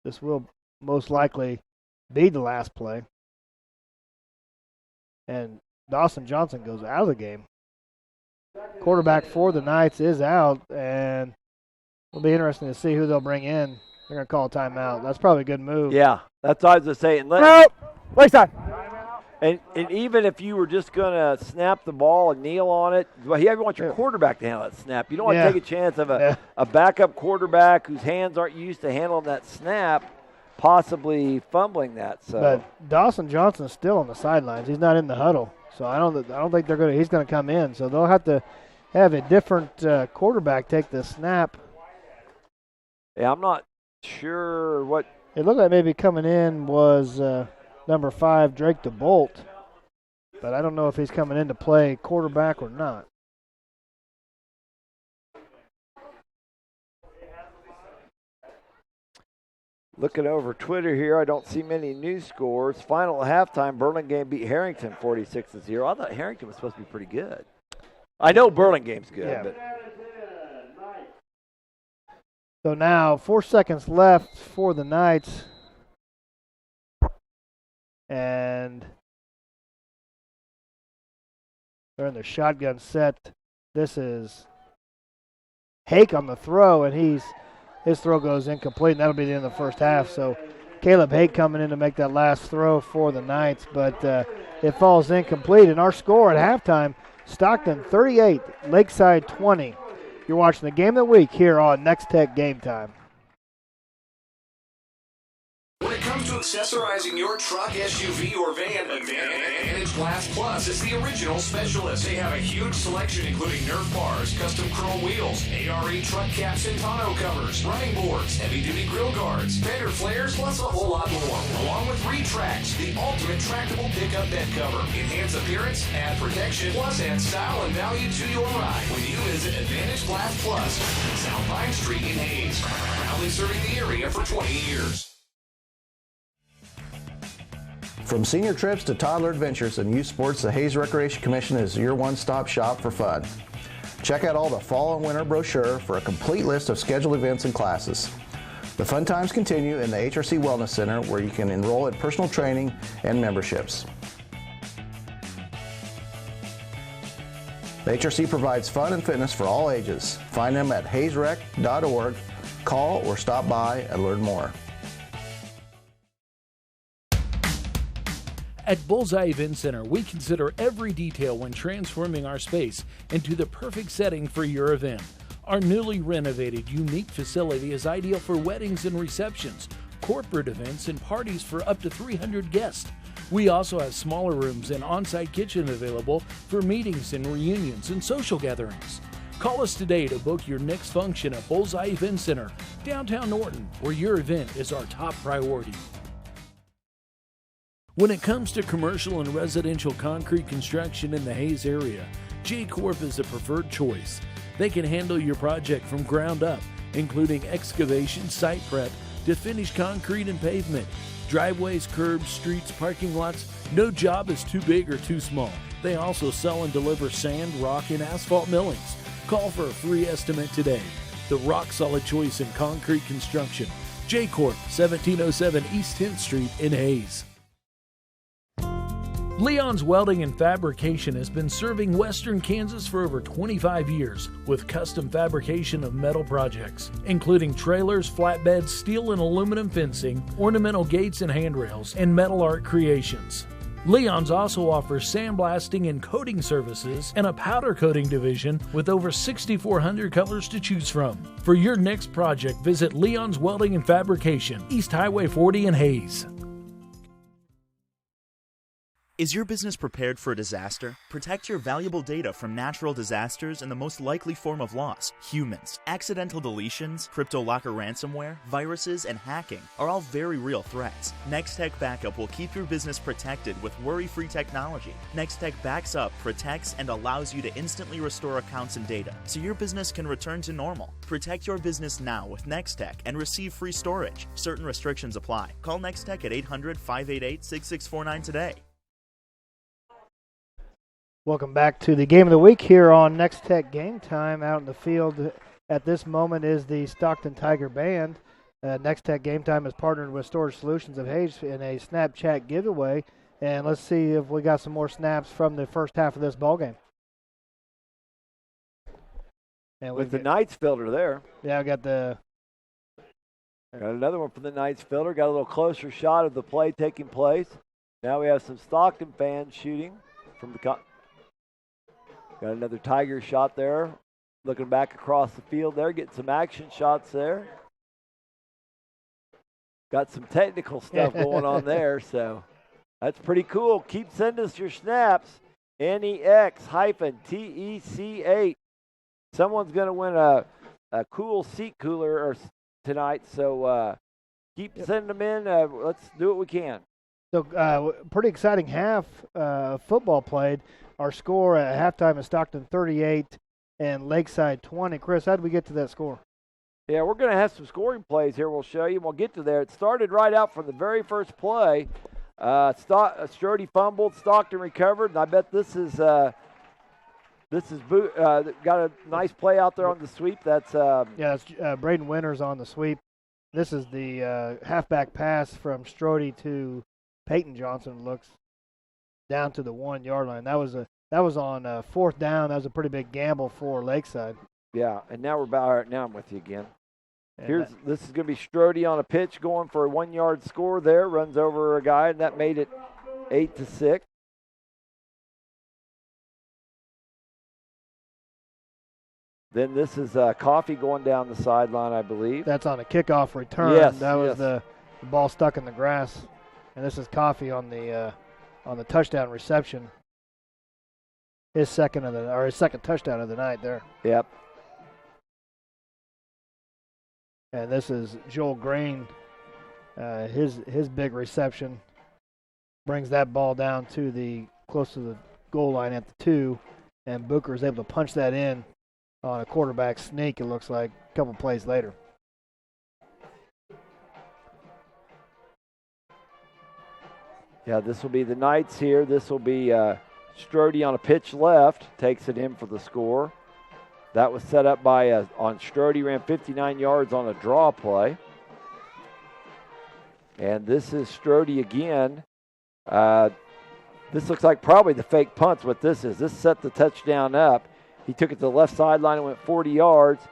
This will most likely be the last play. And Dawson Johnson goes out of the game. Quarterback for the Knights is out, and it'll be interesting to see who they'll bring in. They're going to call a timeout. That's probably a good move. Yeah, that's what I was going to say. Nope. Lakeside. And even if you were just going to snap the ball and kneel on it, well, you want your quarterback to handle that snap. You don't want to take a chance of a backup quarterback whose hands aren't used to handling that snap, possibly fumbling that. So, but Dawson Johnson's still on the sidelines. He's not in the huddle, so I don't think he's going to come in. So they'll have to have a different quarterback take the snap. Yeah, I'm not sure what. It looked like maybe coming in was number 5, Drake DeBolt, but I don't know if he's coming in to play quarterback or not. Looking over Twitter here, I don't see many new scores. Final at halftime, Burlingame beat Harrington 46-0. I thought Harrington was supposed to be pretty good. I know Burlingame's good, but. So now 4 seconds left for the Knights. And they're in the shotgun set. This is Hake on the throw, and his throw goes incomplete, and that'll be the end of the first half. So Caleb Hake coming in to make that last throw for the Knights, but it falls incomplete. And our score at halftime, Stockton 38, Lakeside 20. You're watching the Game of the Week here on Nex-Tech Game Time. When it comes to accessorizing your truck, SUV, or van, Advantage Glass Plus is the original specialist. They have a huge selection including Nerf bars, custom chrome wheels, ARE truck caps and tonneau covers, running boards, heavy-duty grill guards, fender flares, plus a whole lot more. Along with Retracts, the ultimate tractable pickup bed cover. Enhance appearance, add protection, plus add style and value to your ride when you visit Advantage Glass Plus, South Pine Street in Hayes. Proudly serving the area for 20 years. From senior trips to toddler adventures and youth sports, the Hayes Recreation Commission is your one-stop shop for fun. Check out all the fall and winter brochure for a complete list of scheduled events and classes. The fun times continue in the HRC Wellness Center, where you can enroll in personal training and memberships. The HRC provides fun and fitness for all ages. Find them at hayesrec.org. Call or stop by and learn more. At Bullseye Event Center, we consider every detail when transforming our space into the perfect setting for your event. Our newly renovated, unique facility is ideal for weddings and receptions, corporate events, and parties for up to 300 guests. We also have smaller rooms and on-site kitchen available for meetings and reunions and social gatherings. Call us today to book your next function at Bullseye Event Center, downtown Norton, where your event is our top priority. When it comes to commercial and residential concrete construction in the Hayes area, J-Corp is the preferred choice. They can handle your project from ground up, including excavation, site prep, to finished concrete and pavement, driveways, curbs, streets, parking lots. No job is too big or too small. They also sell and deliver sand, rock, and asphalt millings. Call for a free estimate today. The rock-solid choice in concrete construction. J-Corp, 1707 East 10th Street in Hayes. Leon's Welding and Fabrication has been serving Western Kansas for over 25 years with custom fabrication of metal projects, including trailers, flatbeds, steel and aluminum fencing, ornamental gates and handrails, and metal art creations. Leon's also offers sandblasting and coating services and a powder coating division with over 6,400 colors to choose from. For your next project, visit Leon's Welding and Fabrication, East Highway 40 in Hayes. Is your business prepared for a disaster? Protect your valuable data from natural disasters and the most likely form of loss, humans. Accidental deletions, crypto-locker ransomware, viruses, and hacking are all very real threats. Nex-Tech Backup will keep your business protected with worry-free technology. Nex-Tech backs up, protects, and allows you to instantly restore accounts and data, so your business can return to normal. Protect your business now with Nex-Tech and receive free storage. Certain restrictions apply. Call Nex-Tech at 800-588-6649 today. Welcome back to the game of the week here on Nex-Tech Game Time. Out in the field at this moment is the Stockton Tiger Band. Nex-Tech Game Time has partnered with Storage Solutions of Hayes in a Snapchat giveaway. And let's see if we got some more snaps from the first half of this ballgame. And with the Knights fielder there. Yeah, I got another one from the Knights fielder. Got a little closer shot of the play taking place. Now we have some Stockton fans shooting from the Got another Tiger shot there. Looking back across the field there, getting some action shots there. Got some technical stuff going on there, so that's pretty cool. Keep sending us your snaps. NEX-TEC8. Someone's going to win a cool seat cooler tonight, so keep sending them in. Let's do what we can. So pretty exciting half football played. Our score at halftime is Stockton 38 and Lakeside 20. Chris, how did we get to that score? Yeah, we're going to have some scoring plays here. We'll show you. We'll get to there. It started right out from the very first play. Strody fumbled. Stockton recovered. And I bet this is got a nice play out there on the sweep. That's that's Braden Winters on the sweep. This is the halfback pass from Strody to Peyton Johnson. Looks down to the 1 yard line. That was on fourth down. That was a pretty big gamble for Lakeside. Yeah, and now now I'm with you again. This is going to be Strody on a pitch going for a 1 yard score there. Runs over a guy, and that made it 8-6. Then this is Coffee going down the sideline, I believe. That's on a kickoff return. Yes, that was the ball stuck in the grass. And this is Coffee on the touchdown reception. His second touchdown of the night there. Yep. And this is Joel Green. His big reception brings that ball down to close to the goal line at the 2, and Booker is able to punch that in on a quarterback sneak, it looks like, a couple plays later. Yeah, this will be the Knights here. This will be Strode on a pitch left, takes it in for the score. That was set up on Strode, ran 59 yards on a draw play. And this is Strode again. This looks like probably the fake punt's what this is. This set the touchdown up. He took it to the left sideline and went 40 yards.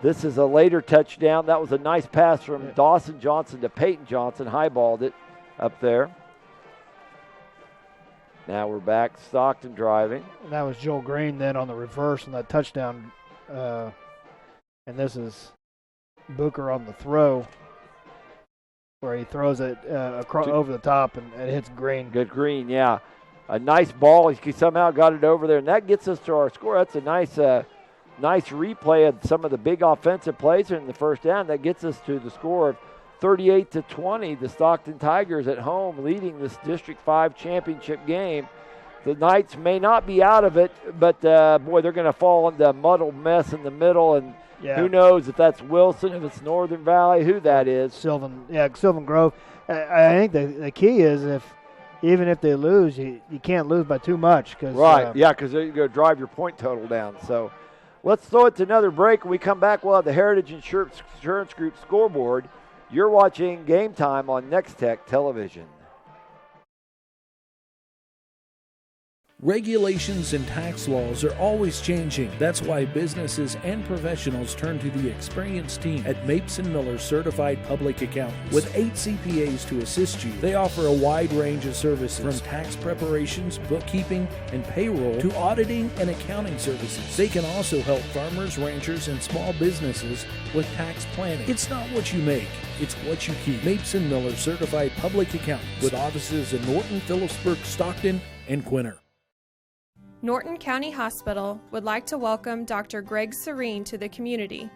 This is a later touchdown. That was a nice pass from Dawson Johnson to Peyton Johnson. Highballed it up there. Now we're back. Stockton driving. And that was Joel Green then on the reverse on that touchdown. And this is Booker on the throw, where he throws it over the top and it hits Green. Good Green, yeah. A nice ball. He somehow got it over there, and that gets us to our score. That's a nice replay of some of the big offensive plays in the first down. That gets us to the score of 38-20. The Stockton Tigers at home leading this District 5 championship game. The Knights may not be out of it, but boy, they're going to fall into a muddled mess in the middle, and who knows if that's Wilson, if it's Northern Valley, who that is. Sylvan Grove. I think the key is even if they lose, you can't lose by too much. Right, because you're going to drive your point total down. So let's throw it to another break. When we come back, we'll have the Heritage Insurance Group scoreboard. You're watching Game Time on Nex-Tech Television. Regulations and tax laws are always changing. That's why businesses and professionals turn to the experienced team at Mapes & Miller Certified Public Accountants. With 8 CPAs to assist you, they offer a wide range of services from tax preparations, bookkeeping, and payroll to auditing and accounting services. They can also help farmers, ranchers, and small businesses with tax planning. It's not what you make, it's what you keep. Mapes & Miller Certified Public Accountants with offices in Norton, Phillipsburg, Stockton, and Quinter. Norton County Hospital would like to welcome Dr. Greg Serene to the community.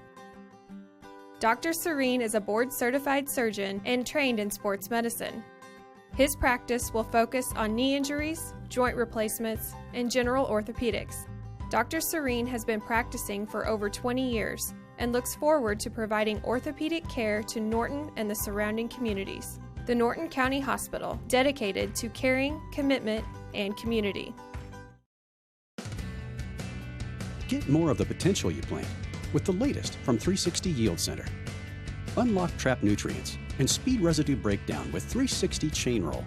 Dr. Serene is a board-certified surgeon and trained in sports medicine. His practice will focus on knee injuries, joint replacements, and general orthopedics. Dr. Serene has been practicing for over 20 years and looks forward to providing orthopedic care to Norton and the surrounding communities. The Norton County Hospital, dedicated to caring, commitment, and community. Get more of the potential you plant with the latest from 360 Yield Center. Unlock trapped nutrients and speed residue breakdown with 360 chain roll.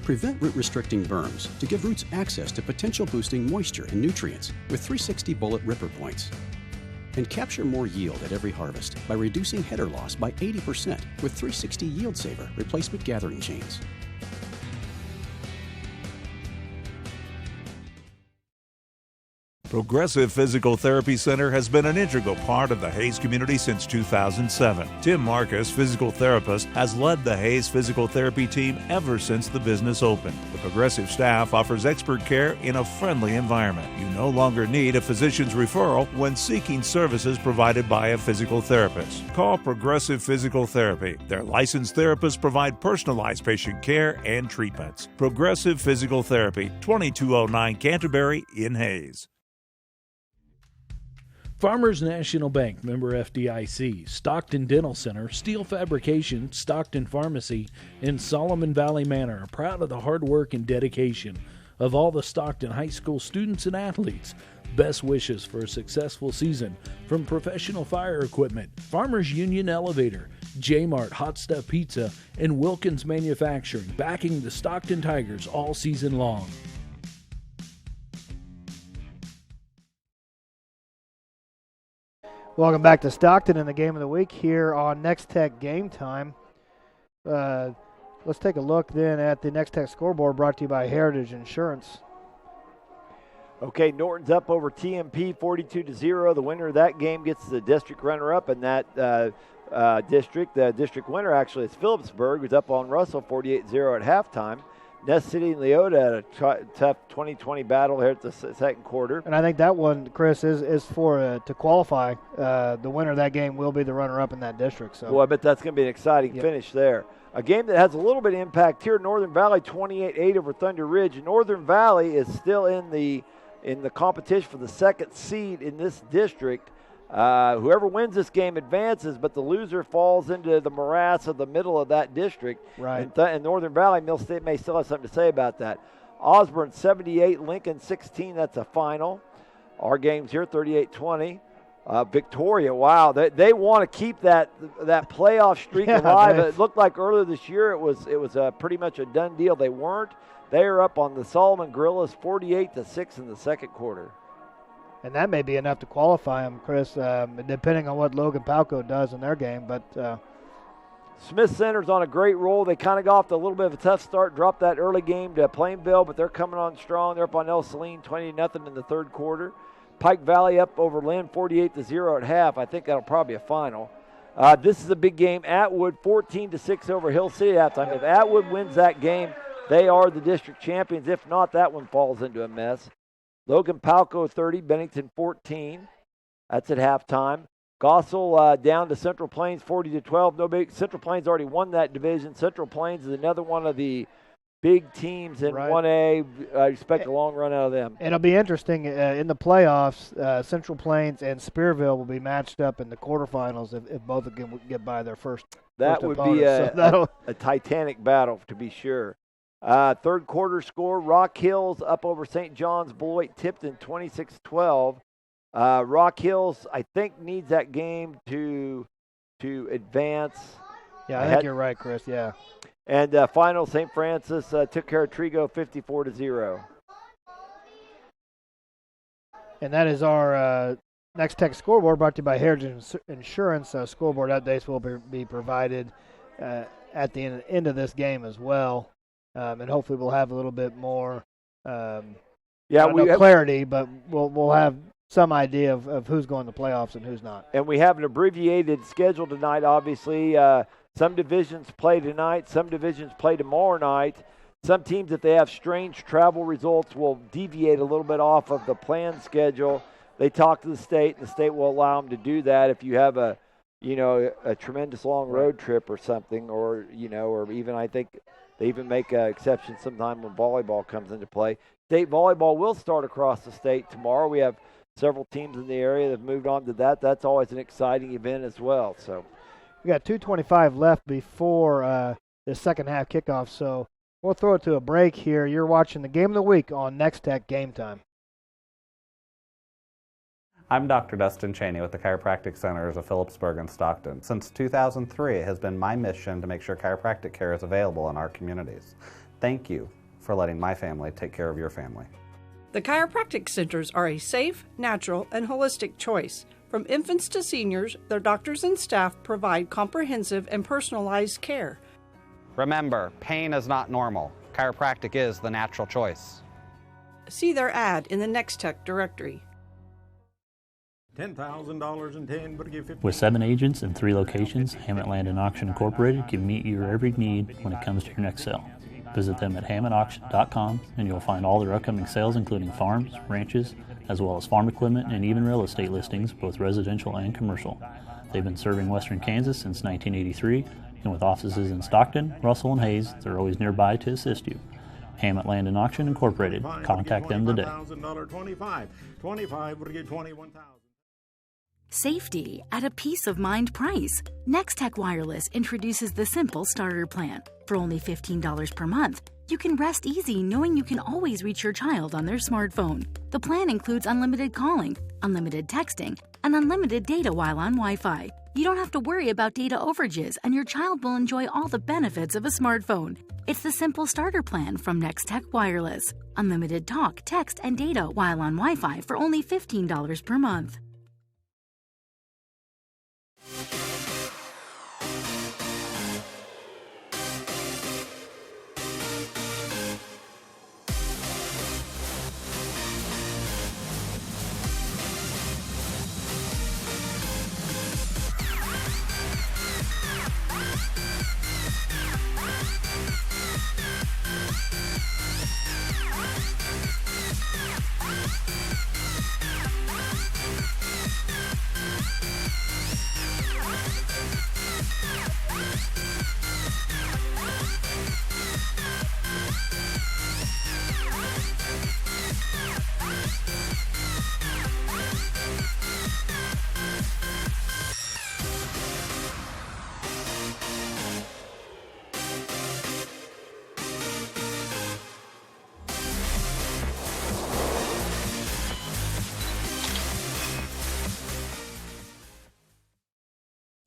Prevent root-restricting berms to give roots access to potential-boosting moisture and nutrients with 360 bullet ripper points. And capture more yield at every harvest by reducing header loss by 80% with 360 Yield Saver replacement gathering chains. Progressive Physical Therapy Center has been an integral part of the Hayes community since 2007. Tim Marcus, physical therapist, has led the Hayes physical therapy team ever since the business opened. The Progressive staff offers expert care in a friendly environment. You no longer need a physician's referral when seeking services provided by a physical therapist. Call Progressive Physical Therapy. Their licensed therapists provide personalized patient care and treatments. Progressive Physical Therapy, 2209 Canterbury in Hayes. Farmers National Bank, member FDIC, Stockton Dental Center, Steel Fabrication, Stockton Pharmacy, and Solomon Valley Manor are proud of the hard work and dedication of all the Stockton High School students and athletes. Best wishes for a successful season from Professional Fire Equipment, Farmers Union Elevator, J-Mart Hot Stuff Pizza, and Wilkins Manufacturing, backing the Stockton Tigers all season long. Welcome back to Stockton in the Game of the Week here on Nex-Tech Game Time. Let's take a look then at the Nex-Tech scoreboard brought to you by Heritage Insurance. Okay, Norton's up over TMP 42-0. The winner of that game gets the district runner-up, and that district. The district winner actually is Phillipsburg, who's up on Russell 48-0 at halftime. Ness City and Leota had a tough 20-20 battle here at the second quarter. And I think that one, Chris, is for to qualify. The winner of that game will be the runner-up in that district. So, well, I bet that's going to be an exciting finish there. A game that has a little bit of impact here. Northern Valley 28-8 over Thunder Ridge. Northern Valley is still in the competition for the second seed in this district. Whoever wins this game advances, but the loser falls into the morass of the middle of that district. Right. And Northern Valley, Mill State may still have something to say about that. Osborne 78, Lincoln 16. That's a final. Our game's here 38-20. Victoria, wow, they want to keep that playoff streak alive. It looked like earlier this year it was pretty much a done deal. They weren't. They are up on the Solomon Gorillas 48-6 in the second quarter. And that may be enough to qualify them, Chris, depending on what Logan Palco does in their game. But Smith Center's on a great roll. They kind of got off to a little bit of a tough start, dropped that early game to Plainville, but they're coming on strong. They're up on El Saline 20-0 in the third quarter. Pike Valley up over Lynn 48-0 at half. I think that'll probably be a final. This is a big game. Atwood 14-6 over Hill City at halftime. If Atwood wins that game, they are the district champions. If not, that one falls into a mess. Logan Palco 30, Bennington 14. That's at halftime. Gossel down to Central Plains 40-12. No big. Central Plains already won that division. Central Plains is another one of the big teams in 1A. I expect a long run out of them. It'll be interesting in the playoffs. Central Plains and Spearville will be matched up in the quarterfinals if both of them get by their first. That would be a titanic battle, to be sure. Third quarter score, Rock Hills up over St. John's Beloit Tipton 26-12. Rock Hills, I think, needs that game to advance. Yeah, I think you're right, Chris, yeah. And final, St. Francis took care of Trigo 54-0. And that is our Nex-Tech scoreboard brought to you by Heritage Insurance. Scoreboard updates will be provided at the end of this game as well. And hopefully we'll have a little bit more clarity, but we'll have some idea of who's going to playoffs and who's not. And we have an abbreviated schedule tonight, obviously. Some divisions play tonight. Some divisions play tomorrow night. Some teams, if they have strange travel results, will deviate a little bit off of the planned schedule. They talk to the state, and the state will allow them to do that if you have a tremendous long road trip or something, or even I think they even make an exception sometime when volleyball comes into play. State volleyball will start across the state tomorrow. We have several teams in the area that have moved on to that. That's always an exciting event as well. So we got 2:25 left before the second half kickoff, so we'll throw it to a break here. You're watching the Game of the Week on Nex-Tech Game Time. I'm Dr. Dustin Cheney with the Chiropractic Centers of Phillipsburg and Stockton. Since 2003, it has been my mission to make sure chiropractic care is available in our communities. Thank you for letting my family take care of your family. The chiropractic centers are a safe, natural, and holistic choice. From infants to seniors, their doctors and staff provide comprehensive and personalized care. Remember, pain is not normal. Chiropractic is the natural choice. See their ad in the Nex-Tech directory. $10,000 in 10, but give 15. With 7 agents and 3 locations, Hammett Land and Auction Incorporated can meet your every need when it comes to your next sale. Visit them at hammettauction.com and you'll find all their upcoming sales, including farms, ranches, as well as farm equipment and even real estate listings, both residential and commercial. They've been serving Western Kansas since 1983, and with offices in Stockton, Russell, and Hayes, they're always nearby to assist you. Hammett Land and Auction Incorporated. Contact them today. $25 would get $21,000. Safety at a peace of mind price. Nex-Tech Wireless introduces the simple starter plan. For only $15 per month, you can rest easy knowing you can always reach your child on their smartphone. The plan includes unlimited calling, unlimited texting, and unlimited data while on Wi-Fi. You don't have to worry about data overages, and your child will enjoy all the benefits of a smartphone. It's the simple starter plan from Nex-Tech Wireless. Unlimited talk, text, and data while on Wi-Fi for only $15 per month.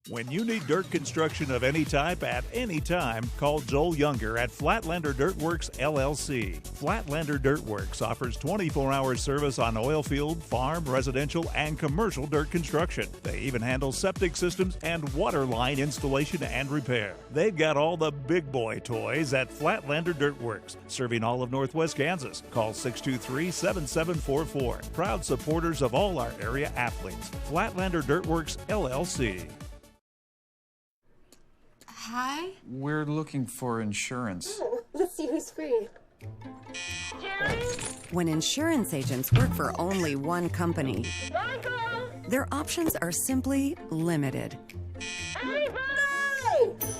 When you need dirt construction of any type at any time, call Joel Younger at Flatlander Dirt Works LLC. Flatlander Dirt Works offers 24-hour service on oil field, farm, residential, and commercial dirt construction. They even handle septic systems and water line installation and repair. They've got all the big boy toys at Flatlander Dirt Works, serving all of Northwest Kansas. Call 623-7744. Proud supporters of all our area athletes. Flatlander Dirt Works LLC. Hi. We're looking for insurance. Let's see who's free. When insurance agents work for only one company, their options are simply limited.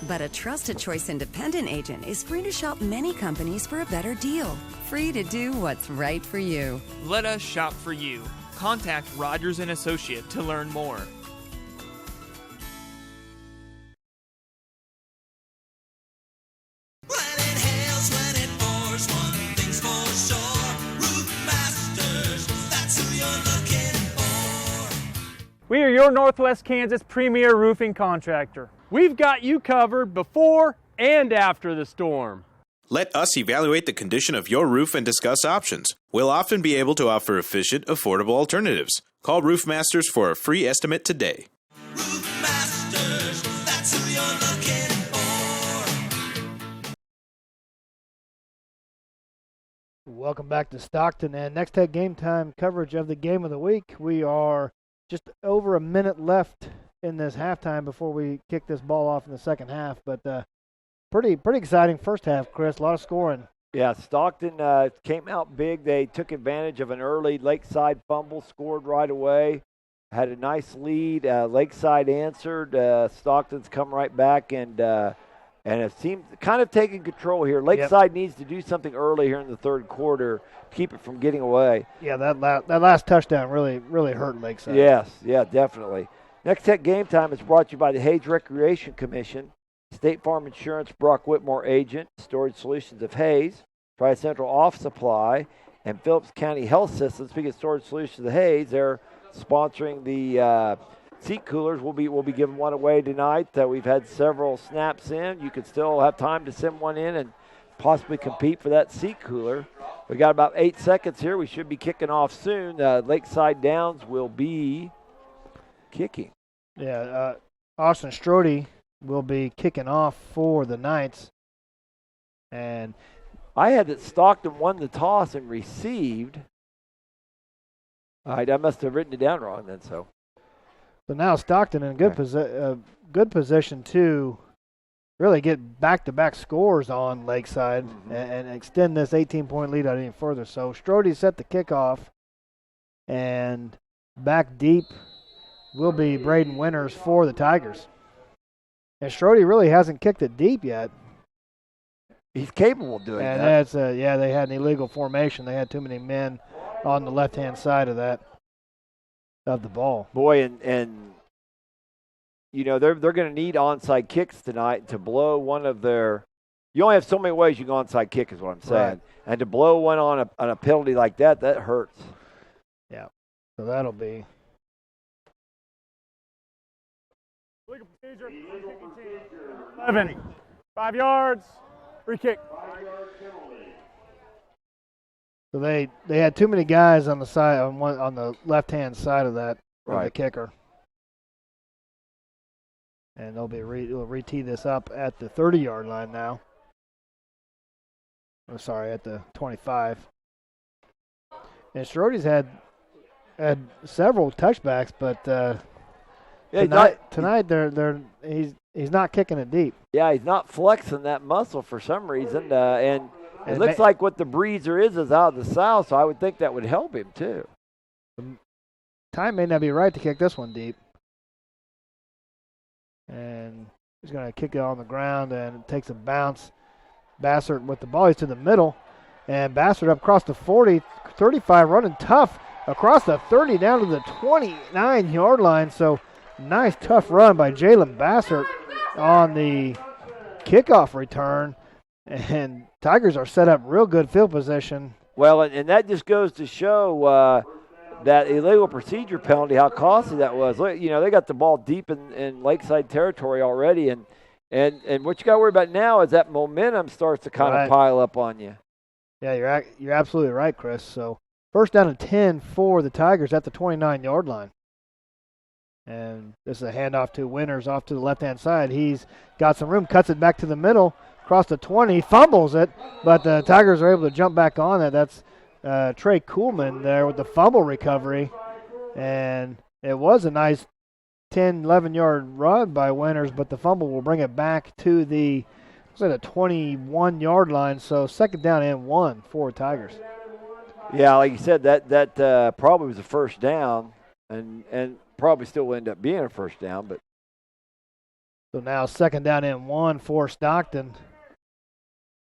But a trusted choice independent agent is free to shop many companies for a better deal. Free to do what's right for you. Let us shop for you. Contact Rogers & Associate to learn more. We are your Northwest Kansas premier roofing contractor. We've got you covered before and after the storm. Let us evaluate the condition of your roof and discuss options. We'll often be able to offer efficient, affordable alternatives. Call Roof Masters for a free estimate today. Roof Masters, that's who you're looking for. Welcome back to Stockton and Nex-Tech Game Time coverage of the game of the week. We are just over a minute left in this halftime before we kick this ball off in the second half, but pretty exciting first half, Chris. A lot of scoring. Yeah, Stockton came out big. They took advantage of an early Lakeside fumble, scored right away, had a nice lead. Lakeside answered. Stockton's come right back and it seemed kind of taking control here. Lakeside needs to do something early here in the third quarter to keep it from getting away. Yeah, that last touchdown really hurt Lakeside. Yes, yeah, definitely. Nex-Tech Game Time is brought to you by the Hayes Recreation Commission, State Farm Insurance, Brock Whitmore agent, Storage Solutions of Hayes, Tri-Central Off Supply, and Phillips County Health System. Speaking of Storage Solutions of Hayes, they're sponsoring the seat coolers. We'll be giving one away tonight. We've had several snaps in. You could still have time to send one in and possibly compete for that seat cooler. We got about 8 seconds here. We should be kicking off soon. Lakeside Downs will be kicking. Yeah, Austin Strode will be kicking off for the Knights. And I had that Stockton won the toss and received. I must have written it down wrong then. So now Stockton in a good position to really get back-to-back scores on Lakeside and extend this 18-point lead out even further. So Strode set the kickoff, and back deep will be Braden Winters for the Tigers. And Strode really hasn't kicked it deep yet. He's capable of doing that. And that's they had an illegal formation. They had too many men on the left-hand side of the ball. Boy, and you know they're going to need onside kicks tonight to blow one of their. You only have so many ways you can onside kick, is what I'm saying. Right. And to blow one on a penalty like that hurts. Yeah. So that'll be. Legal procedure. 11. 5 yards. Free kick. So they had too many guys on the side on the left-hand side of that of the kicker. And they'll re-tee this up at the 30-yard line now. Oh, sorry, at the 25. And Strode's had several touchbacks, but tonight he's not kicking it deep. Yeah, he's not flexing that muscle for some reason, and it looks like what the breezer is out of the south, so I would think that would help him too. Time may not be right to kick this one deep. And he's going to kick it on the ground, and it takes a bounce. Bassert with the ball. He's to the middle, and Bassert up across the 40, 35, running tough across the 30 down to the 29-yard line. So nice, tough run by Jalen Bassert on the kickoff return. And Tigers are set up real good field position. Well, and that just goes to show that illegal procedure penalty, how costly that was. You know, they got the ball deep in Lakeside territory already, and what you got to worry about now is that momentum starts to kind of pile up on you. Yeah, you're absolutely right, Chris. So first down and 10 for the Tigers at the 29-yard line. And this is a handoff to Winters off to the left-hand side. He's got some room, cuts it back to the middle, across the 20, fumbles it, but the Tigers are able to jump back on it. That's Trey Kuhlman there with the fumble recovery. And it was a nice 10, 11-yard run by Winters, but the fumble will bring it back to the 21-yard line. So second down and 1 for Tigers. Yeah, like you said, that probably was a first down, and probably still will end up being a first down. But so now second down and 1 for Stockton.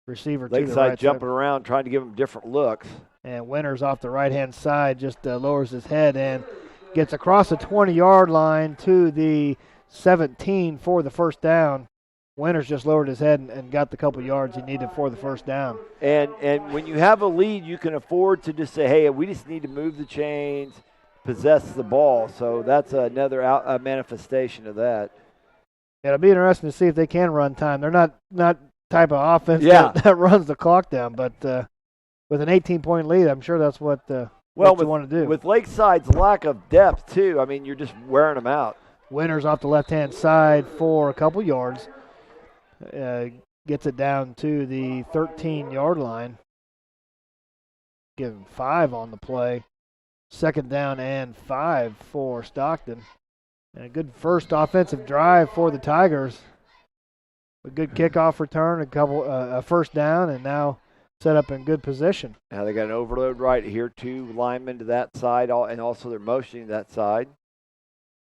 Receiver to the Lakeside right jumping side. around, trying to give them different looks. And Winters off the right-hand side just lowers his head and gets across the 20-yard line to the 17 for the first down. Winters just lowered his head and got the couple yards he needed for the first down. And when you have a lead, you can afford to just say, hey, we just need to move the chains, possess the ball. So that's another manifestation of that. Yeah, it'll be interesting to see if they can run time. They're not type of offense that runs the clock down, but with an 18-point lead, I'm sure that's what you want to do. With Lakeside's lack of depth, too, I mean, you're just wearing them out. Winters off the left-hand side for a couple yards. Gets it down to the 13-yard line. Give him 5 on the play. Second down and 5 for Stockton. And a good first offensive drive for the Tigers. A good kickoff return, a first down, and now set up in good position. Now they got an overload right here, 2 linemen to that side, and also they're motioning that side.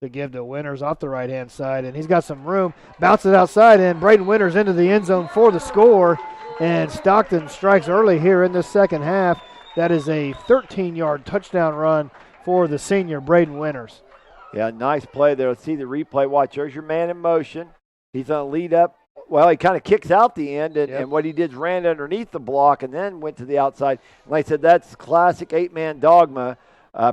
To give to Winters off the right-hand side, and he's got some room. Bounces outside, and Braden Winters into the end zone for the score. And Stockton strikes early here in the second half. That is a 13-yard touchdown run for the senior Braden Winters. Yeah, nice play there. Let's see the replay. Watch, there's your man in motion. He's on a lead up. Well, he kind of kicks out the end, and what he did is ran underneath the block and then went to the outside. And like I said, that's classic 8-man dogma.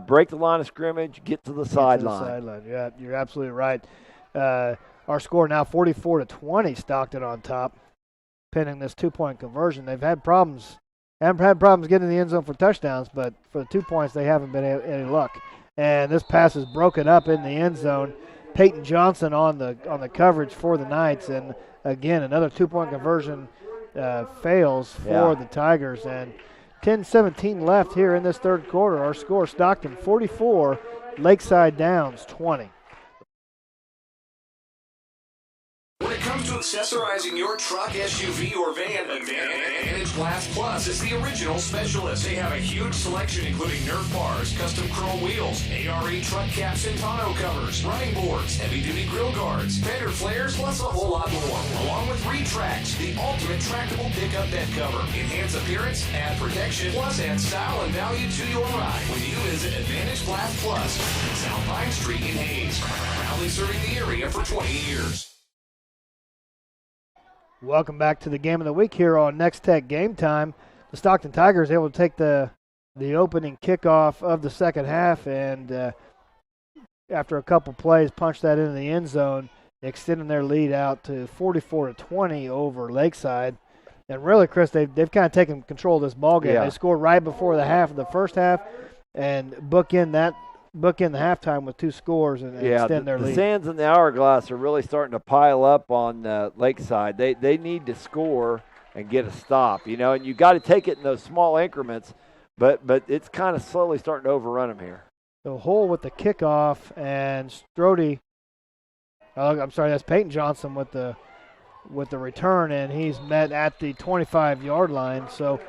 Break the line of scrimmage, get to the sideline. Yeah, you're absolutely right. Our score now 44-20, Stockton on top, pinning this 2-point conversion. They've had problems. Haven't had problems getting in the end zone for touchdowns, but for the 2 points, they haven't been any luck. And this pass is broken up in the end zone. Peyton Johnson on the coverage for the Knights, and again another 2-point conversion fails for the Tigers. And 10-17 left here in this third quarter. Our score: Stockton 44, Lakeside Downs 20. When it comes to accessorizing your truck, SUV, or van, Advantage Glass Plus is the original specialist. They have a huge selection including Nerf bars, custom chrome wheels, ARE truck caps and tonneau covers, running boards, heavy-duty grill guards, fender flares, plus a whole lot more. Along with Retracts, the ultimate tractable pickup bed cover. Enhance appearance, add protection, plus add style and value to your ride when you visit Advantage Glass Plus, South Pine Street in Hayes. Proudly serving the area for 20 years. Welcome back to the game of the week here on Nex-Tech Game Time. The Stockton Tigers able to take the opening kickoff of the second half, and after a couple plays, punch that into the end zone, extending their lead out to 44-20 over Lakeside. And really, Chris, they've kind of taken control of this ball game. They scored right before the half of the first half, and bookend the halftime with 2 scores and extend their lead. The sands in the hourglass are really starting to pile up on Lakeside. They need to score and get a stop, and you got to take it in those small increments, but it's kind of slowly starting to overrun them here. So Hull with the kickoff, and Strode. I'm sorry, that's Peyton Johnson with the return, and he's met at the 25-yard line. So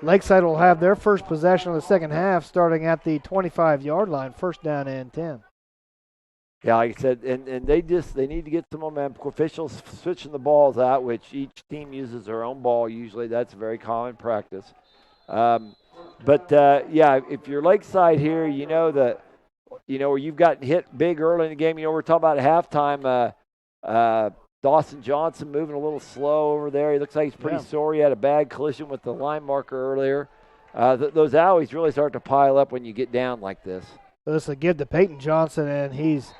Lakeside will have their first possession of the second half starting at the 25-yard line, first down and 10. Yeah, like I said, and they need to get some momentum. Officials switching the balls out, which each team uses their own ball usually. That's a very common practice. If you're Lakeside here, where you've gotten hit big early in the game. We're talking about at halftime. Dawson Johnson moving a little slow over there. He looks like he's pretty sore. He had a bad collision with the line marker earlier. Those owies really start to pile up when you get down like this. So this will give to Peyton Johnson, and he's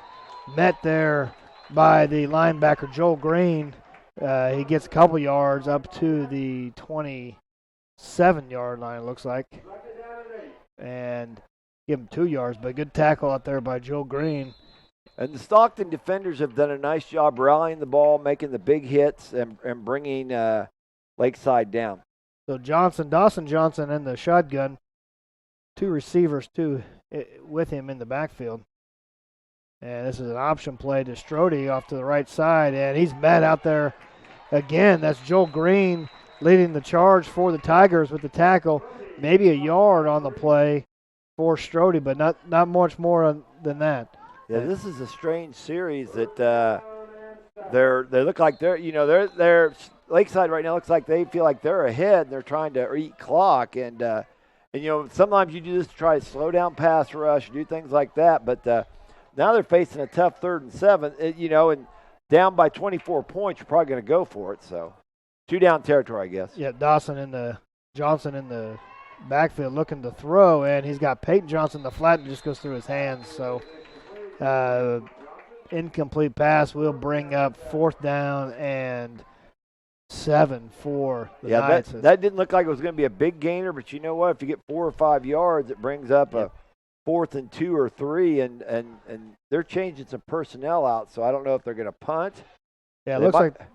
met there by the linebacker Joel Green. He gets a couple yards up to the 27-yard line, it looks like. And give him 2 yards, but good tackle out there by Joel Green. And the Stockton defenders have done a nice job rallying the ball, making the big hits, and bringing Lakeside down. So Dawson Johnson in the shotgun. 2 receivers, with him in the backfield. And this is an option play to Strode off to the right side, and he's met out there again. That's Joel Green leading the charge for the Tigers with the tackle. Maybe a yard on the play for Strode, but not much more than that. Yeah, this is a strange series that they look like they're Lakeside right now looks like they feel like they're ahead. They're trying to eat clock, and sometimes you do this to try to slow down pass rush, do things like that, but now they're facing a tough 3rd and 7, and down by 24 points, you're probably going to go for it. So 2 down territory, I guess. Yeah, Johnson in the backfield looking to throw, and he's got Peyton Johnson the flat and just goes through his hands. So incomplete pass will bring up 4th down and 7 for the Knights. That didn't look like it was going to be a big gainer, but you know what? If you get 4 or 5 yards, it brings up a 4th and 2 or 3, and they're changing some personnel out, so I don't know if they're going to punt. Yeah, it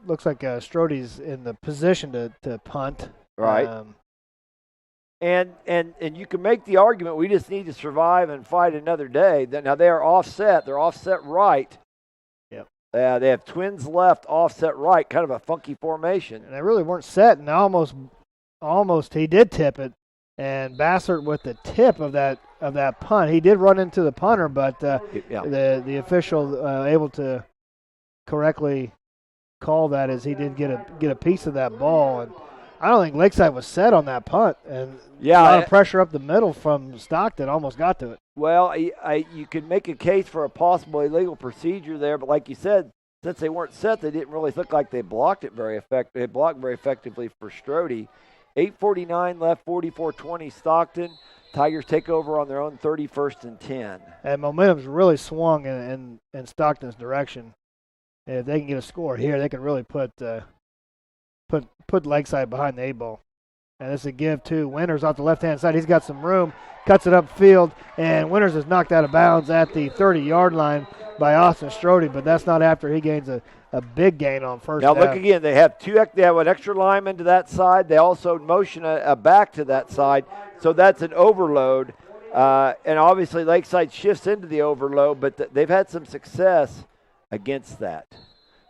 looks like Strode's in the position to punt. Right. And you can make the argument we just need to survive and fight another day. Now they are offset. They're offset right. Yep. They have twins left, offset right, kind of a funky formation. And they really weren't set, and almost he did tip it. And Bassert with the tip of that punt. He did run into the punter, but the official able to correctly call that as he did get a piece of that ball. And I don't think Lakeside was set on that punt. And a lot of pressure up the middle from Stockton almost got to it. Well, you could make a case for a possible illegal procedure there, but like you said, since they weren't set, they didn't really look like they blocked it very effectively. They blocked very effectively for Strode. 8:49 left, 44-20 Stockton. Tigers take over on their own 31st and 10. And momentum's really swung in Stockton's direction. And if they can get a score here, they can really put Lakeside behind the 8 ball. And this is a give to Winters off the left-hand side. He's got some room, cuts it upfield, and Winters is knocked out of bounds at the 30-yard line by Austin Strode, but that's not after he gains a big gain on first down. Now look again, they have an extra lineman to that side. They also motion a back to that side, so that's an overload. And obviously Lakeside shifts into the overload, but they've had some success against that.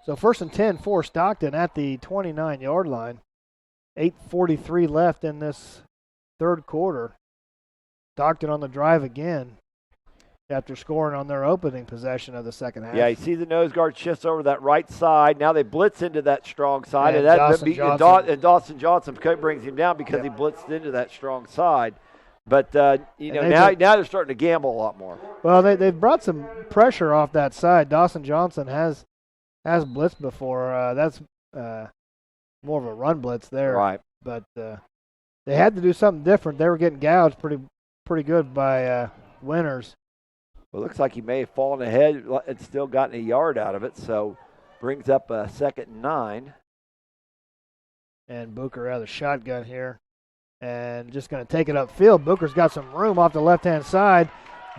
So 1st and 10 for Stockton at the 29-yard line. 8:43 left in this 3rd quarter. Stockton on the drive again after scoring on their opening possession of the second half. Yeah, you see the nose guard shifts over that right side. Now they blitz into that strong side. And Dawson Johnson brings him down because he blitzed into that strong side. But, now they're starting to gamble a lot more. Well, they've brought some pressure off that side. Dawson Johnson has blitzed before. That's more of a run blitz there. Right. But they had to do something different. They were getting gouged pretty good by Winters. Well, it looks like he may have fallen ahead and still gotten a yard out of it, so brings up a 2nd and 9. And Booker out of the shotgun here. And just going to take it upfield. Booker's got some room off the left-hand side.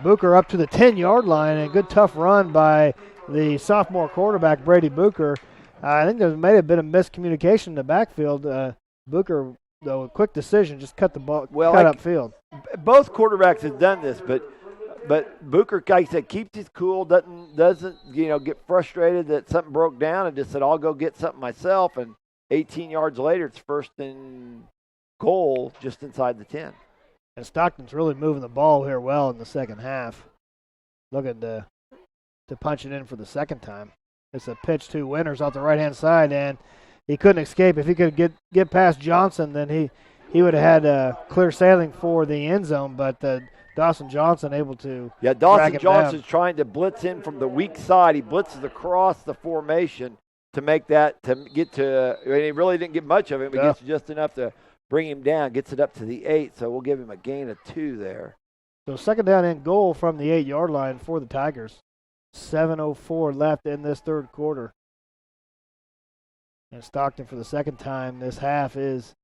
Booker up to the 10-yard line, and a good tough run by the sophomore quarterback, Brady Booker. I think there may have been a miscommunication in the backfield. Booker, though, a quick decision, just cut the ball, upfield. Both quarterbacks have done this, but Booker, like I said, keeps his cool, doesn't get frustrated that something broke down, and just said, I'll go get something myself. And 18 yards later, it's 1st and goal just inside the 10. And Stockton's really moving the ball here well in the second half. Looking to punch it in for the second time. It's a pitch to Winters off the right-hand side, and he couldn't escape. If he could get past Johnson, then he would have had clear sailing for the end zone, but Dawson Johnson able to Dawson Johnson's trying to blitz in from the weak side. He blitzes across the formation to get to, he really didn't get much of it, but gets just enough to bring him down, gets it up to the 8, so we'll give him a gain of 2 there. So second down and goal from the 8-yard line for the Tigers. 7:04 left in this third quarter. And Stockton, for the second time this half, is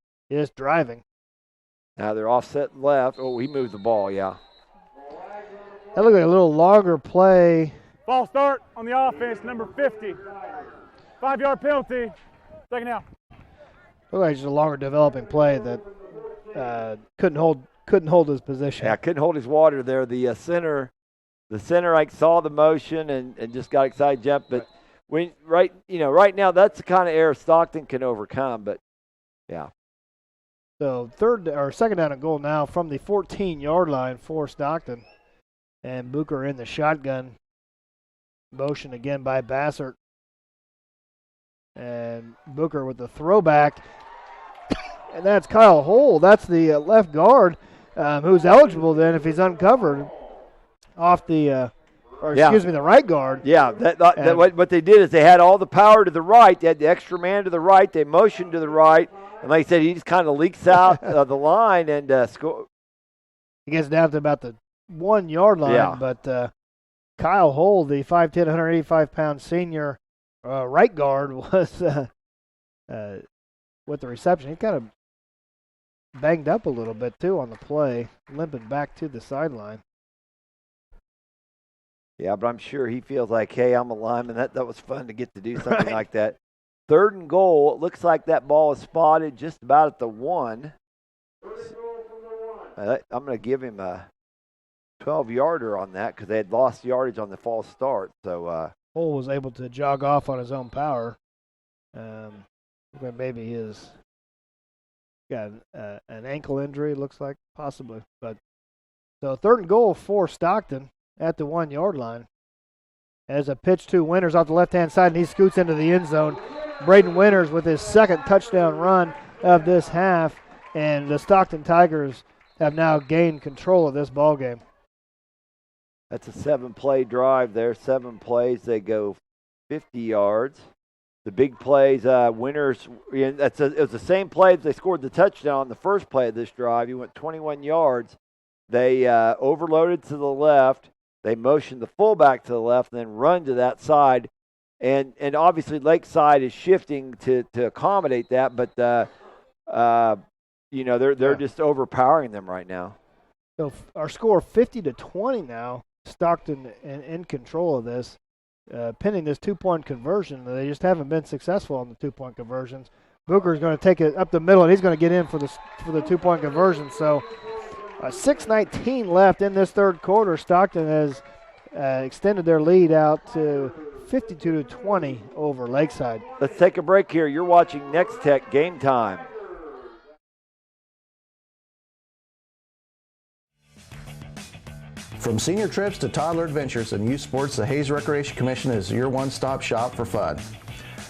driving. Now they're offset left. Oh, he moved the ball, yeah. That looked like a little longer play. Ball start on the offense, number 50. 5-yard penalty. Second down. Looked like just a longer developing play that couldn't hold his position. Yeah, couldn't hold his water there. The center like saw the motion and just got excited, jumped. But right now that's the kind of error Stockton can overcome. But yeah. So second down and goal now from the 14-yard line for Stockton, and Booker in the shotgun. Motion again by Bassert, and Booker with the throwback, and that's Kyle Hull. That's the left guard who's eligible then if he's uncovered off the. The right guard. Yeah, what they did is they had all the power to the right. They had the extra man to the right. They motioned to the right. And like I said, he just kind of leaks out the line and score. He gets down to about the 1-yard line. But Kyle Hull, the 5'10", 185-pound senior right guard, was with the reception. He kind of banged up a little bit, too, on the play, limping back to the sideline. Yeah, but I'm sure he feels like, hey, I'm a lineman. That was fun to get to do something like that. Third and goal. It looks like that ball is spotted just about at the 1. I'm going to give him a 12-yarder on that because they had lost yardage on the false start. So Hull was able to jog off on his own power. Maybe he's got an ankle injury, looks like, possibly. But so third and goal for Stockton at the 1-yard line. As a pitch to Winters off the left-hand side, and he scoots into the end zone. Braden Winters with his second touchdown run of this half, and the Stockton Tigers have now gained control of this ball game. That's a 7-play drive there. 7 plays. They go 50 yards. The big plays, Winters, it was the same play that they scored the touchdown on the first play of this drive. He went 21 yards. They overloaded to the left. They motioned the fullback to the left and then run to that side. And obviously Lakeside is shifting to accommodate that, but they're just overpowering them right now. So our score 50-20 now. Stockton in control of this, pending this 2-point conversion. They just haven't been successful on the 2-point conversions. Booker's going to take it up the middle, and he's going to get in for the 2-point conversion. So 6:19 left in this third quarter. Stockton has extended their lead out to 52-20 over Lakeside. Let's take a break here. You're watching Nex-Tech Game Time. From senior trips to toddler adventures and youth sports, the Hayes Recreation Commission is your one-stop shop for fun.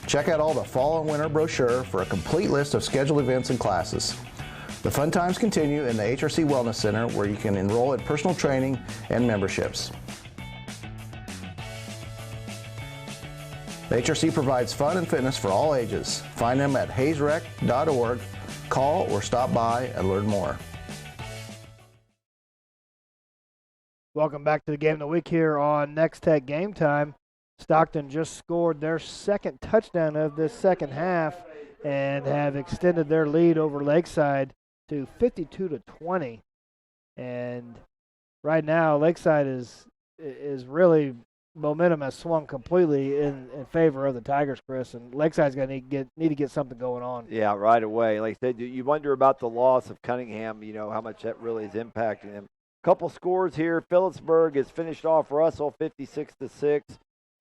Check out all the fall and winter brochure for a complete list of scheduled events and classes. The fun times continue in the HRC Wellness Center, where you can enroll in personal training and memberships. The HRC provides fun and fitness for all ages. Find them at hayesrec.org. Call or stop by and learn more. Welcome back to the game of the week here on Nex-Tech Game Time. Stockton just scored their second touchdown of this second half and have extended their lead over Lakeside to 52-20. And right now, Lakeside is really, momentum has swung completely in favor of the Tigers, Chris, and Lakeside's going to need to get something going on. Yeah, right away. Like I said, you wonder about the loss of Cunningham, how much that really is impacting them. Couple scores here. Phillipsburg has finished off Russell 56-6.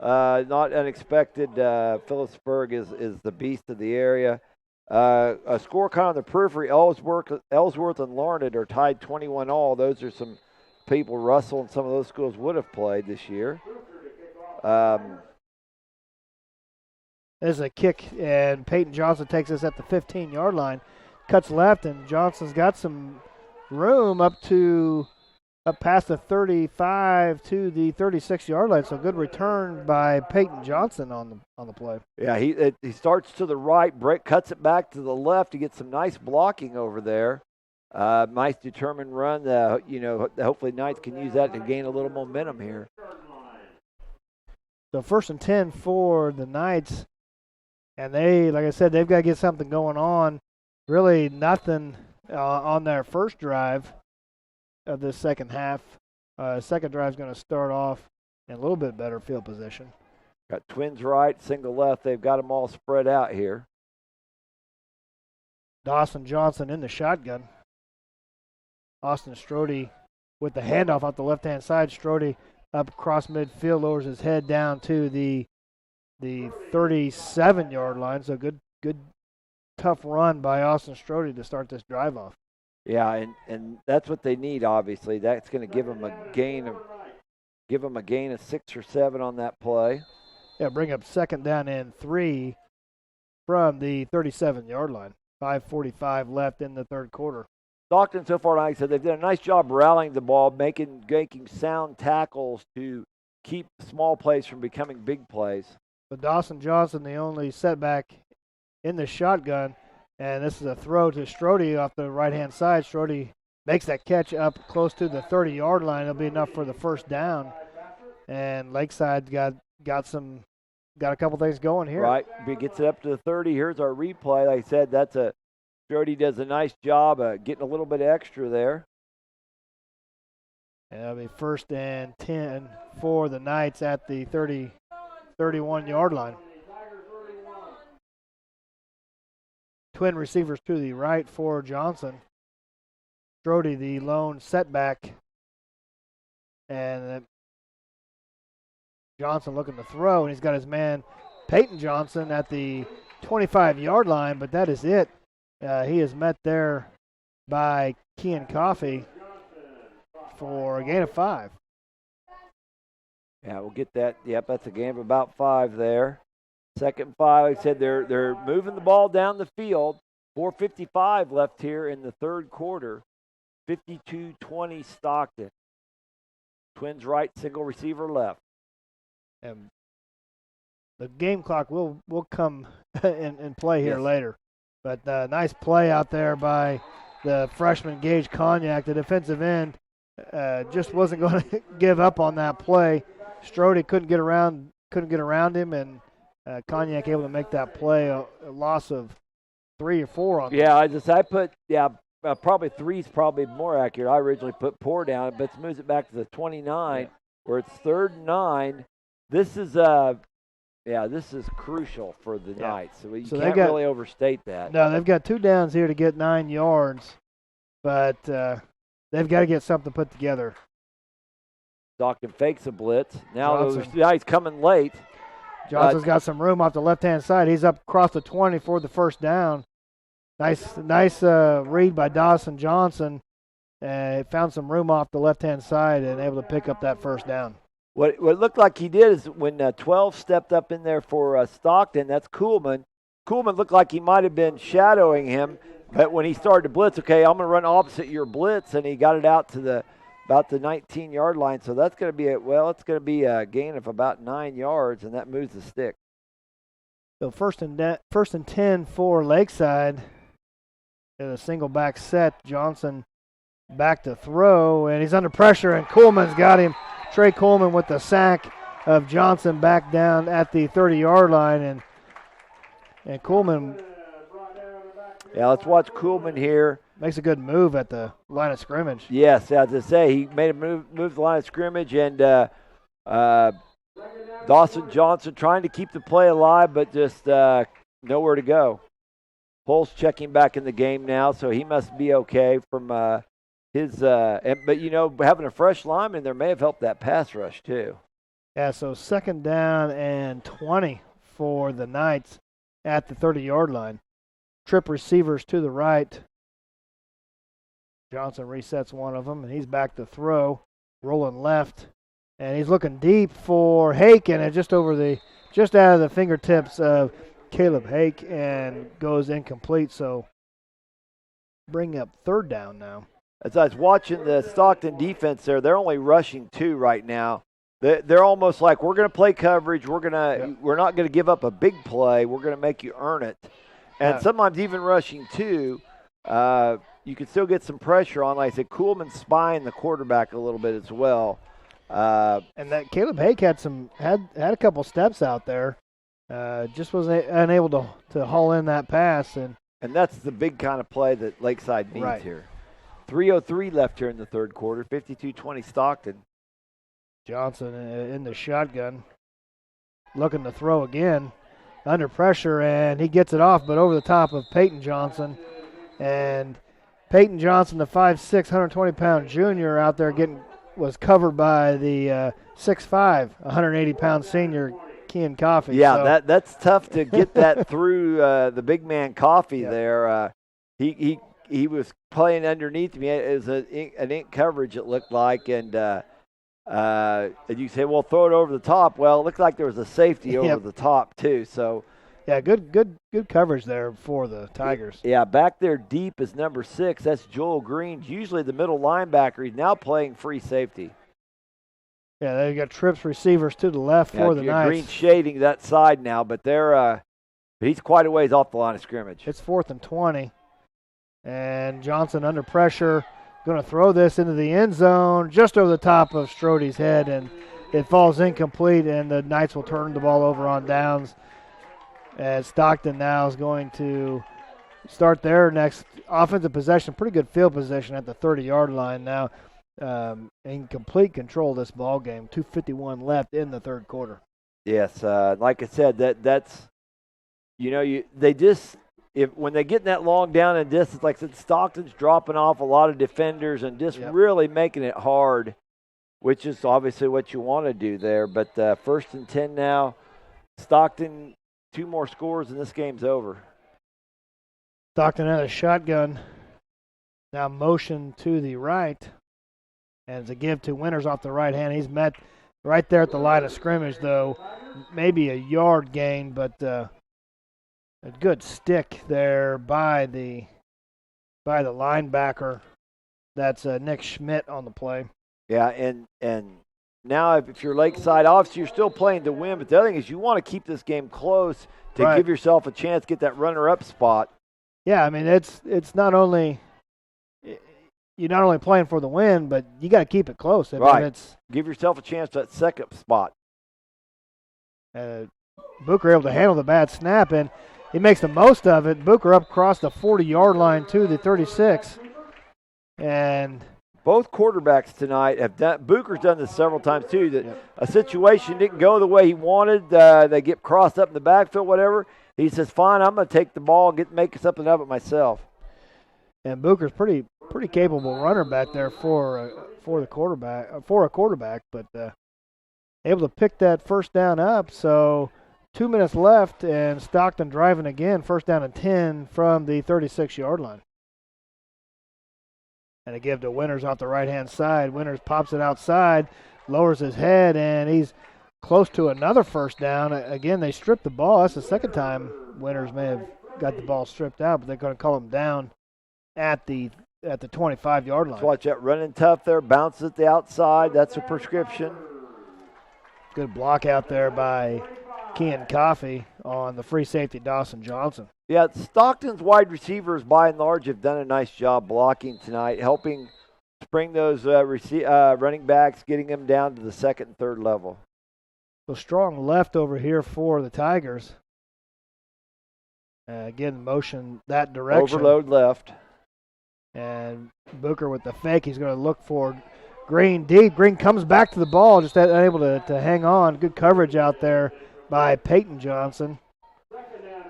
Not unexpected. Phillipsburg is the beast of the area. A score kind of on the periphery. Ellsworth and Larned are tied 21-all. Those are some people Russell and some of those schools would have played this year. There's a kick, and Peyton Johnson takes us at the 15-yard line. Cuts left, and Johnson's got some room up past the 35 to the 36-yard line. So good return by Peyton Johnson on the play. Yeah, he starts to the right, cuts it back to the left. He gets some nice blocking over there. Nice determined run. Hopefully Knights can use that to gain a little momentum here. So 1st and 10 for the Knights. And they, like I said, they've got to get something going on. Really nothing on their first drive of this second half. Second drive is going to start off in a little bit better field position. Got twins right, single left. They've got them all spread out here. Dawson Johnson in the shotgun. Austin Strode with the handoff off the left-hand side. Strode up across midfield, lowers his head down to the 37-yard line. So good, tough run by Austin Strode to start this drive off. Yeah, and that's what they need. Obviously, that's going to give them a gain of 6 or 7 on that play. Yeah, bring up 2nd down and 3 from the 37-yard line. 5:45 left in the third quarter. Stockton, so far, like I said, they've done a nice job rallying the ball, making sound tackles to keep small plays from becoming big plays. But Dawson Johnson, the only setback in the shotgun, and this is a throw to Strode off the right-hand side. Strode makes that catch up close to the 30-yard line. It'll be enough for the first down. And Lakeside got a couple things going here. Right, he gets it up to the 30. Here's our replay. Like I said, Strode does a nice job getting a little bit extra there. And it'll be 1st and 10 for the Knights at the 31-yard line. Twin receivers to the right for Johnson. Strode, the lone setback. And Johnson looking to throw, and he's got his man Peyton Johnson at the 25-yard line, but that is it. He is met there by Kean Coffey for a gain of 5. Yeah, we'll get that. Yep, that's a gain of about 5 there. 2nd and 5, like I said, they're moving the ball down the field. 4:55 left here in the third quarter. 52-20 Stockton. Twins right, single receiver left. And the game clock will come in play here later. But nice play out there by the freshman Gage Cognac. The defensive end just wasn't going to give up on that play. Strode couldn't get around him, and Cognac able to make that play. A loss of 3 or 4 on. Yeah, probably 3 is probably more accurate. I originally put 4 down, but moves it back to the 29, where it's 3rd and 9. This is crucial for the Knights. So you can't really overstate that. No, they've got 2 downs here to get 9 yards, but they've got to get something put together. Stockton fakes a blitz. Now he's coming late. Johnson's got some room off the left-hand side. He's up across the 20 for the first down. Nice read by Dawson Johnson. Found some room off the left-hand side and able to pick up that first down. What looked like he did is when 12 stepped up in there for Stockton, that's Kuhlman. Kuhlman looked like he might have been shadowing him, but when he started to blitz, okay, I'm going to run opposite your blitz, and he got it out to about the 19-yard line. So that's going to be a gain of about 9 yards, and that moves the stick. So first and 10 for Lakeside. In a single back set, Johnson back to throw, and he's under pressure, and Kuhlman's got him. Trey Coleman with the sack of Johnson back down at the 30-yard line, and Coleman. Yeah, let's watch Kuhlman here. Makes a good move at the line of scrimmage. Yes, as I say, he made a move the line of scrimmage, and Dawson Johnson trying to keep the play alive, but just nowhere to go. Pohl's checking back in the game now, so he must be okay from but having a fresh lineman there may have helped that pass rush too. Yeah, so 2nd down and 20 for the Knights at the 30-yard line. Trip receivers to the right. Johnson resets one of them, and he's back to throw, rolling left, and he's looking deep for Hake, and it's just out of the fingertips of Caleb Hake, and goes incomplete. So bring up 3rd down now. As I was watching the Stockton defense there, they're only rushing 2 right now. They're almost like, we're going to play coverage. We're not going to give up a big play. We're going to make you earn it. And sometimes even rushing 2, you can still get some pressure on. Like I said, Kuhlman's spying the quarterback a little bit as well. And that Caleb Hake had a couple steps out there. Just was unable to haul in that pass. And that's the big kind of play that Lakeside needs here. 3:03 left here in the third quarter, 52-20 Stockton. Johnson in the shotgun, looking to throw again, under pressure, and he gets it off, but over the top of Peyton Johnson. And Peyton Johnson, the 5'6", 120-pound junior out there was covered by the 6'5", 180-pound senior, Kean Coffey. Yeah, so. That's tough to get that through the big man Coffey there. He was playing underneath me. It was an ink coverage, it looked like, and you say, well, throw it over the top. Well, it looked like there was a safety over the top too. So, yeah, good coverage there for the Tigers. Yeah, back there deep is number 6. That's Joel Green, usually the middle linebacker. He's now playing free safety. Yeah, they got trips receivers to the left for the Knights. Green shading that side now, but he's quite a ways off the line of scrimmage. It's 4th and 20. And Johnson under pressure, going to throw this into the end zone just over the top of Strode's head, and it falls incomplete, and the Knights will turn the ball over on downs. And Stockton now is going to start their next offensive possession. Pretty good field position at the 30-yard line now. In complete control of this ball game. 2:51 left in the third quarter. Yes, like I said, that's when they get that long down and distance, like I said, Stockton's dropping off a lot of defenders and just really making it hard, which is obviously what you want to do there. But 1st and 10 now. Stockton, 2 more scores and this game's over. Stockton had a shotgun. Now motion to the right. And it's a give to Winters off the right hand. He's met right there at the line of scrimmage, though. Maybe a yard gain, but a good stick there by the linebacker. That's Nick Schmidt on the play. Yeah, and now if you're Lakeside, obviously you're still playing to win, but the other thing is you want to keep this game close to give yourself a chance to get that runner-up spot. Yeah, I mean, it's not only – you're not only playing for the win, but you got to keep it close. I mean, give yourself a chance to that second spot. Booker able to handle the bad snap, and he makes the most of it. Booker up across the 40-yard line to the 36. And both quarterbacks tonight have done. Booker's done this several times too. That a situation didn't go the way he wanted. They get crossed up in the backfield, whatever. He says, "Fine, I'm going to take the ball and make something of it myself." And Booker's pretty capable runner back there for a quarterback, but able to pick that first down up. So 2 minutes left, and Stockton driving again, 1st down and 10 from the 36-yard line. And a give to Winters off the right-hand side. Winters pops it outside, lowers his head, and he's close to another first down. Again, they stripped the ball. That's the second time Winters may have got the ball stripped out, but they're going to call him down at the 25-yard line. Let's watch that running tough there, bounces at the outside. That's a prescription. Good block out there by Kean Coffey on the free safety Dawson Johnson. Yeah, Stockton's wide receivers by and large have done a nice job blocking tonight, helping spring those running backs, getting them down to the second and third level. So strong left over here for the Tigers. Again, motion that direction. Overload left. And Booker with the fake, he's going to look for Green deep. Green comes back to the ball, just unable to hang on. Good coverage out there by Peyton Johnson.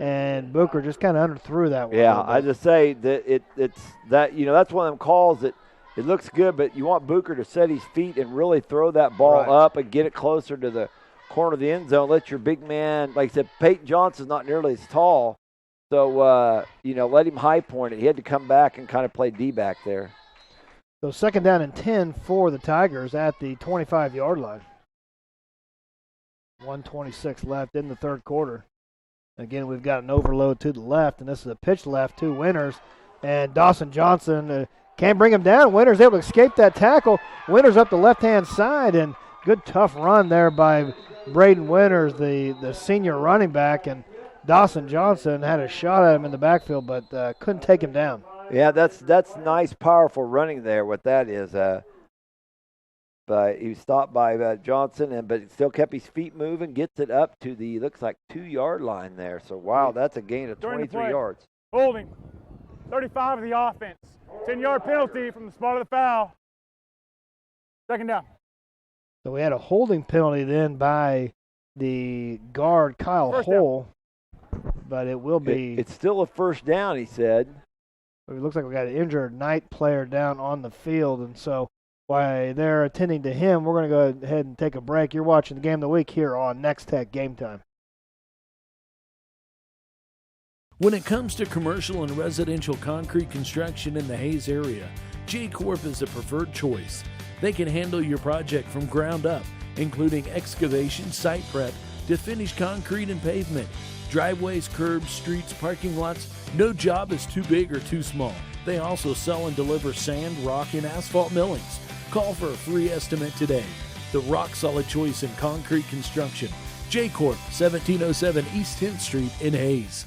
And Booker just kind of underthrew that one. Yeah, I just say that it's that, that's one of them calls that it looks good, but you want Booker to set his feet and really throw that ball up and get it closer to the corner of the end zone. Let your big man, like I said, Peyton Johnson's not nearly as tall. So, let him high point it. He had to come back and kind of play D-back there. So 2nd down and 10 for the Tigers at the 25-yard line. 1:26 left in the third quarter. Again, we've got an overload to the left, and this is a pitch left to Winters. And Dawson Johnson can't bring him down. Winters able to escape that tackle. Winters up the left-hand side, and good tough run there by Braden Winters, the senior running back, and Dawson Johnson had a shot at him in the backfield, but couldn't take him down. Yeah, that's nice, powerful running there. What that is, but he was stopped by Johnson, but still kept his feet moving, gets it up to the looks like 2-yard line there. So wow, that's a gain of 23 yards. Holding. 35 of the offense. 10-yard penalty from the spot of the foul. Second down. So we had a holding penalty then by the guard Kyle Hull, but it will be. It's still a first down, he said. It looks like we got an injured Knight player down on the field, and so while they're attending to him, we're going to go ahead and take a break. You're watching the Game of the Week here on Nex-Tech Game Time. When it comes to commercial and residential concrete construction in the Hayes area, J-Corp is the preferred choice. They can handle your project from ground up, including excavation, site prep, to finish concrete and pavement, driveways, curbs, streets, parking lots. No job is too big or too small. They also sell and deliver sand, rock, and asphalt millings. Call for a free estimate today. The rock-solid choice in concrete construction. J-Corp, 1707 East 10th Street in Hayes.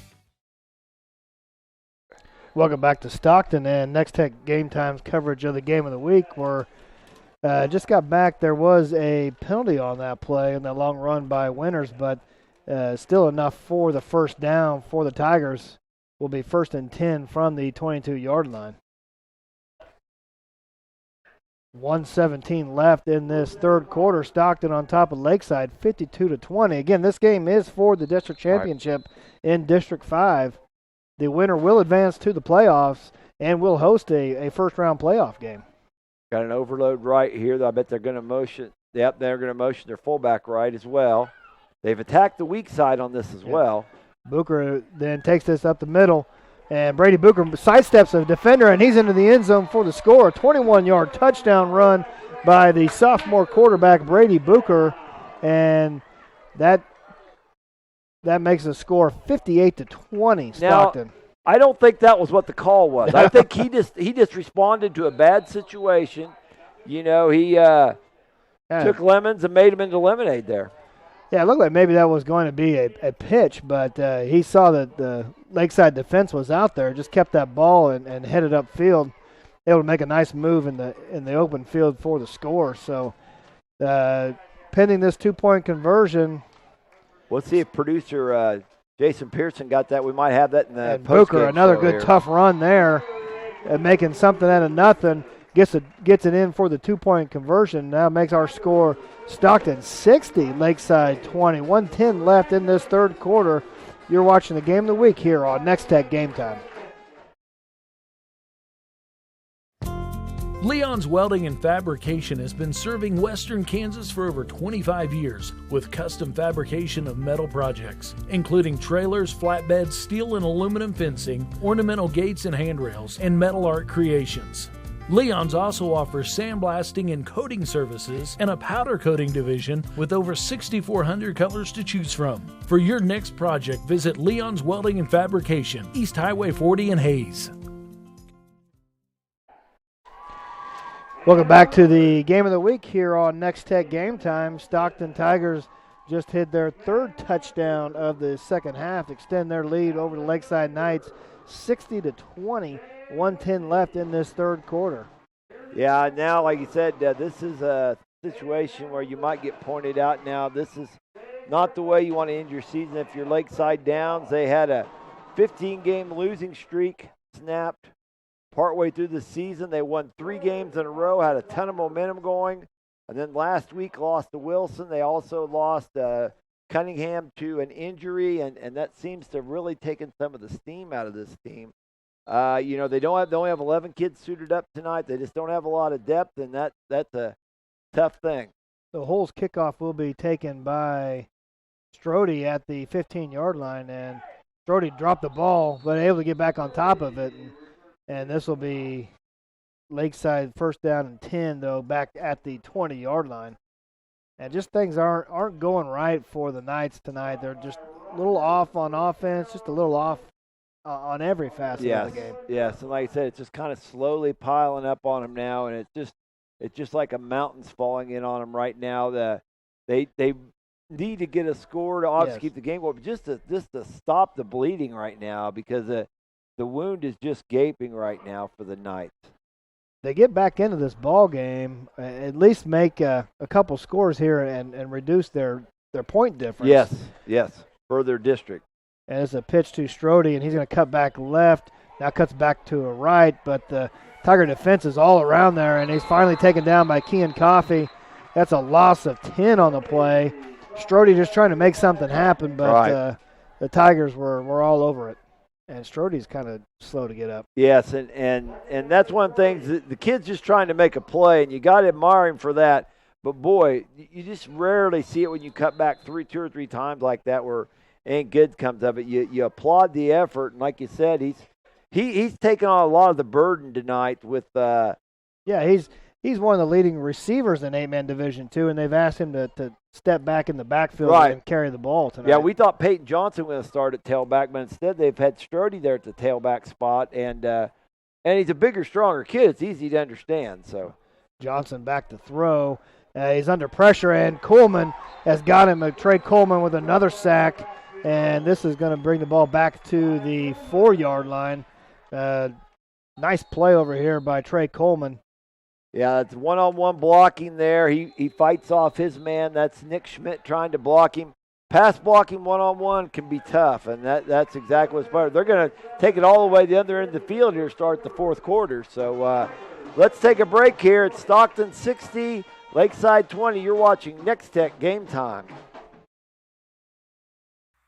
Welcome back to Stockton and Nex-Tech Game Time's coverage of the Game of the Week. We're just got back. There was a penalty on that play and the long run by Winters, but still enough for the first down for the Tigers. Will be 1st and 10 from the 22-yard line. 1:17 left in this third quarter. Stockton on top of Lakeside, 52-20. Again, this game is for the district championship in District 5. The winner will advance to the playoffs and will host a first-round playoff game. Got an overload right here. I bet they're going to motion. Yep, they're going to motion their fullback right as well. They've attacked the weak side on this as well. Booker then takes this up the middle, and Brady Booker sidesteps a defender, and he's into the end zone for the score. A 21-yard touchdown run by the sophomore quarterback, Brady Booker, and that makes the score 58-20, Stockton. Now, I don't think that was what the call was. I think he just responded to a bad situation. You know, he took lemons and made them into lemonade there. Yeah, it looked like maybe that was going to be a pitch, but he saw that the Lakeside defense was out there, just kept that ball and headed upfield, able to make a nice move in the open field for the score. So pending this 2-point conversion. We'll see if producer Jason Pearson got that. We might have that in the and Booker, another good here. Tough run there, making something out of nothing. Gets it in for the 2-point conversion. Now makes our score Stockton 60, Lakeside 20. 1:10 left in this third quarter. You're watching the Game of the Week here on Nex-Tech Game Time. Leon's Welding and Fabrication has been serving Western Kansas for over 25 years with custom fabrication of metal projects, including trailers, flatbeds, steel and aluminum fencing, ornamental gates and handrails, and metal art creations. Leon's also offers sandblasting and coating services and a powder coating division with over 6,400 colors to choose from. For your next project, visit Leon's Welding and Fabrication, East Highway 40 in Hayes. Welcome back to the Game of the Week here on Nex-Tech Game Time. Stockton Tigers just hit their third touchdown of the second half to extend their lead over the Lakeside Knights 60-20. 1:10 left in this third quarter. Yeah, now, like you said, this is a situation where you might get pointed out now. This is not the way you want to end your season. If you're Lakeside Downs, they had a 15-game losing streak snapped partway through the season. They won 3 games in a row, had a ton of momentum going, and then last week lost to Wilson. They also lost Cunningham to an injury, and that seems to have really taken some of the steam out of this team. They only have 11 kids suited up tonight. They just don't have a lot of depth, and that's a tough thing. The Holes kickoff will be taken by Strode at the 15-yard line, and Strode dropped the ball, but able to get back on top of it, and this will be Lakeside first down and 10, though, back at the 20-yard line. And just things aren't going right for the Knights tonight. They're just a little off on offense, just a little off on every facet of the game. Yes, and like I said, it's just kind of slowly piling up on them now, and it's just like a mountain's falling in on them right now. They need to get a score to obviously keep the game going, but just to stop the bleeding right now, because the wound is just gaping right now for the Knights. They get back into this ball game, at least make a couple scores here and reduce their point difference. Yes, for their district. And it's a pitch to Strode, and he's going to cut back left. Now cuts back to a right, but the Tiger defense is all around there, and he's finally taken down by Kean Coffey. That's a loss of 10 on the play. Strode just trying to make something happen, but the Tigers were all over it. And Strode's kind of slow to get up. Yes, and that's one thing. The kid's just trying to make a play, and you got to admire him for that. But, boy, you just rarely see it when you cut back two or three times like that where ain't good comes of it. You applaud the effort, and like you said, he's taken on a lot of the burden tonight with he's one of the leading receivers in 8-man Division II, and they've asked him to step back in the backfield and carry the ball tonight. Yeah, we thought Peyton Johnson was going to start at tailback, but instead they've had Strode there at the tailback spot, and he's a bigger, stronger kid. It's easy to understand. So Johnson back to throw. He's under pressure, and Coleman has got him. Trey Coleman with another sack, and this is going to bring the ball back to the 4-yard line. Nice play over here by Trey Coleman. Yeah, it's one-on-one blocking there. He fights off his man. That's Nick Schmidt trying to block him. Pass blocking one-on-one can be tough, and that's exactly what's better. They're going to take it all the way to the other end of the field here to start the fourth quarter. So let's take a break here. It's Stockton 60, Lakeside 20. You're watching Nex-Tech Game Time.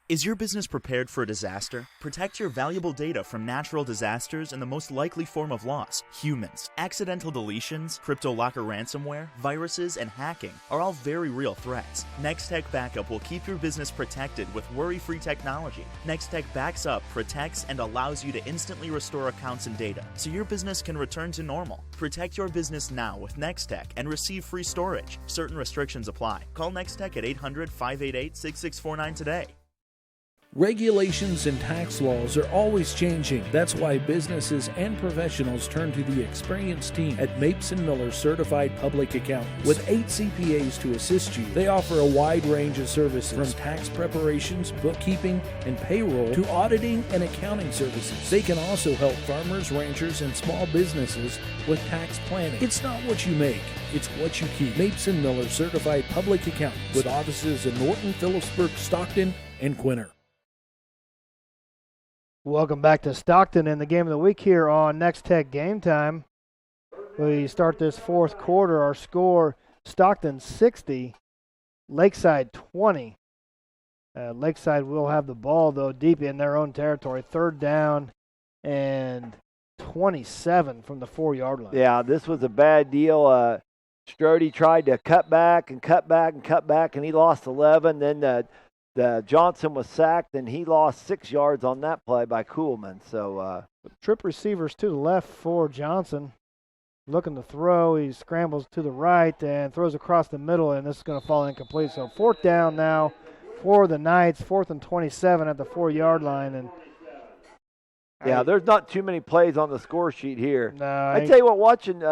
Is your business prepared for a disaster? Protect your valuable data from natural disasters and the most likely form of loss, humans. Accidental deletions, crypto-locker ransomware, viruses, and hacking are all very real threats. Nex-Tech Backup will keep your business protected with worry-free technology. Nex-Tech backs up, protects, and allows you to instantly restore accounts and data so your business can return to normal. Protect your business now with Nex-Tech and receive free storage. Certain restrictions apply. Call Nex-Tech at 800-588-6649 today. Regulations and tax laws are always changing. That's why businesses and professionals turn to the experienced team at Mapes & Miller Certified Public Accountants. With 8 CPAs to assist you, they offer a wide range of services from tax preparations, bookkeeping, and payroll to auditing and accounting services. They can also help farmers, ranchers, and small businesses with tax planning. It's not what you make, it's what you keep. Mapes & Miller Certified Public Accountants with offices in Norton, Phillipsburg, Stockton, and Quinter. Welcome back to Stockton in the game of the week here on Nex-Tech Game Time. We start this fourth quarter. Our score, Stockton 60, Lakeside 20. Lakeside will have the ball, though, deep in their own territory. 3rd down and 27 from the 4-yard line. Yeah, this was a bad deal. Strode tried to cut back, and he lost 11. Then Johnson was sacked, and he lost 6 yards on that play by Coolman. So trip receivers to the left for Johnson. Looking to throw, he scrambles to the right and throws across the middle, and this is going to fall incomplete. So 4th down now for the Knights, 4th and 27 at the 4-yard line. And yeah, there's not too many plays on the score sheet here. No, I tell you what, watching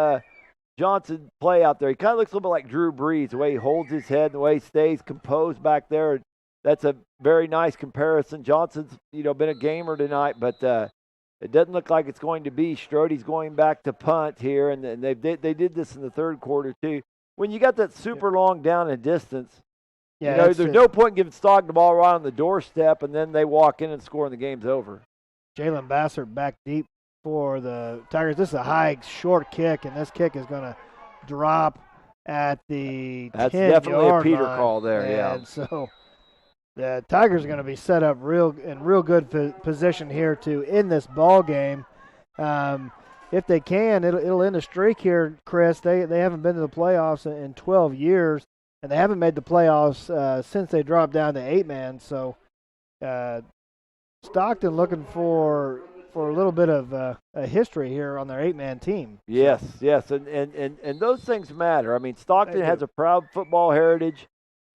Johnson play out there, he kind of looks a little bit like Drew Brees, the way he holds his head, the way he stays composed back there. That's a very nice comparison. Johnson's, been a gamer tonight, but it doesn't look like it's going to be. Strode's going back to punt here, and they did this in the 3rd quarter too. When you got that super long down and distance, there's no point in giving Stockton the ball right on the doorstep, and then they walk in and score, and the game's over. Jalen Bassert back deep for the Tigers. This is a high, short kick, and this kick is going to drop at the 10-yard line. That's definitely a Peter call there, and so the Tigers are going to be set up in real good position here to end this ball game. If they can, it'll end a streak here, Chris. They haven't been to the playoffs in 12 years, and they haven't made the playoffs since they dropped down to 8-man. So Stockton looking for a little bit of a history here on their 8-man team. Yes, and those things matter. I mean, Stockton has a proud football heritage.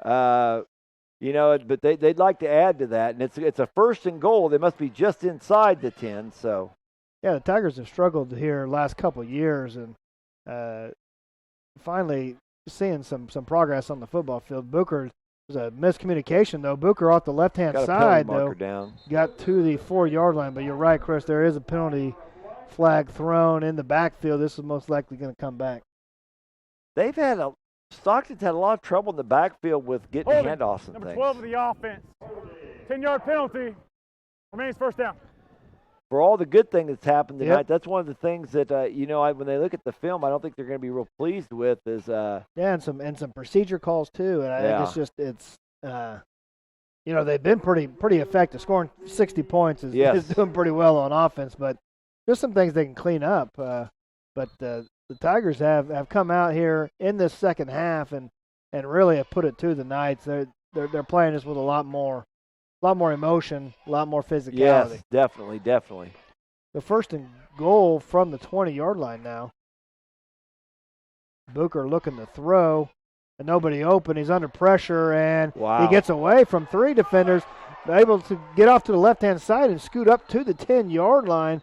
But they'd like to add to that, and it's a 1st and goal. They must be just inside the 10. So, yeah, the Tigers have struggled here last couple of years, and finally seeing some progress on the football field. Booker was a miscommunication, though. Booker off the left-hand Got a side, penalty though, marker down. got to the 4-yard line. But you're right, Chris, there is a penalty flag thrown in the backfield. This is most likely going to come back. They've had Stockton's had a lot of trouble in the backfield with getting handoffs and Number things. 12 of the offense. 10-yard penalty. Remains first down. For all the good thing that's happened tonight, Yep. that's one of the things that when they look at the film, I don't think they're going to be real pleased with is and some procedure calls too. And I think it's they've been pretty effective. Scoring 60 points is doing pretty well on offense, but there's some things they can clean up. But the Tigers have come out here in this second half and really have put it to the Knights. They're playing this with a lot more emotion, a lot more physicality. Yes, definitely. The first and goal from the 20-yard line now. Booker looking to throw, and nobody open. He's under pressure, and he gets away from 3 defenders, able to get off to the left-hand side and scoot up to the 10-yard line.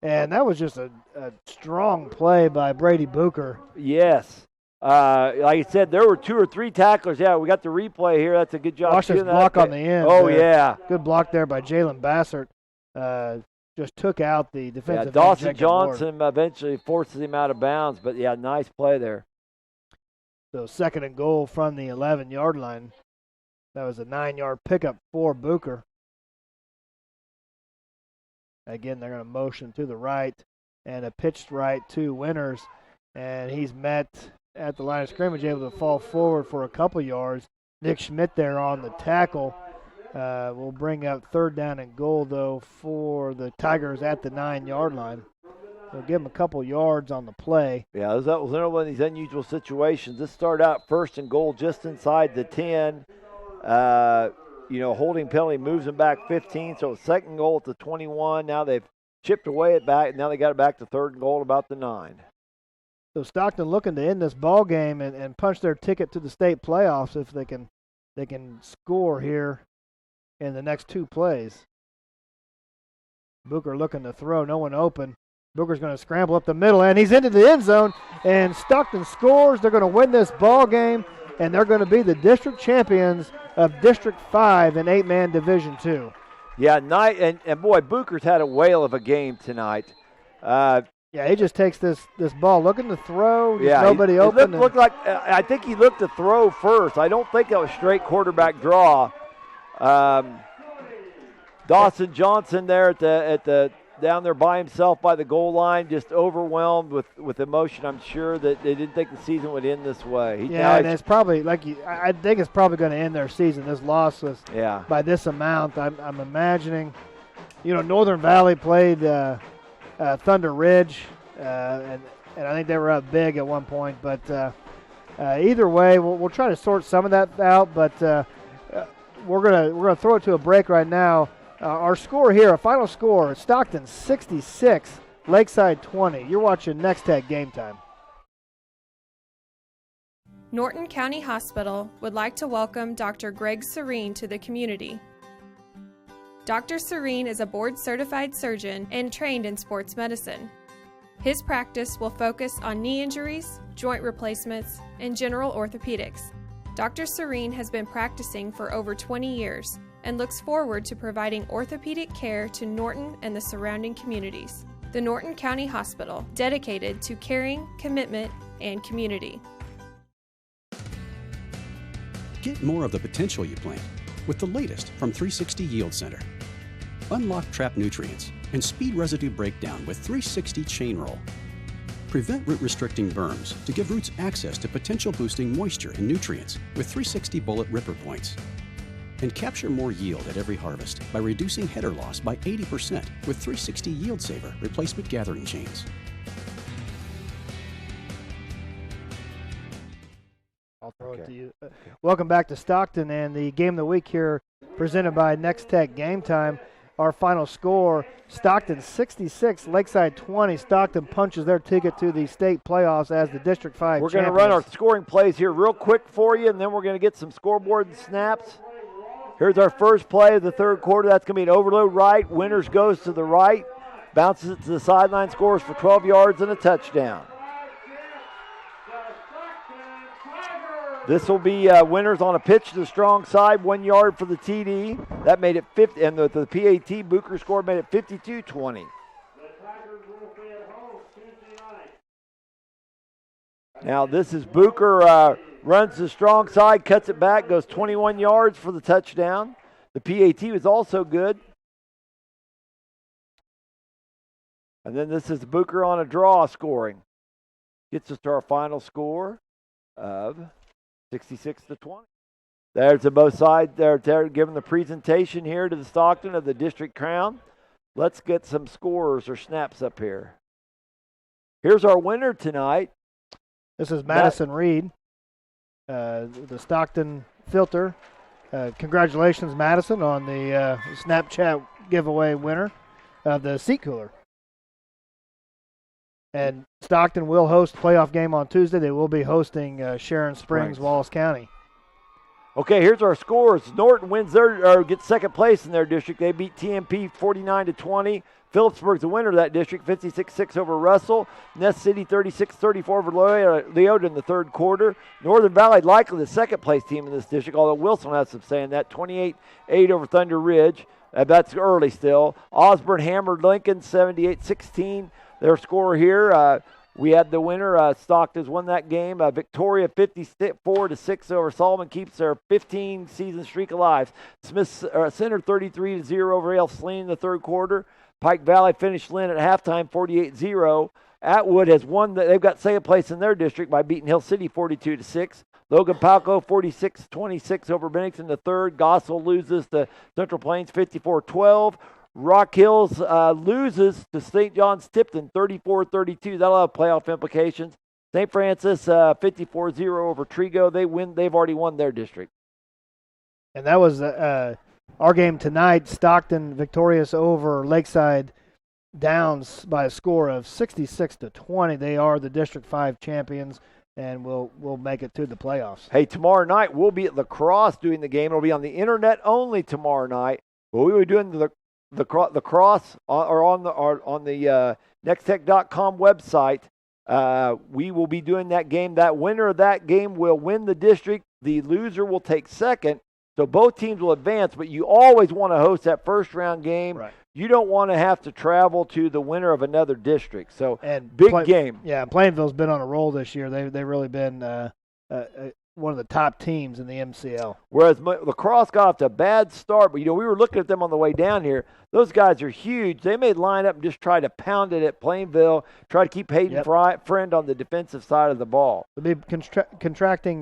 And that was just a strong play by Brady Booker. Yes. Like I said, there were 2 or 3 tacklers. Yeah, we got the replay here. That's a good job. Watch this block on the end. Oh, yeah. Good block there by Jalen Bassert. Just took out the defensive end, Dawson Jacob Johnson Ward. eventually forces him out of bounds. But, yeah, nice play there. So second and goal from the 11-yard line. That was a 9-yard pickup for Booker. Again, they're going to motion to the right and a pitched right to Winters. And he's met at the line of scrimmage, able to fall forward for a couple yards. Nick Schmidt there on the tackle. Will bring up third down and goal, though, for the Tigers at the 9-yard line. They'll give him a couple yards on the play. Yeah, that was another one of these unusual situations. This started out first and goal just inside the 10. Holding penalty moves them back 15, so second goal at the 21. Now they've chipped away at back, and now they got it back to third and goal at about the 9. So Stockton looking to end this ball game and punch their ticket to the state playoffs if they can score here in the next 2 plays. Booker looking to throw, no one open. Booker's going to scramble up the middle, and he's into the end zone, and Stockton scores. They're going to win this ball game, and they're going to be the district champions of District 5 in 8-man Division 2. Yeah, and boy, Booker's had a whale of a game tonight. He just takes this ball, looking to throw. Nobody open. Looked like I think he looked to throw first. I don't think that was straight quarterback draw. Dawson Johnson there at the down there by himself by the goal line, just overwhelmed with emotion. I'm sure that they didn't think the season would end this way. And it's probably I think it's probably going to end their season. This loss was by this amount. I'm imagining, Northern Valley played Thunder Ridge, and I think they were up big at one point. But either way, we'll try to sort some of that out. But we're gonna throw it to a break right now. Our score here, a final score: Stockton 66, Lakeside 20. You're watching Nex-Tech Game Time. Norton County Hospital would like to welcome Dr. Greg Serene to the community. Dr. Serene is a board-certified surgeon and trained in sports medicine. His practice will focus on knee injuries, joint replacements, and general orthopedics. Dr. Serene has been practicing for over 20 years and looks forward to providing orthopedic care to Norton and the surrounding communities. The Norton County Hospital, dedicated to caring, commitment, and community. Get more of the potential you plant with the latest from 360 Yield Center. Unlock trapped nutrients and speed residue breakdown with 360 Chain Roll. Prevent root-restricting berms to give roots access to potential-boosting moisture and nutrients with 360 Bullet Ripper Points. And capture more yield at every harvest by reducing header loss by 80% with 360 Yield Saver replacement gathering chains. I'll throw it to you. Welcome back to Stockton and the Game of the Week here presented by Nex-Tech Game Time. Our final score, Stockton 66, Lakeside 20. Stockton punches their ticket to the state playoffs as the District 5 We're going to run our scoring plays here real quick for you, and then we're going to get some scoreboard and snaps. Here's our first play of the third quarter. That's going to be an overload right. Winters goes to the right, bounces it to the sideline, scores for 12 yards and a touchdown. This will be winners on a pitch to the strong side, 1 yard for the TD. That made it 50, and the PAT Booker score made it 52-20. Now this is Booker runs the strong side, cuts it back, goes 21 yards for the touchdown. The PAT was also good. And then this is Booker on a draw scoring. Gets us to our final score of 66-20. There's the both sides. They're giving the presentation here to the Stockton of the district crown. Let's get some scorers or snaps up here. Here's our winner tonight. This is Madison Reed, the Stockton filter. Congratulations, Madison, on the Snapchat giveaway winner of the seat cooler. And Stockton will host a playoff game on Tuesday. They will be hosting Sharon Springs, Wallace County. Okay, here's our scores. Norton wins gets second place in their district. They beat TMP 49-20. Phillipsburg's the winner of that district, 56-6 over Russell. Ness City 36-34 over Leota in the third quarter. Northern Valley likely the second place team in this district, although Wilson has some say in that, 28-8 over Thunder Ridge. That's early still. Osborne hammered Lincoln 78-16. Their score here, we had the winner. Stockton's won that game. Victoria 54-6 over Solomon, keeps their 15-season streak alive. Smith Center 33-0 over Elfsleen in the third quarter. Pike Valley finished Lynn at halftime 48-0. Atwood has won. They've got second place in their district by beating Hill City 42-6. Logan Palco 46-26 over Bennington in the third. Gossel loses to Central Plains 54-12. Rock Hills loses to St. John's Tipton 34-32. That'll have playoff implications. St. Francis 54-0 over Trigo. They've already won their district. And that was our game tonight. Stockton victorious over Lakeside Downs by a score of 66-20. They are the District 5 champions and will make it to the playoffs. Hey, tomorrow night we'll be at La Crosse doing the game. It'll be on the internet only tomorrow night. But we will be doing the Crosse on the Nex-Tech.com website. We will be doing that game. That winner of that game will win the district. The loser will take second. So both teams will advance, but you always want to host that first round game. Right. You don't want to have to travel to the winner of another district. So big game. Yeah, Plainville's been on a roll this year. They've really been one of the top teams in the MCL. Whereas La Crosse got off to a bad start, but we were looking at them on the way down here. Those guys are huge. They may line up and just try to pound it at Plainville, try to keep Hayden Friend on the defensive side of the ball. They'll be contracting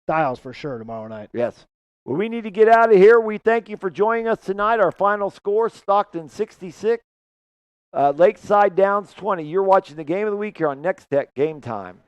styles for sure tomorrow night. Yes. Well, we need to get out of here. We thank you for joining us tonight. Our final score, Stockton 66, Lakeside Downs 20. You're watching the game of the week here on Nex-Tech Game Time.